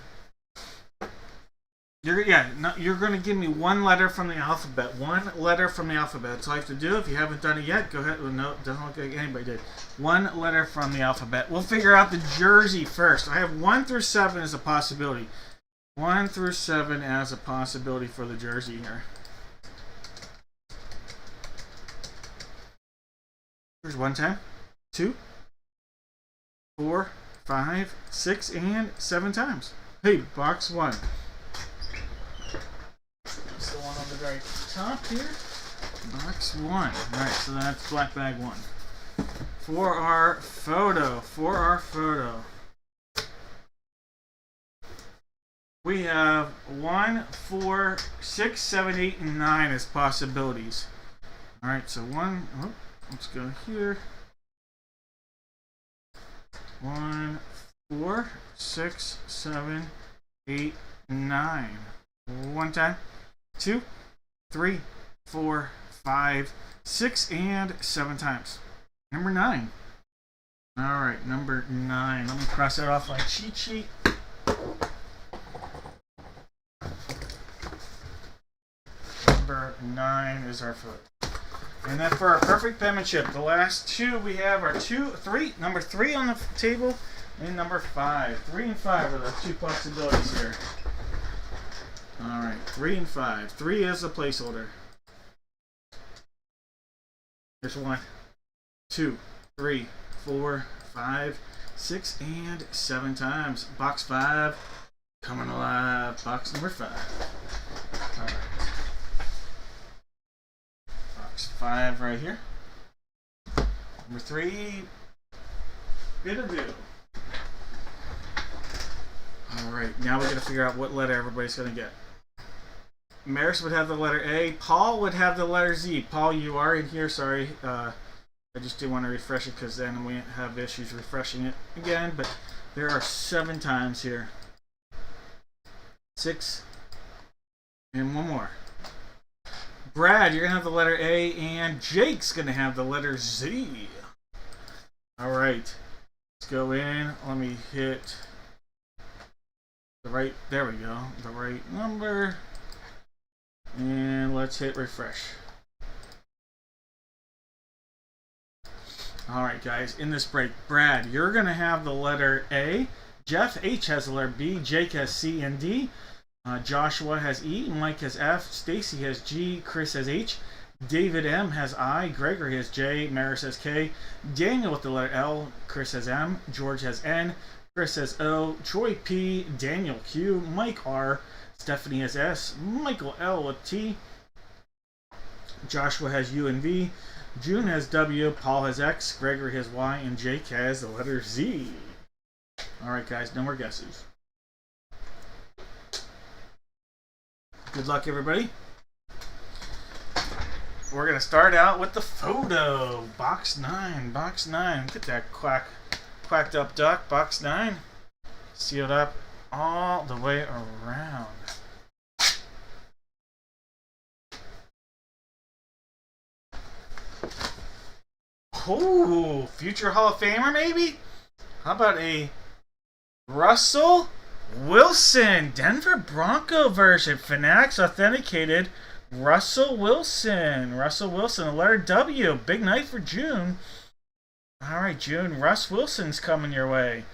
You're going to give me one letter from the alphabet. One letter from the alphabet. That's all you have to do. If you haven't done it yet, go ahead. No, it doesn't look like anybody did. One letter from the alphabet. We'll figure out the jersey first. I have 1 through 7 as a possibility. 1 through 7 as a possibility for the jersey here. Here's 1 time, 2, 4, 5, 6, and 7 times. Hey, box 1. That's the one on the very top here. Box 1. Alright, so that's black bag 1. For our photo. We have 1, 4, 6, 7, 8, and 9 as possibilities. Alright, so 1. Oh, let's go here. 1, 4, 6, 7, 8, 9. 1 time. 2, 3, 4, 5, 6, and 7 times. Number 9. Alright, number 9. Let me cross that off my cheat sheet. Number 9 is our foot. And then for our perfect penmanship, the last 2 we have are 3. Number 3 on the table and number 5. 3 and 5 are the 2 possibilities here. Alright, 3 and 5. 3 is a placeholder. There's 1, 2, 3, 4, 5, 6, and 7 times. Box 5 coming alive. Box number 5. Alright. Box 5 right here. Number 3. Bitterview. Alright, now we're going to figure out what letter everybody's going to get. Maris would have the letter A. Paul would have the letter Z. Paul, you are in here. Sorry. I just didn't want to refresh it because then we have issues refreshing it again. But there are 7 times here. 6. And 1 more. Brad, you're going to have the letter A. And Jake's going to have the letter Z. Alright. Let's go in. Let me hit the right. There we go. The right number. And let's hit refresh. Alright guys, in this break, Brad, you're going to have the letter A. Jeff H has the letter B. Jake has C and D. Joshua has E. Mike has F. Stacy has G. Chris has H. David M has I. Gregory has J. Maris has K. Daniel with the letter L. Chris has M. George has N. Chris has O. Troy P. Daniel Q. Mike R. Stephanie has S. Michael L with T. Joshua has U and V. June has W. Paul has X. Gregory has Y. And Jake has the letter Z. Alright guys, no more guesses. Good luck everybody. We're going to start out with the photo. Box 9. Box 9. Look at that quacked up duck. Box 9. Sealed up all the way around. Oh, future Hall of Famer maybe? How about a Russell Wilson Denver Bronco version? Fanatics authenticated Russell Wilson. Russell Wilson, the letter W. Big night for June. All right, June. Russ Wilson's coming your way.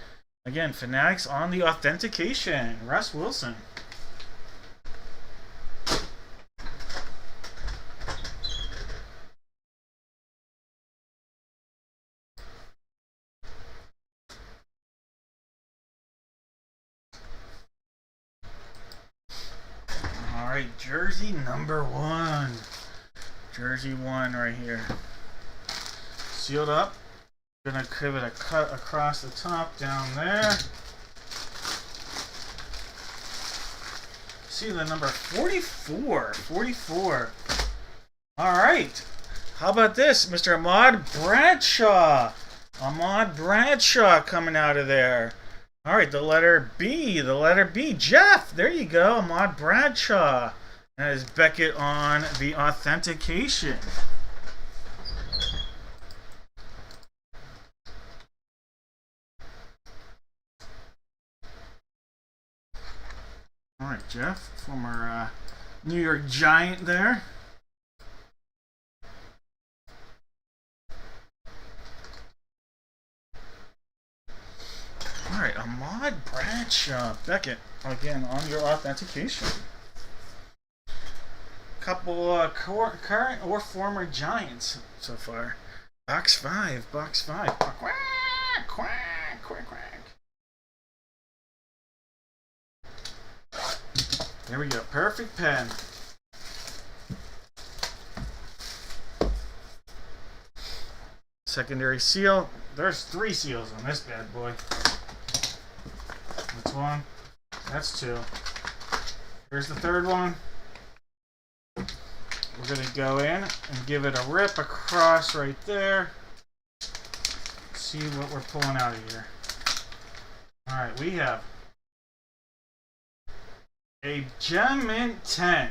Again, Fanatics on the authentication. Russ Wilson. All right, jersey number 1. Jersey 1 right here. Sealed up. Gonna give it a cut across the top down there. See the number 44. 44. All right. How about this, Mr. Ahmad Bradshaw? Ahmad Bradshaw coming out of there. All right, the letter B. The letter B. Jeff. There you go. Ahmad Bradshaw. That is Beckett on the authentication. All right, Jeff, former New York Giant there. All right, Ahmad Bradshaw, Beckett, again on your authentication. Couple current or former Giants so far. Box 5, box 5. Quack, quack, quack, quack. There we go. Perfect pen. Secondary seal. There's 3 seals on this bad boy. That's 1. That's 2. Here's the 3rd one. We're going to go in and give it a rip across right there. See what we're pulling out of here. Alright, we have a Gem Mint 10.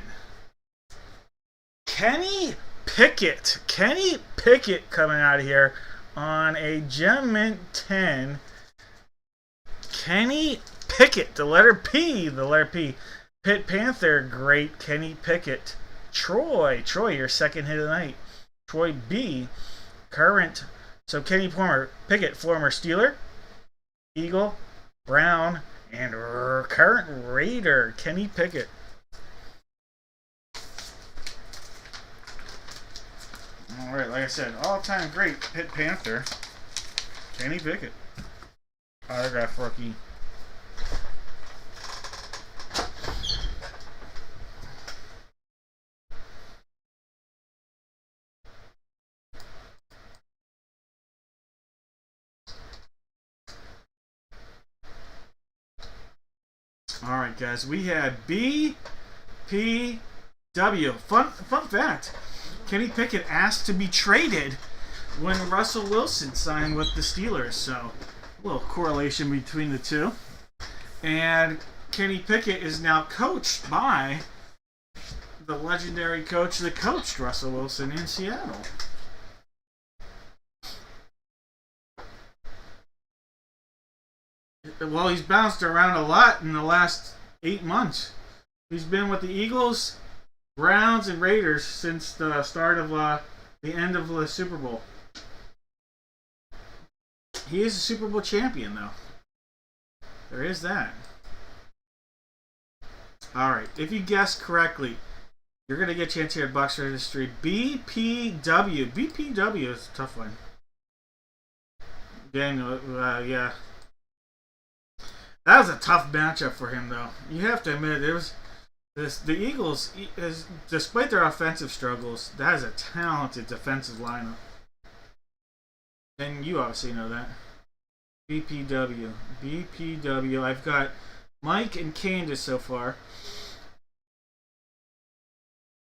Kenny Pickett. Kenny Pickett coming out of here on a Gem Mint 10. Kenny Pickett. The letter P. The letter P. Pitt Panther. Great Kenny Pickett. Troy, your second hit of the night. Troy B, current. So Kenny Pickett, former Steeler, Eagle, Brown, and current Raider, Kenny Pickett. All right, like I said, all-time great Pitt Panther, Kenny Pickett. Autograph rookie. All right, guys, we had BPW. Fun fact, Kenny Pickett asked to be traded when Russell Wilson signed with the Steelers, so a little correlation between the two. And Kenny Pickett is now coached by the legendary coach that coached Russell Wilson in Seattle. Well, he's bounced around a lot in the last 8 months. He's been with the Eagles, Browns, and Raiders since the start of the end of the Super Bowl. He is a Super Bowl champion, though. There is that. All right, if you guessed correctly, you're going to get a chance here at Box Registry. BPW. BPW is a tough one. Daniel, yeah. That was a tough matchup for him, though. You have to admit, the Eagles, despite their offensive struggles, that is a talented defensive lineup. And you obviously know that. BPW. BPW. I've got Mike and Candace so far.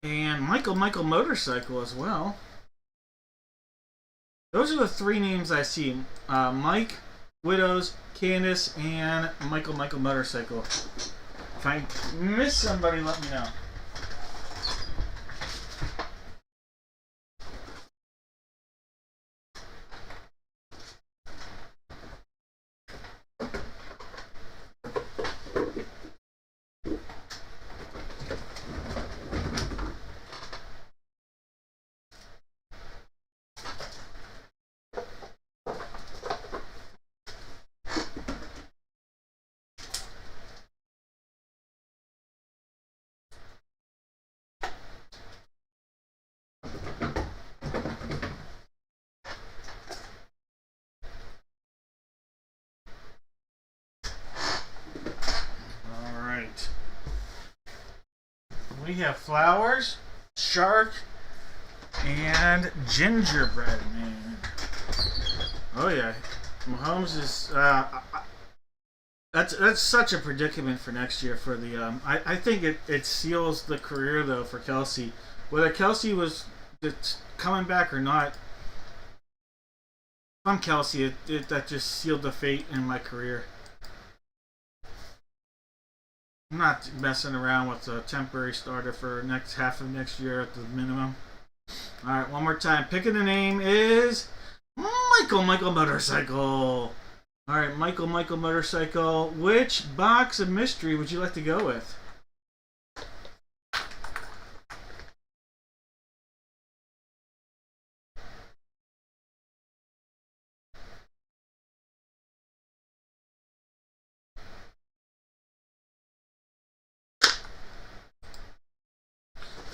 And Michael Motorcycle as well. Those are the 3 names I see. Mike, Widows, Candace, and Michael Motorcycle. If I miss somebody, let me know. We have flowers, shark, and gingerbread man. Oh yeah, Mahomes is. That's such a predicament for next year for the. I think it seals the career though for Kelsey. Whether Kelsey was coming back or not, if I'm Kelsey, that just sealed the fate in my career. I'm not messing around with a temporary starter for next half of next year at the minimum. All right, one more time. Picking the name is Michael Motorcycle. All right, Michael Motorcycle. Which box of mystery would you like to go with?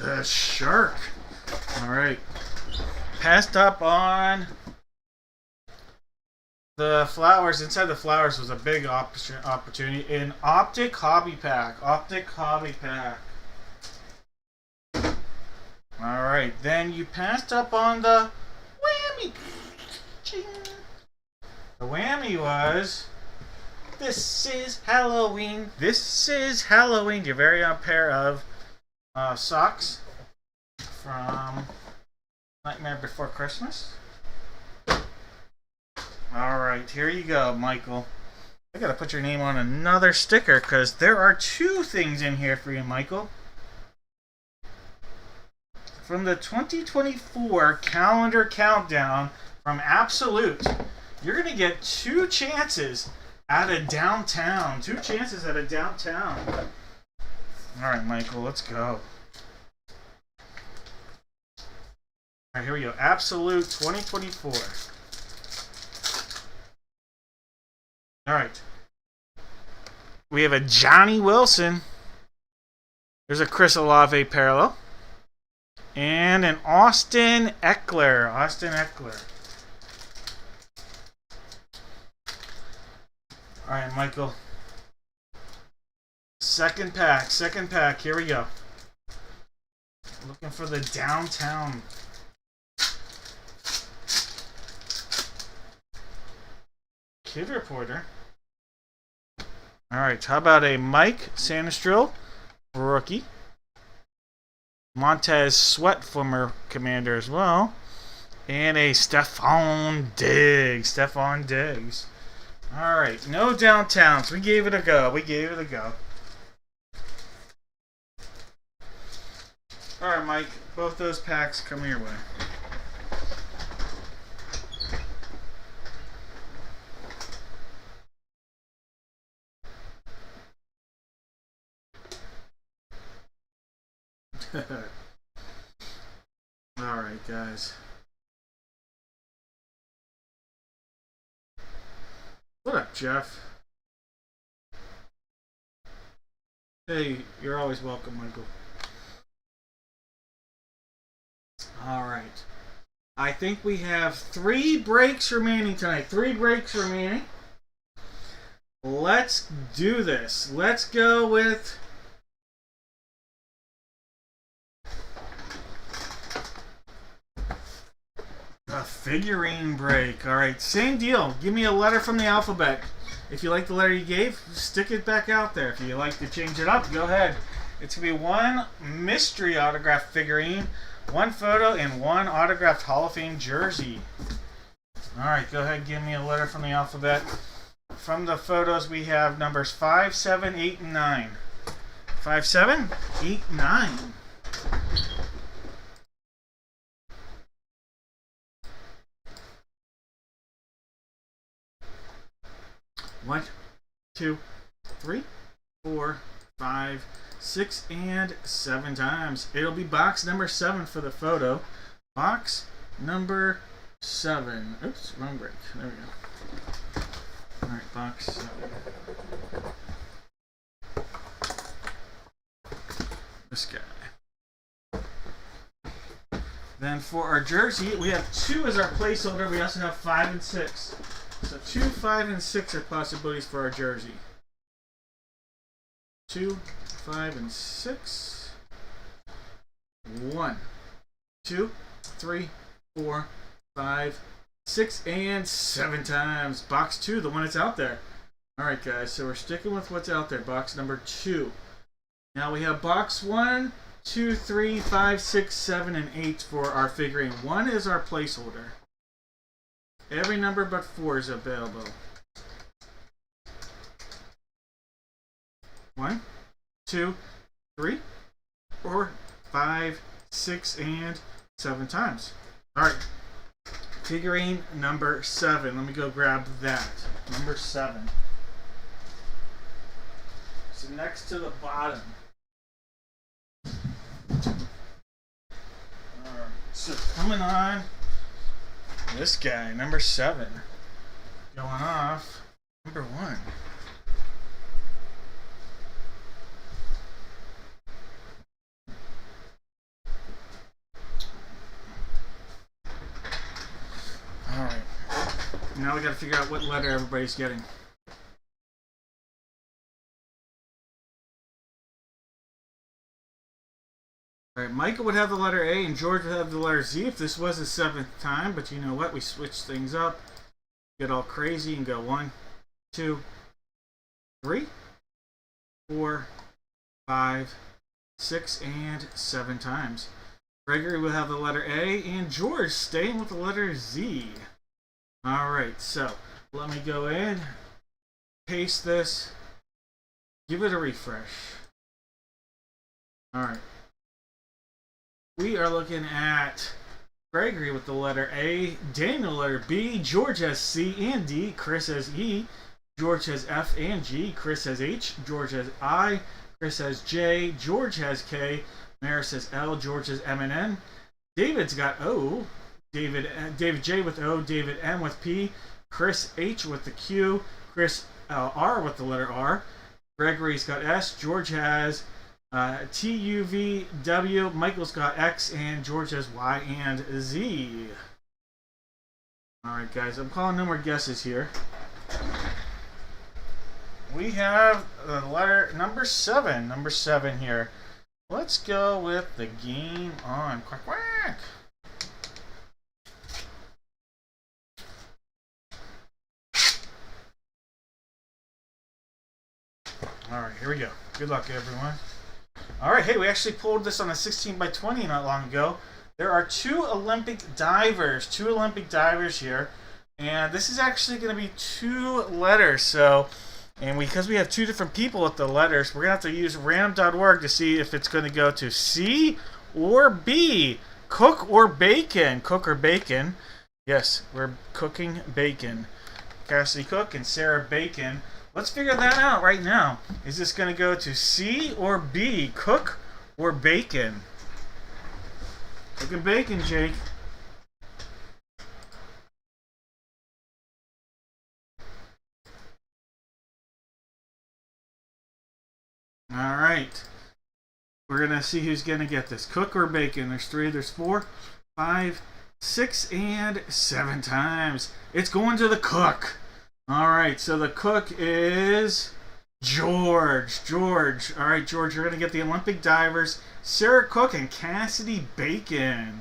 The shark. All right. Passed up on the flowers. Inside the flowers was a big opportunity. An Optic Hobby Pack. Optic Hobby Pack. All right. Then you passed up on the whammy. The whammy was... This is Halloween. This is Halloween. Your very own pair of socks from Nightmare Before Christmas. Alright, here you go, Michael. I gotta put your name on another sticker because there are two things in here for you, Michael. From the 2024 calendar countdown from Absolute, you're gonna get two chances at a downtown. Two chances at a downtown. Alright, Michael, let's go. Alright, here we go. Absolute 2024. Alright. We have a Johnny Wilson. There's a Chris Olave parallel. And an Austin Eckler. Austin Eckler. Alright, Michael. Second pack. Here we go. Looking for the downtown. Kid Reporter. Alright, how about a Mike Sanistril, rookie. Montez Sweat, former Commander as well. And a Stephon Diggs. Alright, no downtowns. We gave it a go. Alright, Mike. Both those packs come your way. Alright, guys. What up, Jeff? Hey, you're always welcome, Michael. Alright. I think we have 3 breaks remaining tonight. 3 breaks remaining. Let's do this. Let's go with... a figurine break. Alright, same deal. Give me a letter from the alphabet. If you like the letter you gave, stick it back out there. If you like to change it up, go ahead. It's going to be 1 mystery autographed figurine, 1 photo, and 1 autographed Hall of Fame jersey. Alright, go ahead and give me a letter from the alphabet. From the photos, we have numbers 5, 7, 8, and 9. 5, 7, 8, 9. 1, 2, 3, 4, 5, 6, and 7 times. It'll be box number 7 for the photo. Box number 7. Oops, wrong break. There we go. Alright, box 7. This guy. Then for our jersey, we have 2 as our placeholder. We also have 5 and 6. So 2, 5, and 6 are possibilities for our jersey. 2, 5, and 6. 1, 2, 3, 4, 5, 6, and 7 times. Box 2, the one that's out there. Alright guys, so we're sticking with what's out there. Box number 2. Now we have box 1, 2, 3, 5, 6, 7, and 8 for our figurine. 1 is our placeholder. Every number but 4 is available. 1, 2, 3, 4, 5, 6, and 7 times. Alright. Figurine number 7. Let me go grab that. Number 7. So next to the bottom. Alright. So coming on. This guy, number 7. Going off. Number 1. Alright. Now we gotta figure out what letter everybody's getting. Alright, Michael would have the letter A and George would have the letter Z if this was the 7th time, but you know what? We switch things up, get all crazy, and go 1, 2, 3, 4, 5, 6, and 7 times. Gregory will have the letter A, and George staying with the letter Z. Alright, so let me go in, paste this, give it a refresh. Alright. We are looking at Gregory with the letter A, Daniel letter B, George has C and D, Chris has E, George has F and G, Chris has H, George has I, Chris has J, George has K, Maris has L, George has M and N, David's got O, David J with O, David M with P, Chris H with the Q, Chris R with the letter R, Gregory's got S, George has T, U, V, W, Michael's got X, and George has Y and Z. Alright guys, I'm calling no more guesses here. We have the letter number 7. Number 7 here. Let's go with the game on. Quack quack! Alright, here we go. Good luck everyone. Alright, hey, we actually pulled this on a 16 by 20 not long ago. There are 2 Olympic divers. 2 Olympic divers here. And this is actually going to be 2 letters. So, and because we have 2 different people with the letters, we're going to have to use random.org to see if it's going to go to C or B. Cook or bacon. Cook or bacon. Yes, we're cooking bacon. Cassidy Cook and Sarah Bacon. Let's figure that out right now. Is this going to go to C or B? Cook or bacon? Cooking bacon, Jake. Alright. We're going to see who's going to get this. Cook or bacon? There's 3, there's 4, 5, 6, and 7 times. It's going to the cook. Alright, so the cook is George. George. Alright, George, you're going to get the Olympic divers, Sarah Cook and Cassidy Bacon.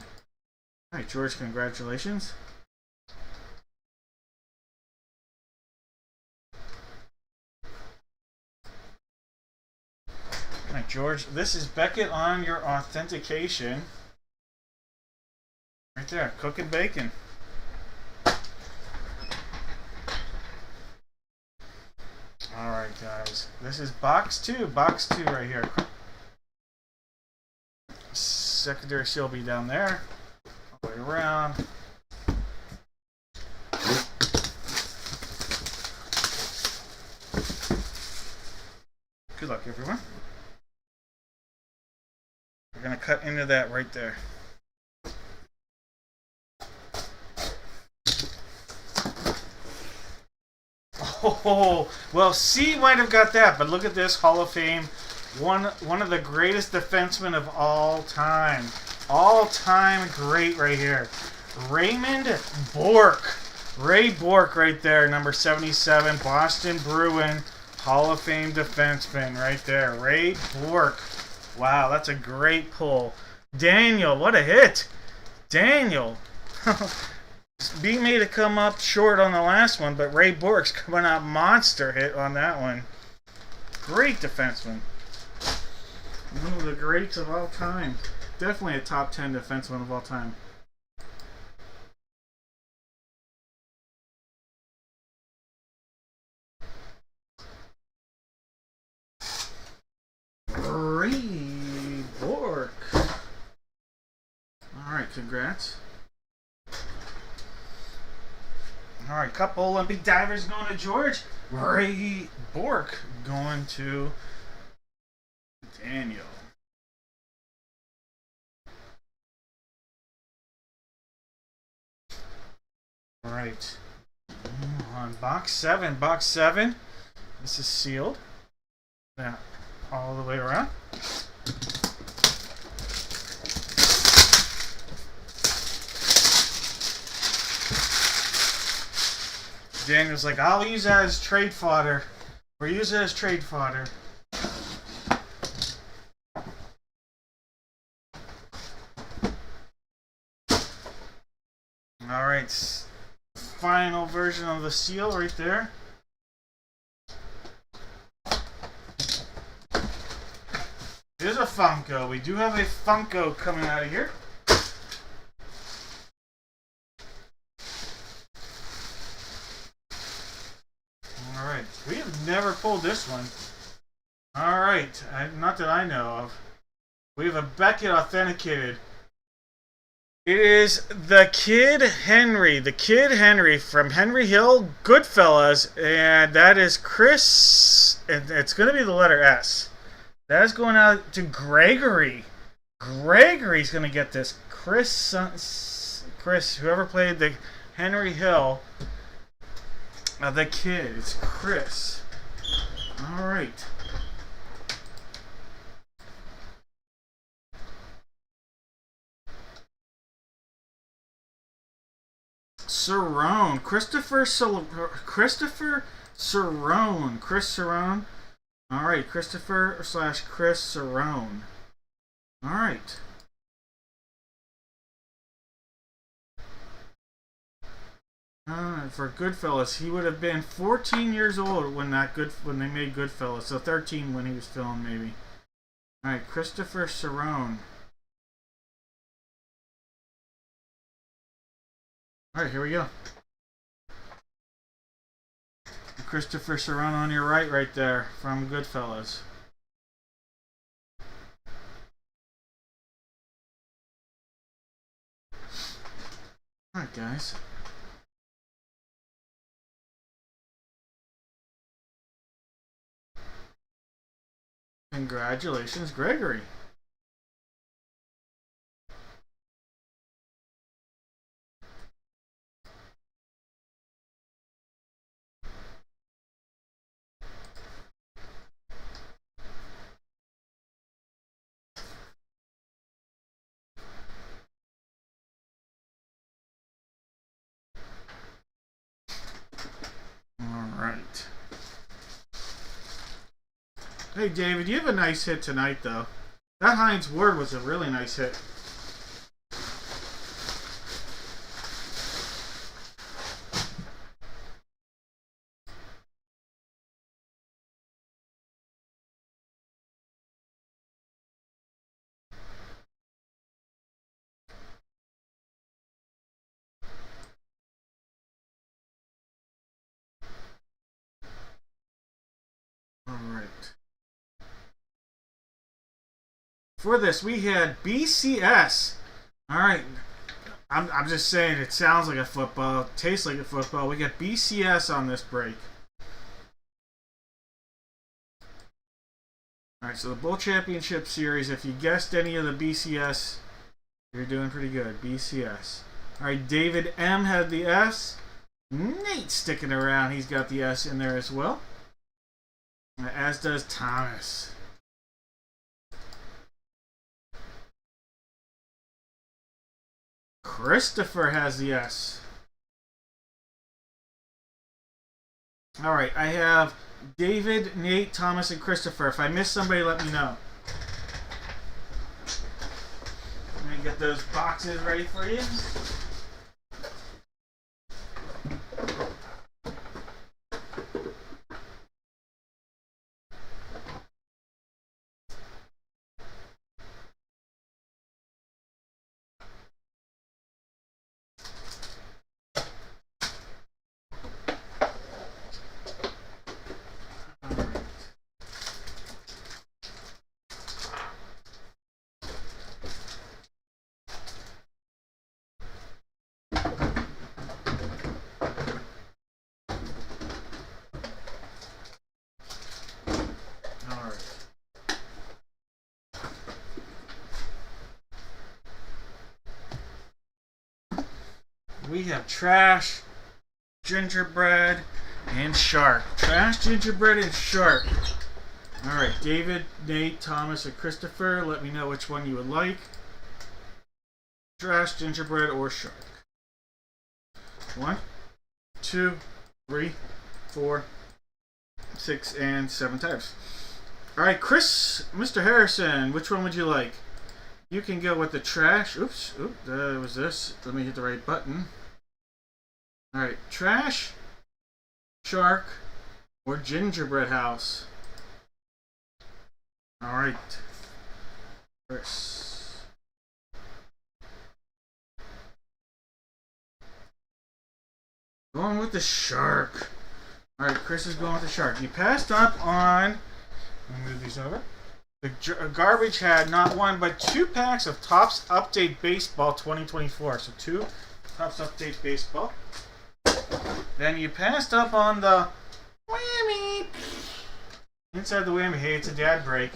Alright, George, congratulations. Alright, George, this is Beckett on your authentication. Right there, cooking bacon. Alright guys, this is box 2 right here. Secondary seal will be down there, all the way around. Good luck everyone. We're going to cut into that right there. Oh, well, C might have got that, but look at this Hall of Fame. One of the greatest defensemen of all time. All-time great right here. Raymond Bourque. Ray Bourque right there, number 77, Boston Bruin, Hall of Fame defenseman right there. Ray Bourque. Wow, that's a great pull. Daniel, what a hit. Daniel. Beat me to come up short on the last one, but Ray Bork's coming out monster hit on that one. Great defenseman. One of the greats of all time. Definitely a top 10 defenseman of all time. Ray Bork. Alright, congrats. Alright, couple Olympic divers going to George. Ray Bork going to Daniel. Alright. On box 7. Box 7. This is sealed. Now, all the way around. Daniel's like, I'll use that as trade fodder. We're using it as trade fodder. Alright. Final version of the seal right there. Here's a Funko. We do have a Funko coming out of here. Alright. We have never pulled this one. Alright. Not that I know of. We have a Beckett authenticated. It is the Kid Henry. The Kid Henry from Henry Hill, Goodfellas. And that is Chris. And it's going to be the letter S. That is going out to Gregory. Gregory's going to get this. Chris, whoever played the Henry Hill, the Kid. It's Chris. All right. Cerrone. Christopher Cerrone. Chris Cerrone. Alright, Christopher / Chris Cerrone. Alright. For Goodfellas, he would have been 14 years old when they made Goodfellas. So 13 when he was filmed, maybe. Alright, Christopher Cerrone. Alright, here we go. Christopher Cerrone on your right there from Goodfellas. Alright, guys. Congratulations, Gregory. Alright. Hey, David, you have a nice hit tonight, though. That Heinz Ward was a really nice hit. For this, we had BCS. Alright. I'm just saying, it sounds like a football. It tastes like a football. We got BCS on this break. Alright, so the Bowl Championship Series, if you guessed any of the BCS, you're doing pretty good. BCS. Alright, David M had the S. Nate sticking around. He's got the S in there as well. As does Thomas. Christopher has the S. Alright, I have David, Nate, Thomas, and Christopher. If I miss somebody, let me know. get those boxes ready for you. We have trash, gingerbread, and shark. Trash, gingerbread, and shark. Alright, David, Nate, Thomas, and Christopher, let me know which one you would like. Trash, gingerbread, or shark. 1, 2, 3, 4, 6, and 7 times. Alright, Chris, Mr. Harrison, which one would you like? You can go with the trash. Oops, that was this. Let me hit the right button. Alright, trash, shark, or gingerbread house. Alright, Chris. Going with the shark. Alright, Chris is going with the shark. You passed up on, let me move these over. The garbage had not one, but 2 packs of Topps Update Baseball 2024. So 2 Topps Update Baseball. Then you passed up on the whammy. Inside the whammy, hey, it's a dad break.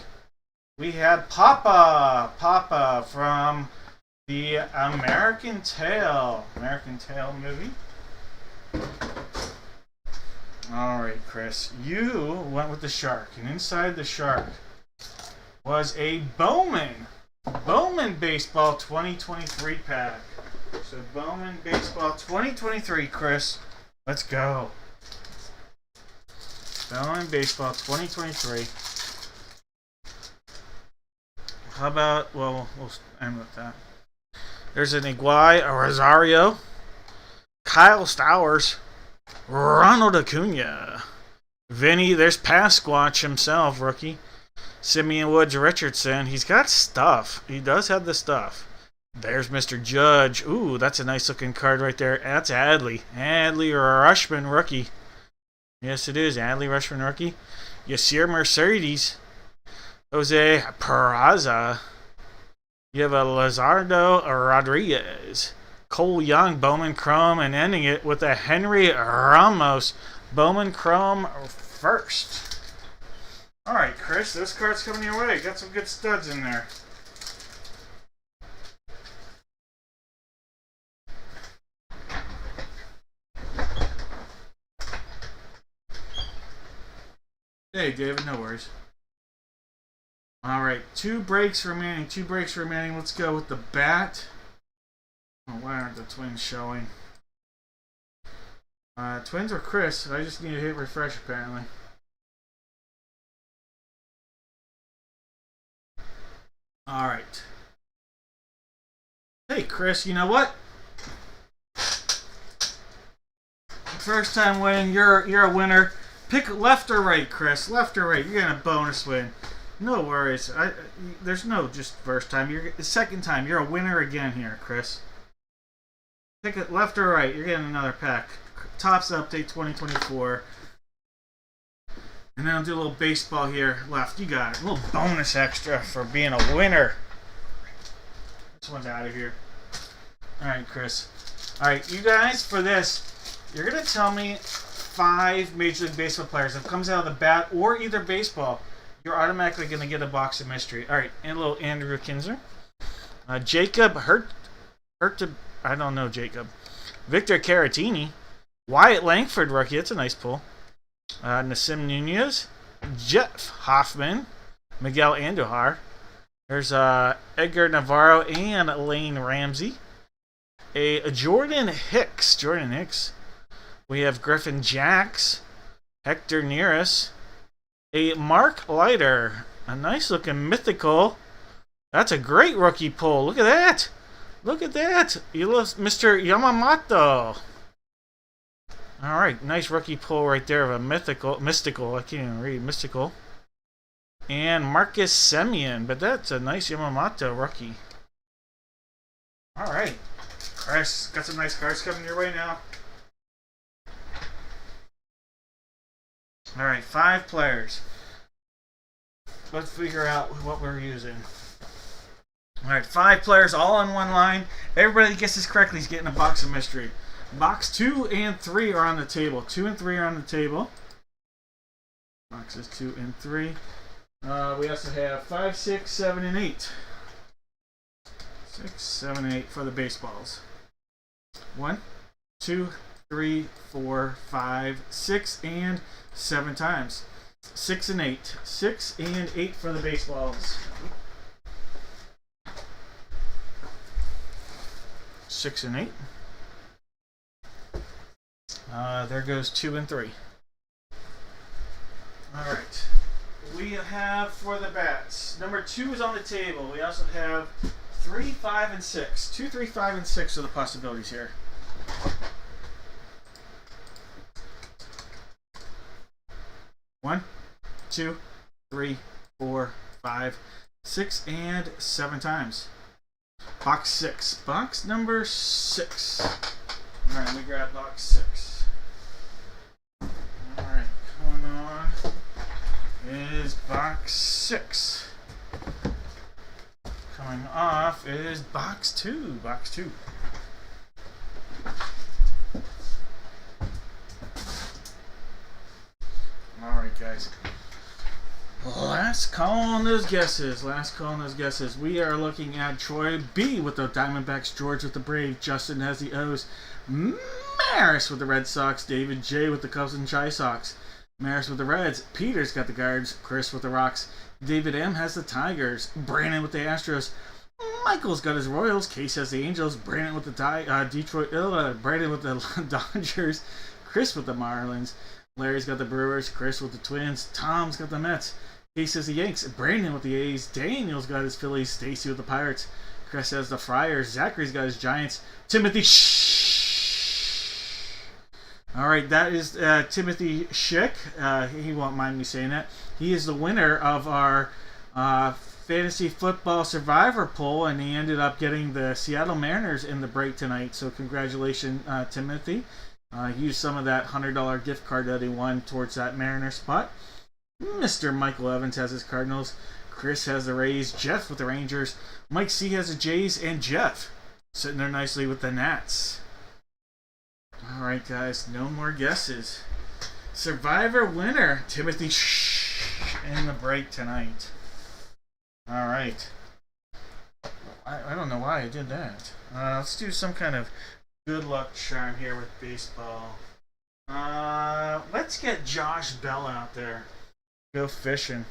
We had Papa from the American Tail movie. Alright, Chris, you went with the shark, and inside the shark was a Bowman Baseball 2023 pack. So Bowman Baseball 2023, Chris. Let's go. Bowman Baseball 2023. How about, well, we'll end with that. There's an Iguai, a Rosario, Kyle Stowers, Ronald Acuna, Vinny, there's Pasquatch himself, rookie. Simeon Woods Richardson. He's got stuff. He does have the stuff. There's Mr. Judge. Ooh, that's a nice looking card right there. That's Adley. Adley Rushman rookie. Yes, it is. Adley Rushman rookie. Yasir Mercedes. Jose Peraza. You have a Lizardo Rodriguez. Cole Young, Bowman Chrome, and ending it with a Henry Ramos Bowman Chrome first. Alright, Chris, this card's coming your way. Got some good studs in there. Hey, David, no worries. Alright, 2 breaks remaining. Let's go with the bat. Oh, why aren't the twins showing? Twins or Chris? I just need to hit refresh, apparently. Alright. Hey, Chris, you know what? First time winning, you're a winner. Pick left or right, Chris. Left or right. You're getting a bonus win. No worries. There's no just first time. You're second time. You're a winner again here, Chris. Pick it left or right. You're getting another pack. Topps Update 2024. And then I'll do a little baseball here. Left. You got it. A little bonus extra for being a winner. This one's out of here. Alright, Chris. Alright, you guys, for this, you're going to tell me 5 Major League Baseball players. If it comes out of the bat or either baseball, you're automatically going to get a box of mystery. Alright, and a little Andrew Kinzer. Jacob I don't know Jacob. Victor Caratini. Wyatt Langford rookie. That's a nice pull. Nassim Nunez. Jeff Hoffman. Miguel Andujar. There's Edgar Navarro and Lane Ramsey. A Jordan Hicks. We have Griffin Jacks. Hector Neris. A Mark Leiter. A nice looking mythical. That's a great rookie pull. Look at that. Look at that. Mr. Yamamoto. All right, nice rookie pull right there of a mystical. I can't even read mystical. And Marcus Semien, but that's a nice Yamamoto rookie. All right, Chris, got some nice cards coming your way now. All right, 5 players. Let's figure out what we're using. All right, 5 players all on one line. Everybody that gets this correctly is getting a box of mystery. Box 2 and 3 are on the table. 2 and 3 are on the table. Boxes 2 and 3. We also have 5, 6, 7, and 8. 6, 7, and 8 for the baseballs. 1, 2, 3, 4, 5, 6, and 7 times. 6 and 8. 6 and 8 for the baseballs. 6 and 8. There goes 2 and 3. Alright. We have for the bats. Number 2 is on the table. We also have 3, 5, and 6. 2, 3, 5, and 6 are the possibilities here. One, 2, 3, 4, 5, 6, and 7 times. Box 6. Box number 6. Alright, let me grab box 6. Alright, coming on is box 6. Coming off is box 2. Box 2. Alright, guys. Last call on those guesses. Last call on those guesses. We are looking at Troy B with the Diamondbacks, George with the Braves, Justin has the O's, Maris with the Red Sox, David J with the Cubs and Chi Sox, Maris with the Reds, Peter's got the Guards, Chris with the Rocks, David M has the Tigers, Brandon with the Astros, Michael's got his Royals, Case has the Angels, Brandon with the Detroit, Brandon with the Dodgers, Chris with the Marlins, Larry's got the Brewers, Chris with the Twins, Tom's got the Mets, Case has the Yanks, Brandon with the A's, Daniel's got his Phillies, Stacy with the Pirates, Chris has the Friars, Zachary's got his Giants, Timothy Alright, that is Timothy Schick. He won't mind me saying that. He is the winner of our Fantasy Football Survivor poll, and he ended up getting the Seattle Mariners in the break tonight. So congratulations, Timothy. Used some of that $100 gift card that he won towards that Mariner spot. Mr. Michael Evans has his Cardinals. Chris has the Rays. Jeff with the Rangers. Mike C has the Jays. And Jeff sitting there nicely with the Nats. Alright, guys. No more guesses. Survivor winner, Timothy in the break tonight. Alright. I don't know why I did that. Let's do some kind of good luck charm here with baseball. Let's get Josh Bell out there. Go fishing.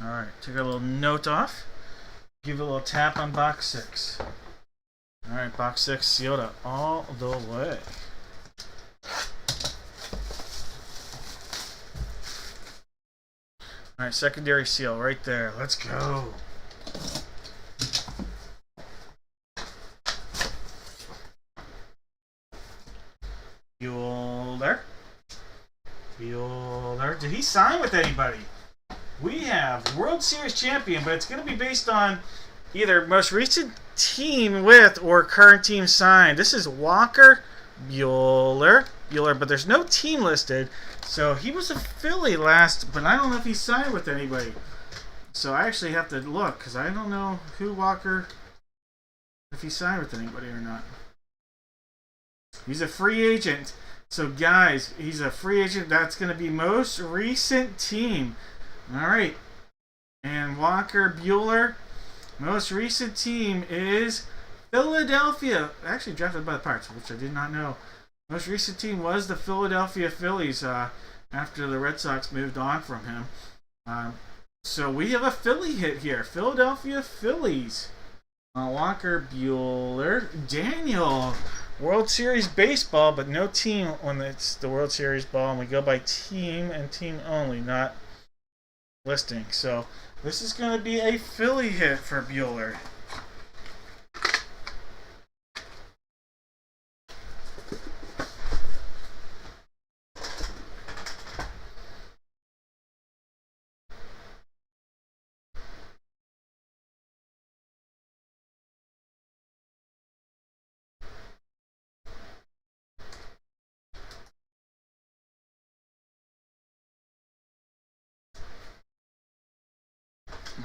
Alright, take a little note off. Give it a little tap on box 6. Alright, box 6 sealed up all the way. Alright, secondary seal right there. Let's go. Bueller. Did he sign with anybody? We have World Series champion, but it's going to be based on either most recent team with or current team signed. This is Walker Bueller, but there's no team listed. So he was a Philly last, but I don't know if he signed with anybody. So I actually have to look because I don't know who Walker, if he signed with anybody or not. He's a free agent. So guys, he's a free agent. That's going to be most recent team. Alright, and Walker Bueller, most recent team is Philadelphia. Actually drafted by the Pirates, which I did not know. Most recent team was the Philadelphia Phillies after the Red Sox moved on from him. So we have a Philly hit here. Philadelphia Phillies. Walker Bueller. Daniel World Series baseball, but no team when it's the World Series ball, and we go by team and team only, not listing. So this is going to be a Philly hit for Bueller.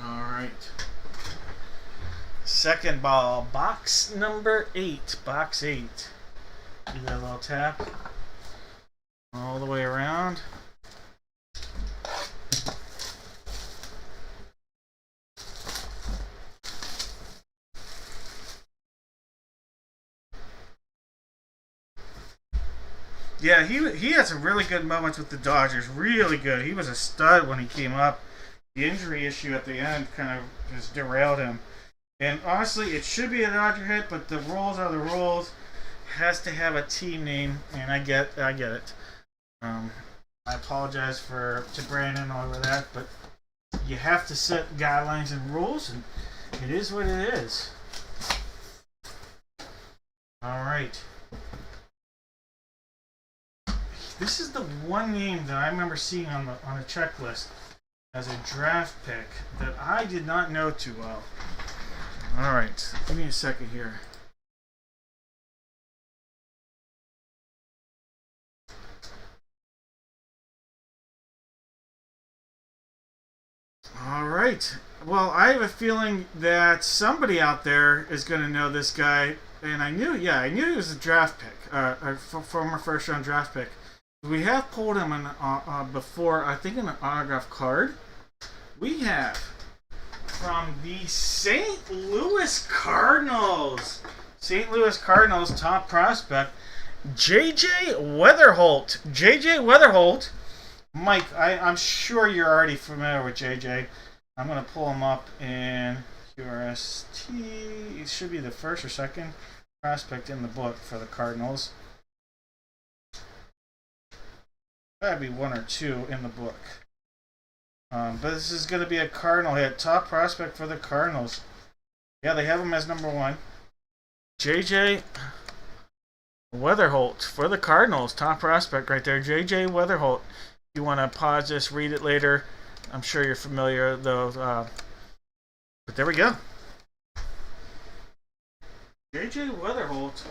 All right. Second ball, box number 8. Box 8. Do that little tap all the way around. Yeah, he had some really good moments with the Dodgers. Really good. He was a stud when he came up. The injury issue at the end kind of just derailed him. And honestly, it should be a Dodger hit, but the rules are the rules. Has to have a team name, and I get it. I apologize to Brandon over that, but you have to set guidelines and rules, and it is what it is. All right. This is the one name that I remember seeing on a checklist as a draft pick that I did not know too well. All right, give me a second here. All right. Well, I have a feeling that somebody out there is going to know this guy, and I knew he was a draft pick, a former first-round draft pick. We have pulled him in, before, I think in an autograph card. We have from the St. Louis Cardinals. St. Louis Cardinals top prospect, J.J. Weatherholt. J.J. Weatherholt. Mike, I'm sure you're already familiar with J.J. I'm going to pull him up in QRST. It should be the first or second prospect in the book for the Cardinals. That'd be 1 or 2 in the book. But this is going to be a Cardinal hit. Top prospect for the Cardinals. Yeah, they have him as number 1. J.J. Weatherholt for the Cardinals. Top prospect right there. J.J. Weatherholt. If you want to pause this, read it later. I'm sure you're familiar, though. But there we go. J.J. Weatherholt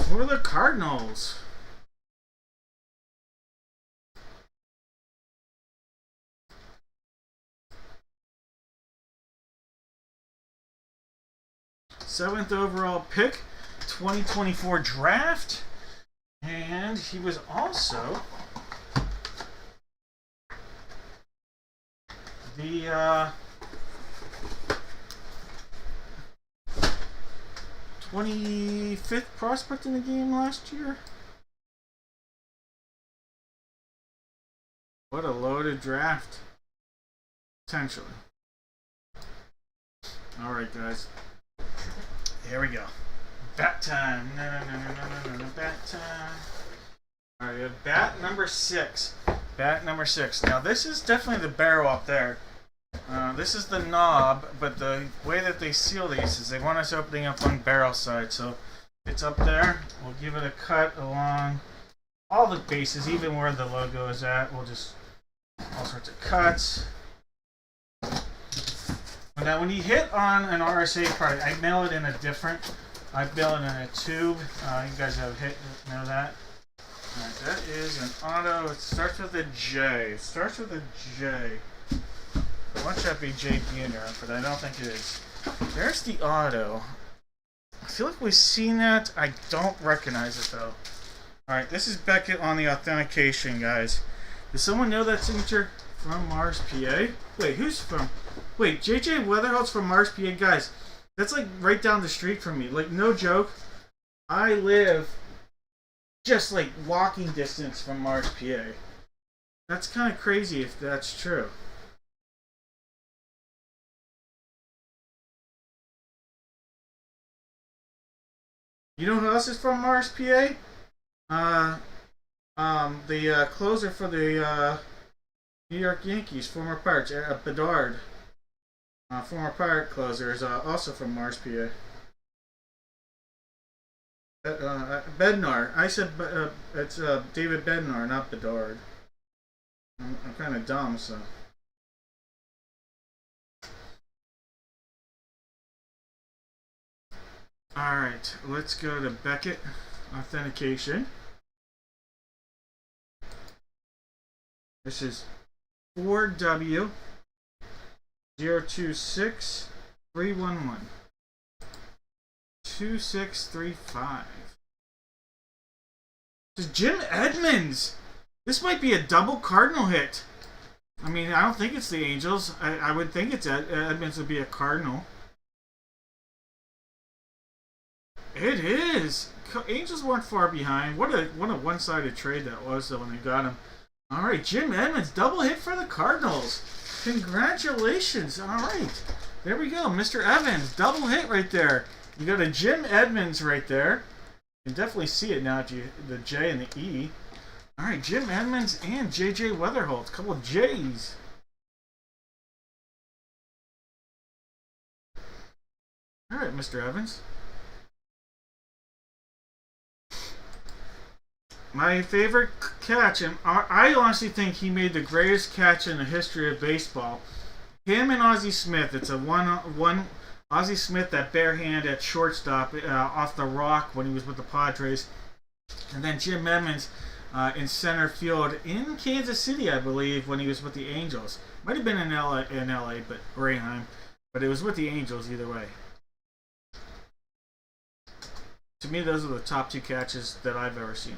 for the Cardinals. Seventh overall pick, 2024 draft. And he was also the 25th prospect in the game last year. What a loaded draft. Potentially. Alright, guys. Here we go. Bat time. No, bat time. Alright, we have bat number 6. Bat number 6. Now, this is definitely the barrel up there. This is the knob, but the way that they seal these is they want us opening up on barrel side. So it's up there. We'll give it a cut along all the bases, even where the logo is at. We'll just all sorts of cuts. Now, when you hit on an RSA part, I mail it in a different. I mail it in a tube. You guys have know that. All right, that is an auto. It starts with a J. It starts with a J. Watch that be JP in there, but I don't think it is. There's the auto. I feel like we've seen that. I don't recognize it though. All right, this is Beckett on the authentication, guys. Does someone know that signature from Mars, PA? Wait, who's from? Wait, JJ Weatherholt's from Mars, PA, guys. That's like right down the street from me. Like, no joke. I live just like walking distance from Mars, PA. That's kind of crazy if that's true. You know who else is from Mars, PA? The closer for the New York Yankees, former Pirates, Bedard. Former Pirate closer is also from Mars, PA. Bednar. I said it's David Bednar, not Bedard. I'm kind of dumb, so. Alright, let's go to Beckett Authentication. This is 4W 026311 2635. This is Jim Edmonds. This might be a double Cardinal hit. I mean, I don't think it's the Angels. I would think it's Edmonds would be a Cardinal. It is. Angels weren't far behind. What a one-sided trade that was, though, when they got him. All right, Jim Edmonds, double hit for the Cardinals. Congratulations. All right. There we go. Mr. Evans, double hit right there. You got a Jim Edmonds right there. You can definitely see it now, the J and the E. All right, Jim Edmonds and J.J. Weatherholt. A couple of J's. All right, Mr. Evans. My favorite catch, and I honestly think he made the greatest catch in the history of baseball. Him and Ozzie Smith. It's a one Ozzie Smith, that bare hand at shortstop off the rock when he was with the Padres. And then Jim Edmonds in center field in Kansas City, I believe, when he was with the Angels. Might have been in LA, or Anaheim, but it was with the Angels either way. To me, those are the top two catches that I've ever seen.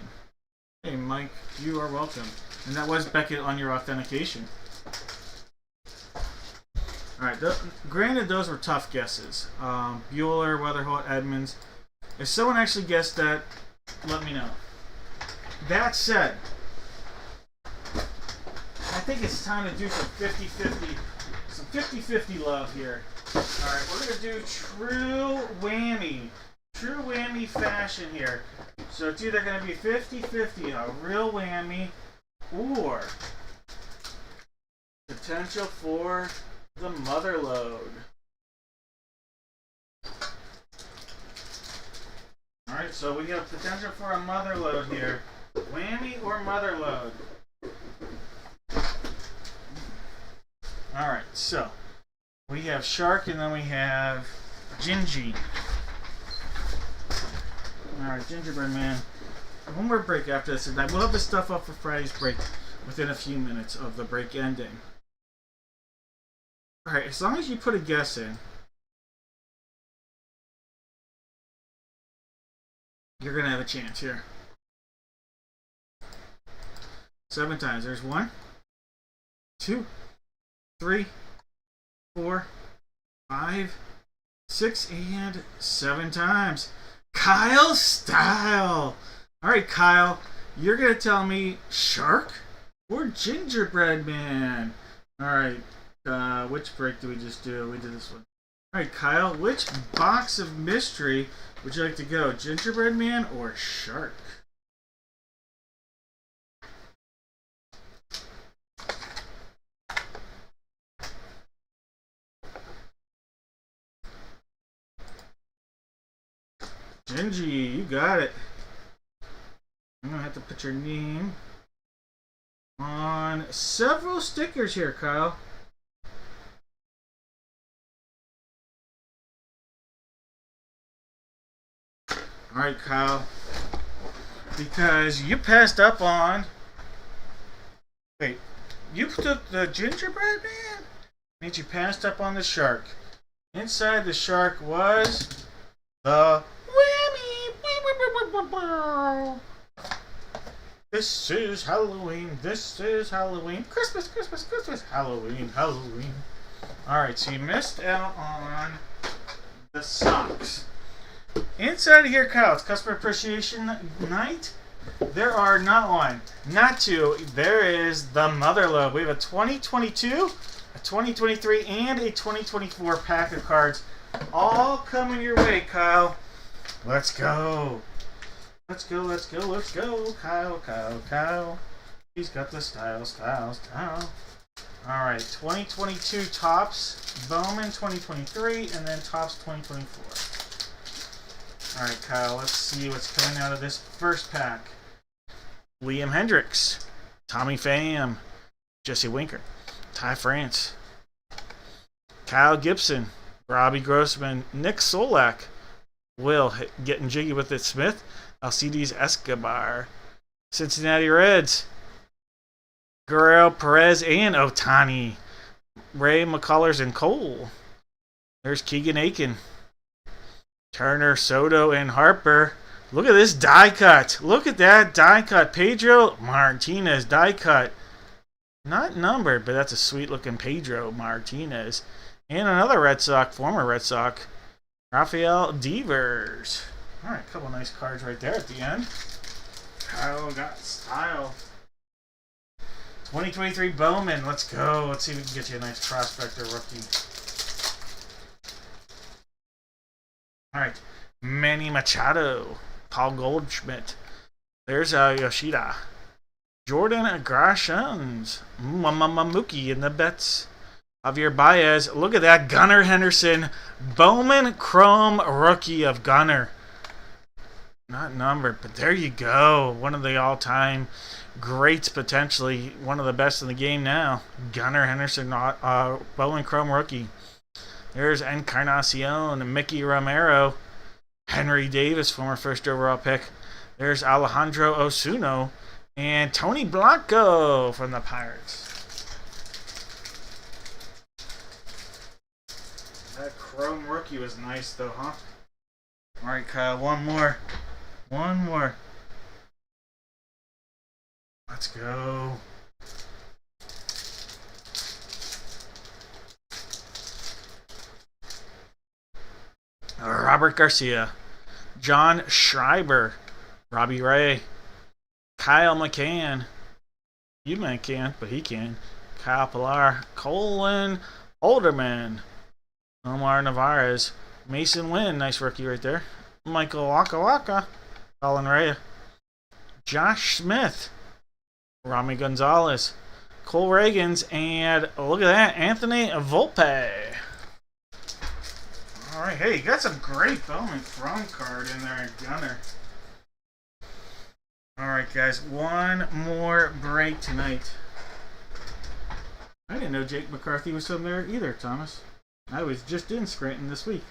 Hey, Mike, you are welcome. And that was Beckett on your authentication. Alright, granted, those were tough guesses. Bueller, Weatherholt, Edmonds. If someone actually guessed that, let me know. That said, I think it's time to do some 50-50 love here. Alright, we're going to do true whammy. True whammy fashion here. So it's either going to be 50-50, a real whammy, or potential for the mother load. Alright, so we have potential for a mother load here. Whammy or mother load? Alright, so we have Shark and then we have Gingy. Alright, Gingerbread Man. One more break after this, and we'll have this stuff up for Friday's break within a few minutes of the break ending. Alright, as long as you put a guess in, you're going to have a chance here. 7 times. There's 1, 2, 3, 4, 5, 6, and 7 times. Kyle Style. Alright, Kyle, you're going to tell me Shark or Gingerbread Man. Alright, which break did we just do? We did this one. Alright, Kyle, which box of mystery would you like to go? Gingerbread Man or Shark? Gingy, you got it. I'm going to have to put your name on several stickers here, Kyle. Alright, Kyle. Because you passed up on... Wait, you took the Gingerbread Man? Means you passed up on the Shark. Inside the Shark was the... This is Halloween. This is Halloween. Christmas, Christmas, Christmas. Halloween, Halloween. Alright, so you missed out on the socks. Inside of here, Kyle, it's Customer Appreciation Night. There are not one, not two. There is the Mother Load. We have a 2022, a 2023, and a 2024 pack of cards all coming your way, Kyle. Let's go. Let's go, let's go, let's go. Kyle, Kyle, Kyle. He's got the style, style, style. Alright, 2022 Topps, Bowman 2023, and then Topps 2024. Alright, Kyle, let's see what's coming out of this first pack. Liam Hendricks, Tommy Pham, Jesse Winker, Ty France, Kyle Gibson, Robbie Grossman, Nick Solak, Will getting jiggy with it, Smith, Alcides Escobar, Cincinnati Reds, Guerrero, Perez, and Ohtani, Ray McCullers and Cole. There's Keegan Aiken, Turner, Soto, and Harper. Look at this die cut. Look at that die cut. Pedro Martinez die cut. Not numbered, but that's a sweet looking Pedro Martinez. And another Red Sox, former Red Sox, Rafael Devers. Alright, a couple nice cards right there at the end. Kyle got style. 2023 Bowman, let's go. Let's see if we can get you a nice prospector rookie. Alright, Manny Machado, Paul Goldschmidt. There's Yoshida. Jordan Grashams, Mookie in the bets. Javier Baez. Look at that. Gunnar Henderson. Bowman Chrome rookie of Gunnar. Not numbered, but there you go. One of the all-time greats, potentially. One of the best in the game now. Gunnar Henderson, Bowman Chrome rookie. There's Encarnacion, Mickey Romero. Henry Davis, former first overall pick. There's Alejandro Osuna. And Tony Blanco from the Pirates. That Chrome rookie was nice, though, huh? All right, Kyle, one more. One more. Let's go. Robert Garcia, John Schreiber, Robbie Ray, Kyle McCann. You man can't, but he can. Kyle Pilar, Colin Olderman, Omar Narvaez, Mason Wynn, nice rookie right there. Michael Waka Waka, Colin Rea, Josh Smith, Rami Gonzalez, Cole Reagans, and look at that, Anthony Volpe. Alright, hey, you got some great Bowman Chrome card in there, Gunner. Alright, guys, one more break tonight. I didn't know Jake McCarthy was from there either, Thomas. I was just in Scranton this week.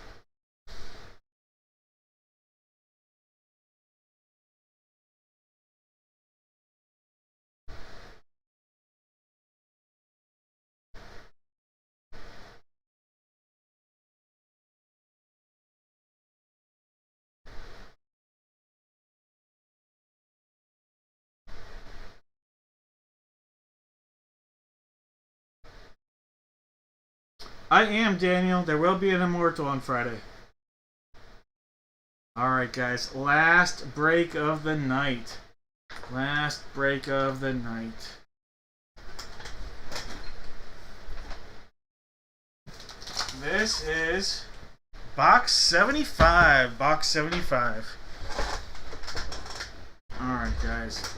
I am, Daniel. There will be an Immortal on Friday. Alright, guys. Last break of the night. Last break of the night. This is box 75. Box 75. Alright, guys.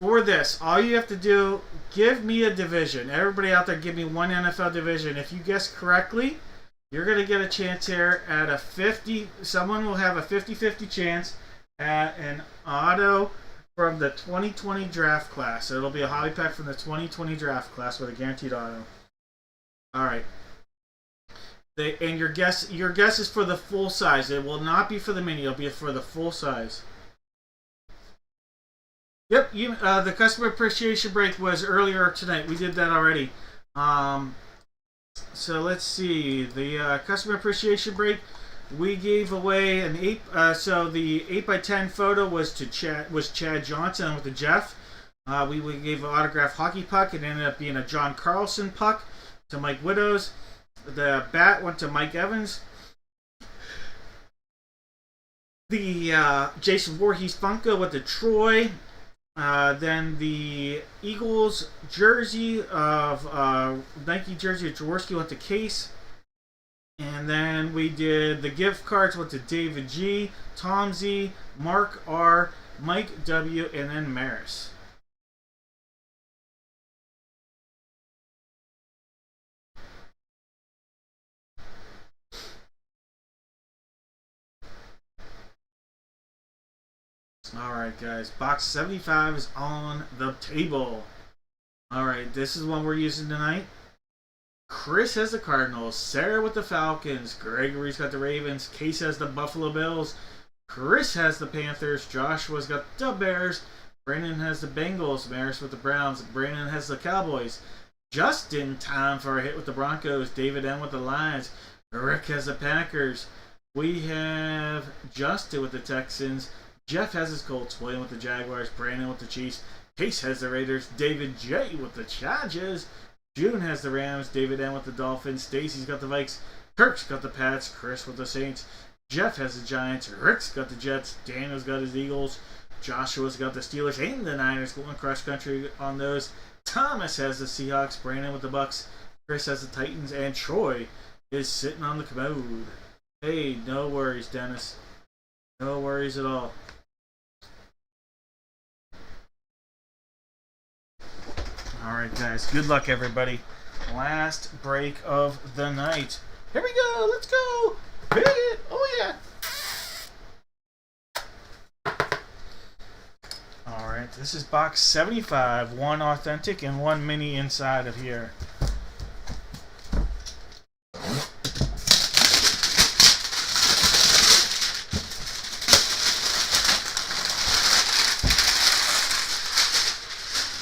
For this, all you have to do, give me a division. Everybody out there, give me one NFL division. If you guess correctly, you're going to get a chance here at a 50. Someone will have a 50-50 chance at an auto from the 2020 draft class. So it'll be a hobby pack from the 2020 draft class with a guaranteed auto. All right. And your guess is for the full size. It will not be for the mini. It'll be for the full size. Yep, the customer appreciation break was earlier tonight. We did that already. So let's see. The customer appreciation break, we gave away an 8. So the 8x10 photo was to Chad Johnson with the Jeff. We gave an autographed hockey puck. It ended up being a John Carlson puck to Mike Widows. The bat went to Mike Evans. The Jason Voorhees Funko with the Troy. Then the Eagles jersey of Nike jersey of Jaworski went to Case. And then we did the gift cards went to David G, Tom Z, Mark R, Mike W, and then Maris. Alright guys, box 75 is on the table. Alright, this is one we're using tonight. Chris has the Cardinals, Sarah with the Falcons, Gregory's got the Ravens, Case has the Buffalo Bills, Chris has the Panthers, Joshua's got the Bears, Brandon has the Bengals, Maris with the Browns, Brandon has the Cowboys, Justin, time for a hit with the Broncos, David M with the Lions, Rick has the Packers, we have Justin with the Texans, Jeff has his Colts, William with the Jaguars, Brandon with the Chiefs, Case has the Raiders, David J with the Chargers, June has the Rams, David M with the Dolphins, Stacy's got the Vikes, Kirk's got the Pats, Chris with the Saints, Jeff has the Giants, Rick's got the Jets, Daniel's got his Eagles, Joshua's got the Steelers and the Niners, going cross country on those. Thomas has the Seahawks, Brandon with the Bucks, Chris has the Titans, and Troy is sitting on the commode. Hey, no worries, Dennis. No worries at all. Alright guys, good luck everybody. Last break of the night. Here we go, let's go! Hit it! Oh yeah! Alright, this is box 75. One authentic and one mini inside of here.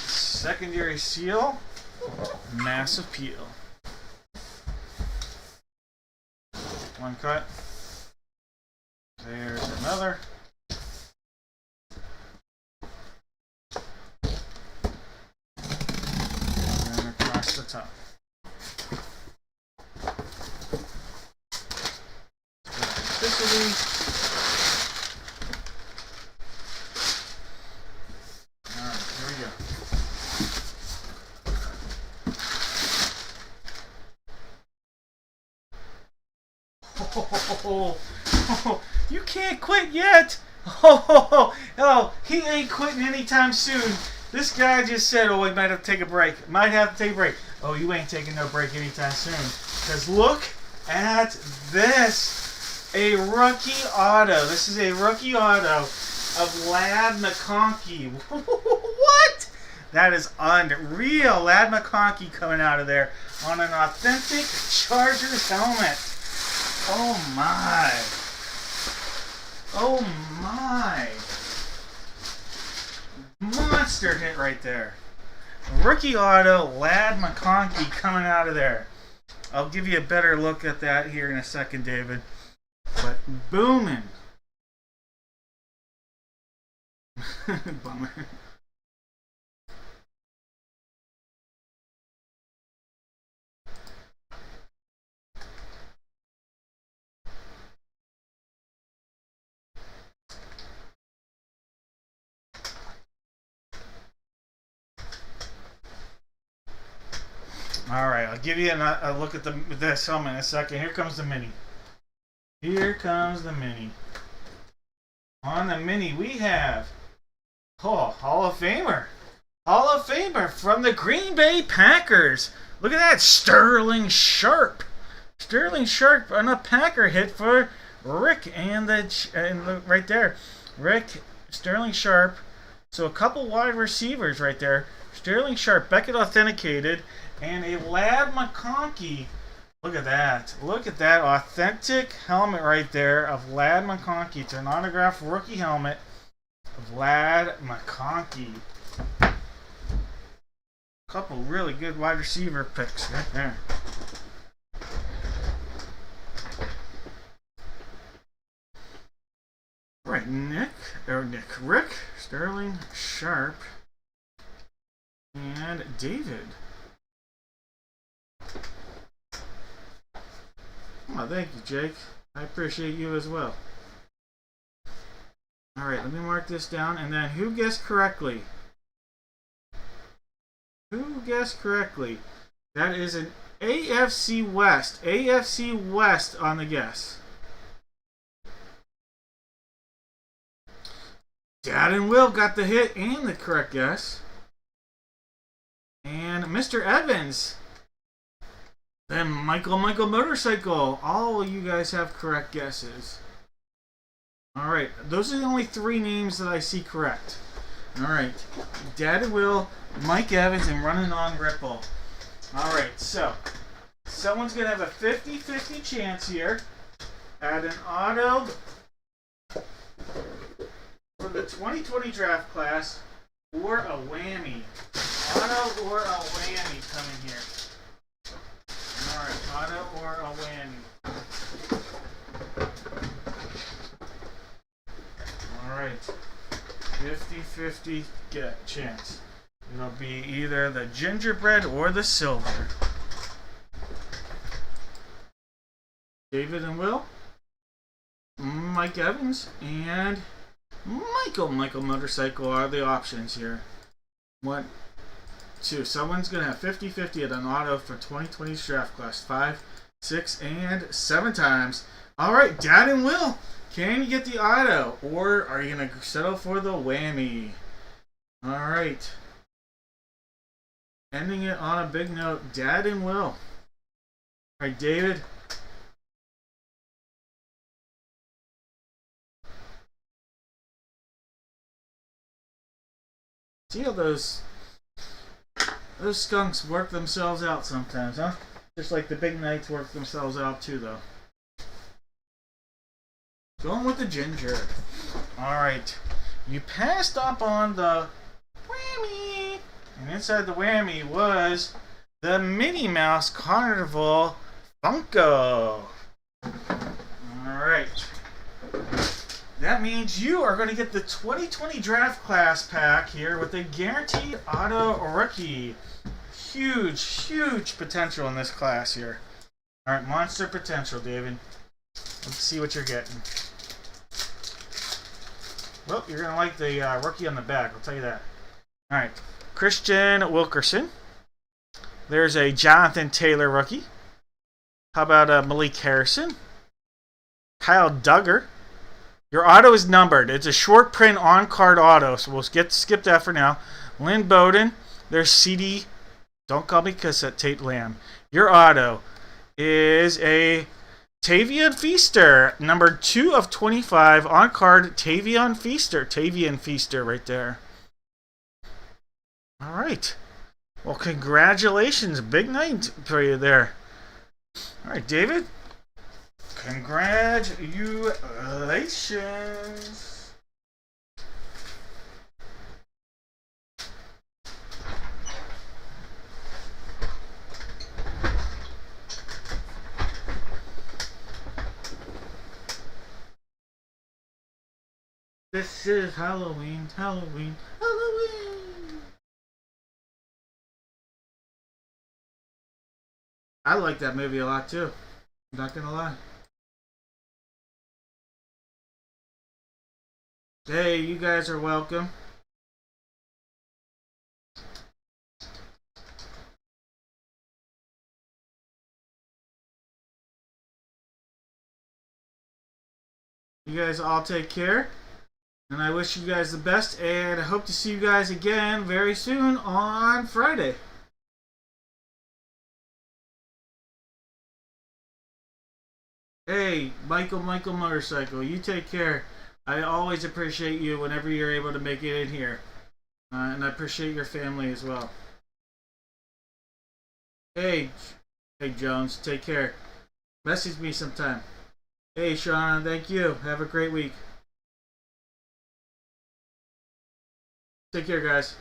Secondary seal, massive peel. One cut. There's another. And then across the top. Elasticity. Alright, here we go. You can't quit yet. He ain't quitting anytime soon. This guy just said, oh, we might have to take a break. Might have to take a break. Oh, you ain't taking no break anytime soon. Because look at this. A rookie auto. This is a rookie auto of Ladd McConkey. What? That is unreal. Ladd McConkey coming out of there on an authentic Chargers helmet. Oh my. Oh my. Monster hit right there. Rookie auto, Ladd McConkey coming out of there. I'll give you a better look at that here in a second, David. But booming. Bummer. Alright, I'll give you a look at this helmet in a second. Here comes the mini. Here comes the mini. On the mini, we have Hall of Famer. Hall of Famer from the Green Bay Packers. Look at that, Sterling Sharp. Sterling Sharp on a Packer hit for Rick and right there. Rick, Sterling Sharp. So a couple wide receivers right there. Sterling Sharp, Beckett authenticated, and a Ladd McConkey. Look at that. Look at that authentic helmet right there of Ladd McConkey. It's an autographed rookie helmet of Ladd McConkey. Couple really good wide receiver picks right there. Right, Rick, Sterling Sharp, and David. Oh, thank you, Jake. I appreciate you as well. Alright, let me mark this down, and then who guessed correctly? Who guessed correctly? That is AFC West. AFC West on the guess. Dad and Will got the hit and the correct guess. And Mr. Evans. Then Michael Motorcycle. All of you guys have correct guesses. Alright, those are the only 3 names that I see correct. Alright, Dad and Will, Mike Evans, and Running on Ripple. Alright, so someone's going to have a 50-50 chance here at an auto for the 2020 draft class or a whammy. Auto or a whammy coming here. Alright, auto or a whammy. Alright, 50-50 chance. It'll be either the gingerbread or the silver. David and Will, Mike Evans, and Michael Motorcycle are the options here. 1, 2. Someone's going to have 50-50 at an auto for 2020 draft class. 5, 6, and 7 times. Alright, Dad and Will, can you get the auto? Or are you going to settle for the whammy? Alright. Ending it on a big note, Dad and Will. Alright, David. See how those skunks work themselves out sometimes, huh? Just like the big knights work themselves out too, though. Going with the ginger. Alright. You passed up on the whammy. And inside the whammy was the Minnie Mouse Carnival Funko. Alright. That means you are going to get the 2020 draft class pack here with a guaranteed auto rookie. Huge potential in this class here. Alright, monster potential, David. Let's see what you're getting. Well, you're going to like the rookie on the back, I'll tell you that. Alright, Christian Wilkerson. There's a Jonathan Taylor rookie. How about Malik Harrison? Kyle Duggar. Your auto is numbered. It's a short print on-card auto, so we'll skip that for now. Lynn Bowden. There's CD. Don't call me Cassette Tape Lamb. Your auto is a Tavian Feaster. Number 2 of 25 on-card Tavian Feaster. Tavian Feaster right there. All right. Well, congratulations. Big night for you there. All right, David. Congratulations. This is Halloween, Halloween, Halloween. I like that movie a lot too. I'm not gonna lie. Hey, you guys are welcome. You guys all take care. And I wish you guys the best. And I hope to see you guys again very soon on Friday. Hey, Michael Motorcycle, you take care. I always appreciate you whenever you're able to make it in here. And I appreciate your family as well. Hey Jones, take care. Message me sometime. Hey Sean, thank you. Have a great week. Take care, guys.